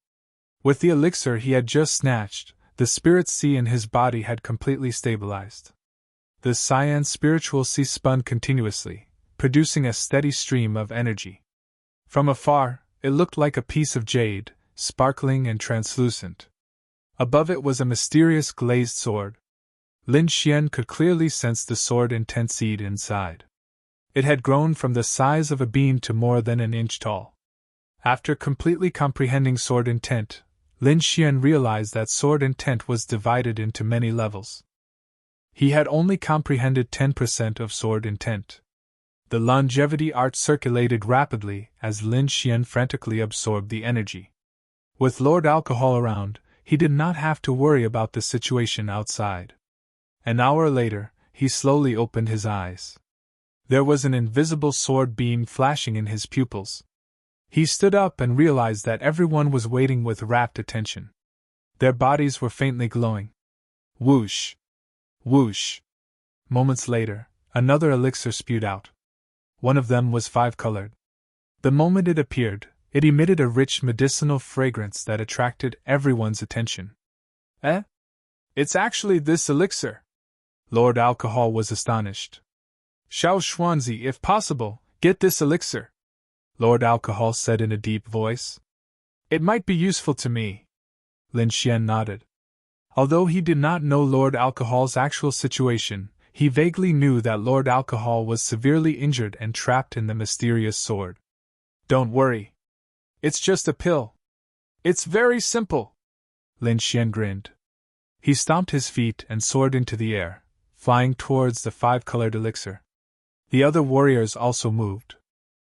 With the elixir he had just snatched, the spirit sea in his body had completely stabilized. The cyan spiritual sea spun continuously, producing a steady stream of energy. From afar, it looked like a piece of jade, sparkling and translucent. Above it was a mysterious glazed sword. Lin Xian could clearly sense the sword intent seed inside. It had grown from the size of a bean to more than an inch tall. After completely comprehending sword intent, Lin Xian realized that sword intent was divided into many levels. He had only comprehended 10% of sword intent. The longevity art circulated rapidly as Lin Xian frantically absorbed the energy. With Lord Alcohol around, he did not have to worry about the situation outside. An hour later, he slowly opened his eyes. There was an invisible sword beam flashing in his pupils. He stood up and realized that everyone was waiting with rapt attention. Their bodies were faintly glowing. Whoosh! Whoosh! Moments later, another elixir spewed out. One of them was 5-colored. The moment it appeared, it emitted a rich medicinal fragrance that attracted everyone's attention. Eh? It's actually this elixir! Lord Alcohol was astonished. Xiao Xuanzi, if possible, get this elixir, Lord Alcohol said in a deep voice. It might be useful to me. Lin Xian nodded. Although he did not know Lord Alcohol's actual situation, he vaguely knew that Lord Alcohol was severely injured and trapped in the mysterious sword. Don't worry. It's just a pill. It's very simple. Lin Xian grinned. He stomped his feet and soared into the air, flying towards the 5-colored elixir. The other warriors also moved.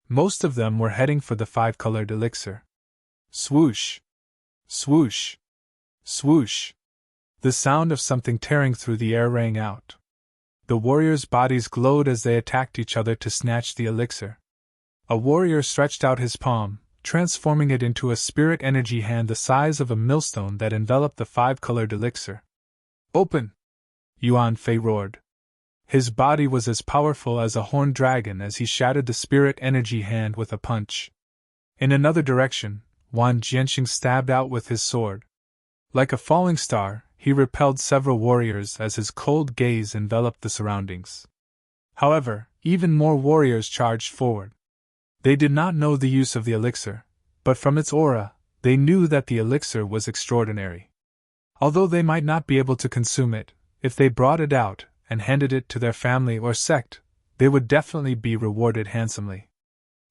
Most of them were heading for the 5-colored elixir. Swoosh! Swoosh! Swoosh! The sound of something tearing through the air rang out. The warriors' bodies glowed as they attacked each other to snatch the elixir. A warrior stretched out his palm, transforming it into a spirit energy hand the size of a millstone that enveloped the 5-colored elixir. Open! Yuan Fei roared. His body was as powerful as a horned dragon as he shattered the spirit energy hand with a punch. In another direction, Wang Jianxing stabbed out with his sword. Like a falling star, he repelled several warriors as his cold gaze enveloped the surroundings. However, even more warriors charged forward. They did not know the use of the elixir, but from its aura, they knew that the elixir was extraordinary. Although they might not be able to consume it, if they brought it out and handed it to their family or sect, they would definitely be rewarded handsomely.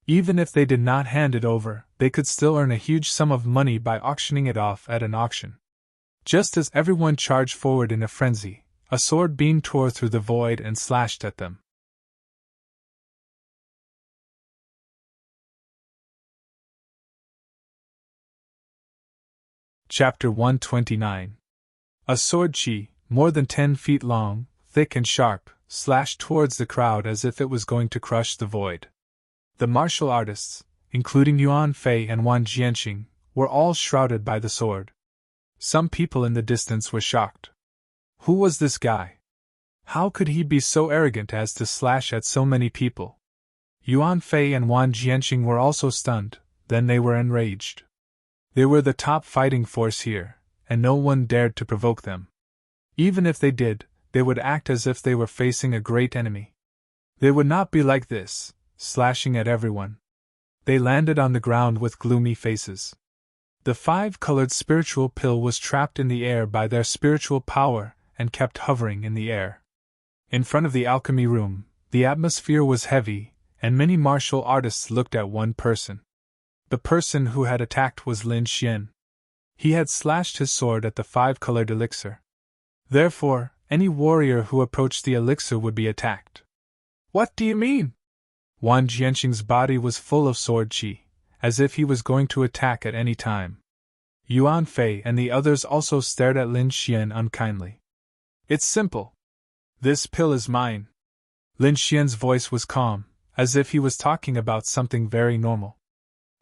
Even if they did not hand it over, they could still earn a huge sum of money by auctioning it off at an auction. Just as everyone charged forward in a frenzy, a sword beam tore through the void and slashed at them. Chapter 129. A sword chi, more than 10 feet long, thick and sharp, slashed towards the crowd as if it was going to crush the void. The martial artists, including Yuan Fei and Wang Jianxing, were all shrouded by the sword. Some people in the distance were shocked. Who was this guy? How could he be so arrogant as to slash at so many people? Yuan Fei and Wang Jianxing were also stunned, then they were enraged. They were the top fighting force here, and no one dared to provoke them. Even if they did, they would act as if they were facing a great enemy. They would not be like this, slashing at everyone. They landed on the ground with gloomy faces. The five-colored spiritual pill was trapped in the air by their spiritual power and kept hovering in the air. In front of the alchemy room, the atmosphere was heavy, and many martial artists looked at one person. The person who had attacked was Lin Xian. He had slashed his sword at the five-colored elixir. Therefore, any warrior who approached the elixir would be attacked. What do you mean? Wang Jianxing's body was full of sword qi, as if he was going to attack at any time. Yuan Fei and the others also stared at Lin Xian unkindly. It's simple. This pill is mine. Lin Xian's voice was calm, as if he was talking about something very normal.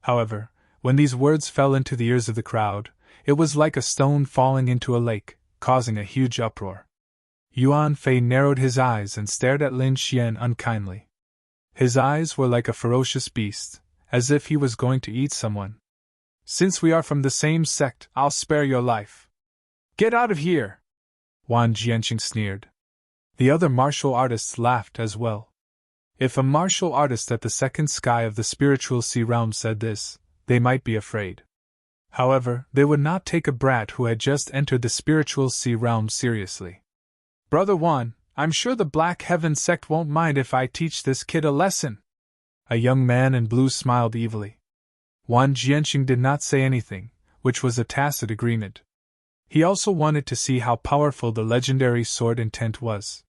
However, when these words fell into the ears of the crowd, it was like a stone falling into a lake, causing a huge uproar. Yuan Fei narrowed his eyes and stared at Lin Xian unkindly. His eyes were like a ferocious beast, as if he was going to eat someone. Since we are from the same sect, I'll spare your life. Get out of here! Wang Jianxing sneered. The other martial artists laughed as well. If a martial artist at the second sky of the spiritual sea realm said this, they might be afraid. However, they would not take a brat who had just entered the spiritual sea realm seriously. Brother Wan, I'm sure the Black Heaven sect won't mind if I teach this kid a lesson. A young man in blue smiled evilly. Wang Jianxing did not say anything, which was a tacit agreement. He also wanted to see how powerful the legendary sword intent was.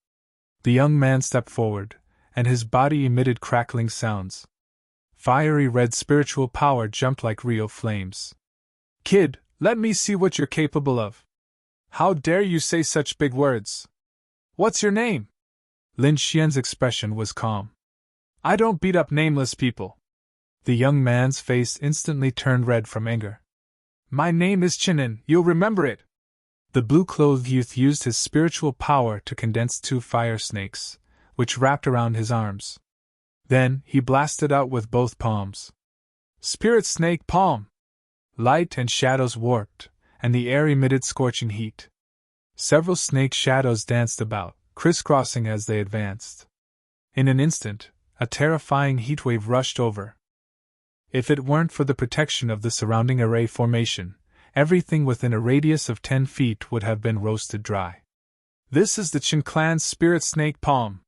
The young man stepped forward, and his body emitted crackling sounds. Fiery red spiritual power jumped like real flames. Kid, let me see what you're capable of. How dare you say such big words? What's your name? Lin Xian's expression was calm. I don't beat up nameless people. The young man's face instantly turned red from anger. My name is Chinin, you'll remember it. The blue-clothed youth used his spiritual power to condense two fire snakes, which wrapped around his arms. Then, he blasted out with both palms. Spirit Snake Palm! Light and shadows warped, and the air emitted scorching heat. Several snake shadows danced about, crisscrossing as they advanced. In an instant, a terrifying heatwave rushed over. If it weren't for the protection of the surrounding array formation, everything within a radius of 10 feet would have been roasted dry. This is the Qin clan's Spirit Snake Palm.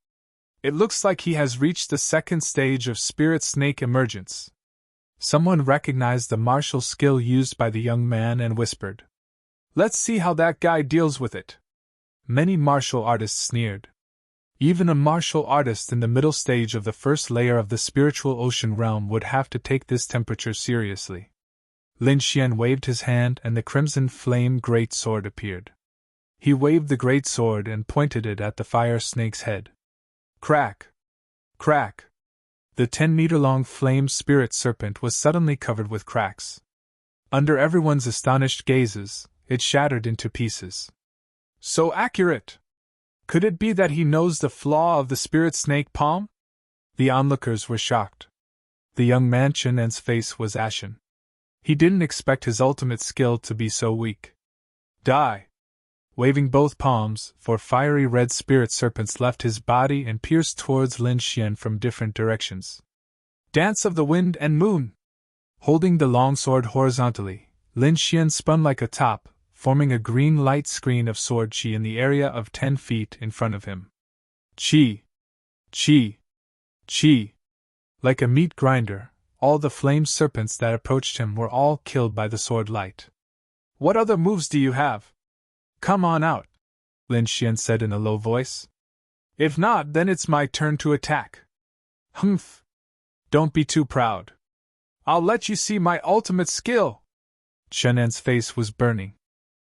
It looks like he has reached the second stage of Spirit Snake emergence. Someone recognized the martial skill used by the young man and whispered, Let's see how that guy deals with it. Many martial artists sneered. Even a martial artist in the middle stage of the first layer of the spiritual ocean realm would have to take this temperature seriously. Lin Xian waved his hand and the crimson flame great sword appeared. He waved the great sword and pointed it at the fire snake's head. Crack! Crack! The 10-meter-long flame spirit serpent was suddenly covered with cracks. Under everyone's astonished gazes, it shattered into pieces. So accurate! Could it be that he knows the flaw of the spirit snake palm? The onlookers were shocked. The young man Chenen's face was ashen. He didn't expect his ultimate skill to be so weak. Die! Waving both palms, four fiery red spirit serpents left his body and pierced towards Lin Xian from different directions. Dance of the Wind and Moon! Holding the long sword horizontally, Lin Xian spun like a top, forming a green light screen of sword qi in the area of 10 feet in front of him. Qi! Qi! Qi! Like a meat grinder, all the flame serpents that approached him were all killed by the sword light. What other moves do you have? Come on out, Lin Xian said in a low voice. If not, then it's my turn to attack. Humph! Don't be too proud. I'll let you see my ultimate skill! Chenen's face was burning.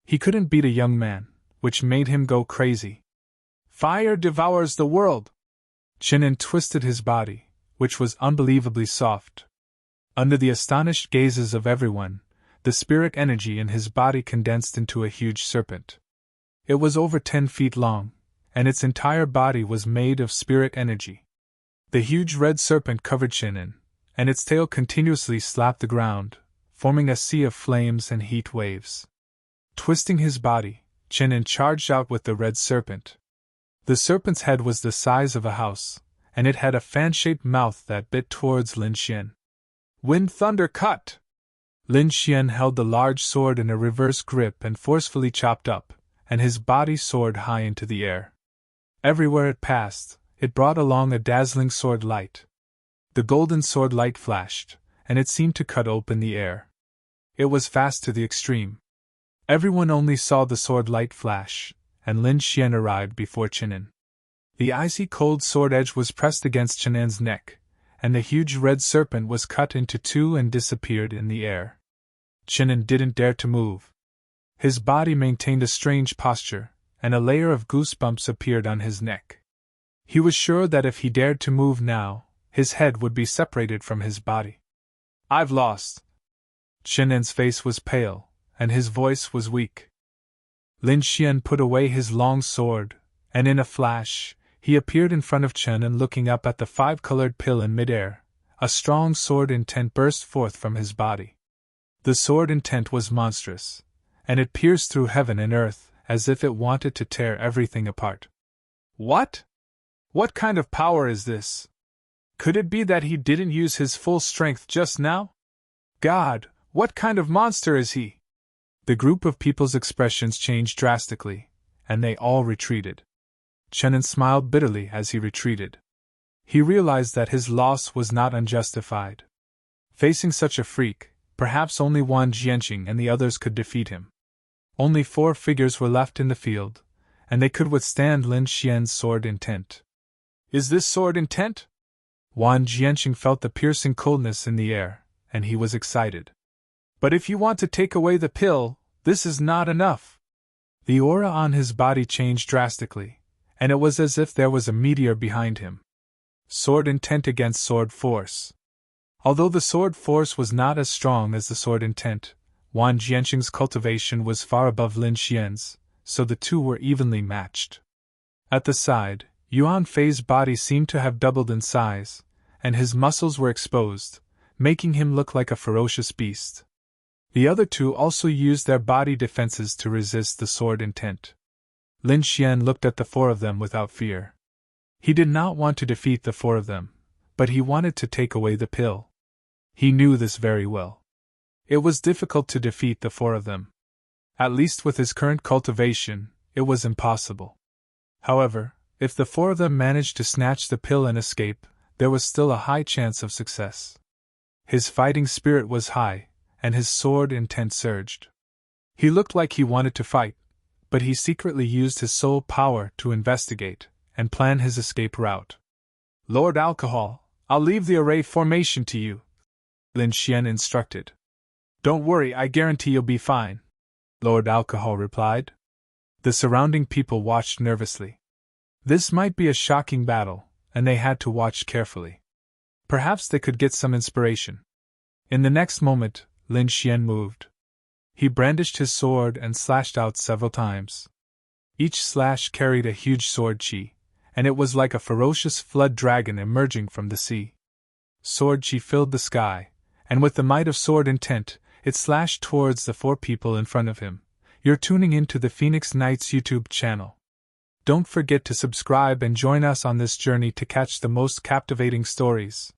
He couldn't beat a young man, which made him go crazy. Fire devours the world! Qinan twisted his body, which was unbelievably soft. Under the astonished gazes of everyone, the spirit energy in his body condensed into a huge serpent. It was over 10 feet long, and its entire body was made of spirit energy. The huge red serpent covered Qinan, and its tail continuously slapped the ground, forming a sea of flames and heat waves. Twisting his body, Qinan charged out with the red serpent. The serpent's head was the size of a house, and it had a fan-shaped mouth that bit towards Lin Xian. Wind Thunder Cut! Lin Xian held the large sword in a reverse grip and forcefully chopped up, and his body soared high into the air. Everywhere it passed, it brought along a dazzling sword light. The golden sword light flashed, and it seemed to cut open the air. It was fast to the extreme. Everyone only saw the sword light flash, and Lin Xian arrived before Qinan. The icy cold sword edge was pressed against Qinan's neck, and the huge red serpent was cut into two and disappeared in the air. Qinan didn't dare to move. His body maintained a strange posture, and a layer of goosebumps appeared on his neck. He was sure that if he dared to move now, his head would be separated from his body. I've lost. Qinan's face was pale, and his voice was weak. Lin Xian put away his long sword, and in a flash, he appeared in front of Qinan looking up at the 5-colored pill in midair. A strong sword intent burst forth from his body. The sword intent was monstrous, and it pierced through heaven and earth as if it wanted to tear everything apart. What? What kind of power is this? Could it be that he didn't use his full strength just now? God, what kind of monster is he? The group of people's expressions changed drastically, and they all retreated. Qinan smiled bitterly as he retreated. He realized that his loss was not unjustified. Facing such a freak, perhaps only Wang Jianqing and the others could defeat him. Only 4 figures were left in the field, and they could withstand Lin Xian's sword intent. Is this sword intent? Wang Jianqing felt the piercing coldness in the air, and he was excited. But if you want to take away the pill, this is not enough. The aura on his body changed drastically, and it was as if there was a meteor behind him. Sword intent against sword force. Although the sword force was not as strong as the sword intent, Wang Jianqing's cultivation was far above Lin Xian's, so the two were evenly matched. At the side, Yuan Fei's body seemed to have doubled in size, and his muscles were exposed, making him look like a ferocious beast. The other two also used their body defenses to resist the sword intent. Lin Xian looked at the 4 of them without fear. He did not want to defeat the 4 of them, but he wanted to take away the pill. He knew this very well. It was difficult to defeat the 4 of them. At least with his current cultivation, it was impossible. However, if the 4 of them managed to snatch the pill and escape, there was still a high chance of success. His fighting spirit was high, and his sword intent surged. He looked like he wanted to fight, but he secretly used his soul power to investigate and plan his escape route. Lord Alcohol, I'll leave the array formation to you, Lin Xian instructed. Don't worry, I guarantee you'll be fine, Lord Alcohol replied. The surrounding people watched nervously. This might be a shocking battle, and they had to watch carefully. Perhaps they could get some inspiration. In the next moment, Lin Xian moved. He brandished his sword and slashed out several times. Each slash carried a huge sword chi, and it was like a ferocious flood dragon emerging from the sea. Sword chi filled the sky, and with the might of sword intent, it slashed towards the 4 people in front of him. You're tuning into the Phoenix Knights YouTube channel. Don't forget to subscribe and join us on this journey to catch the most captivating stories.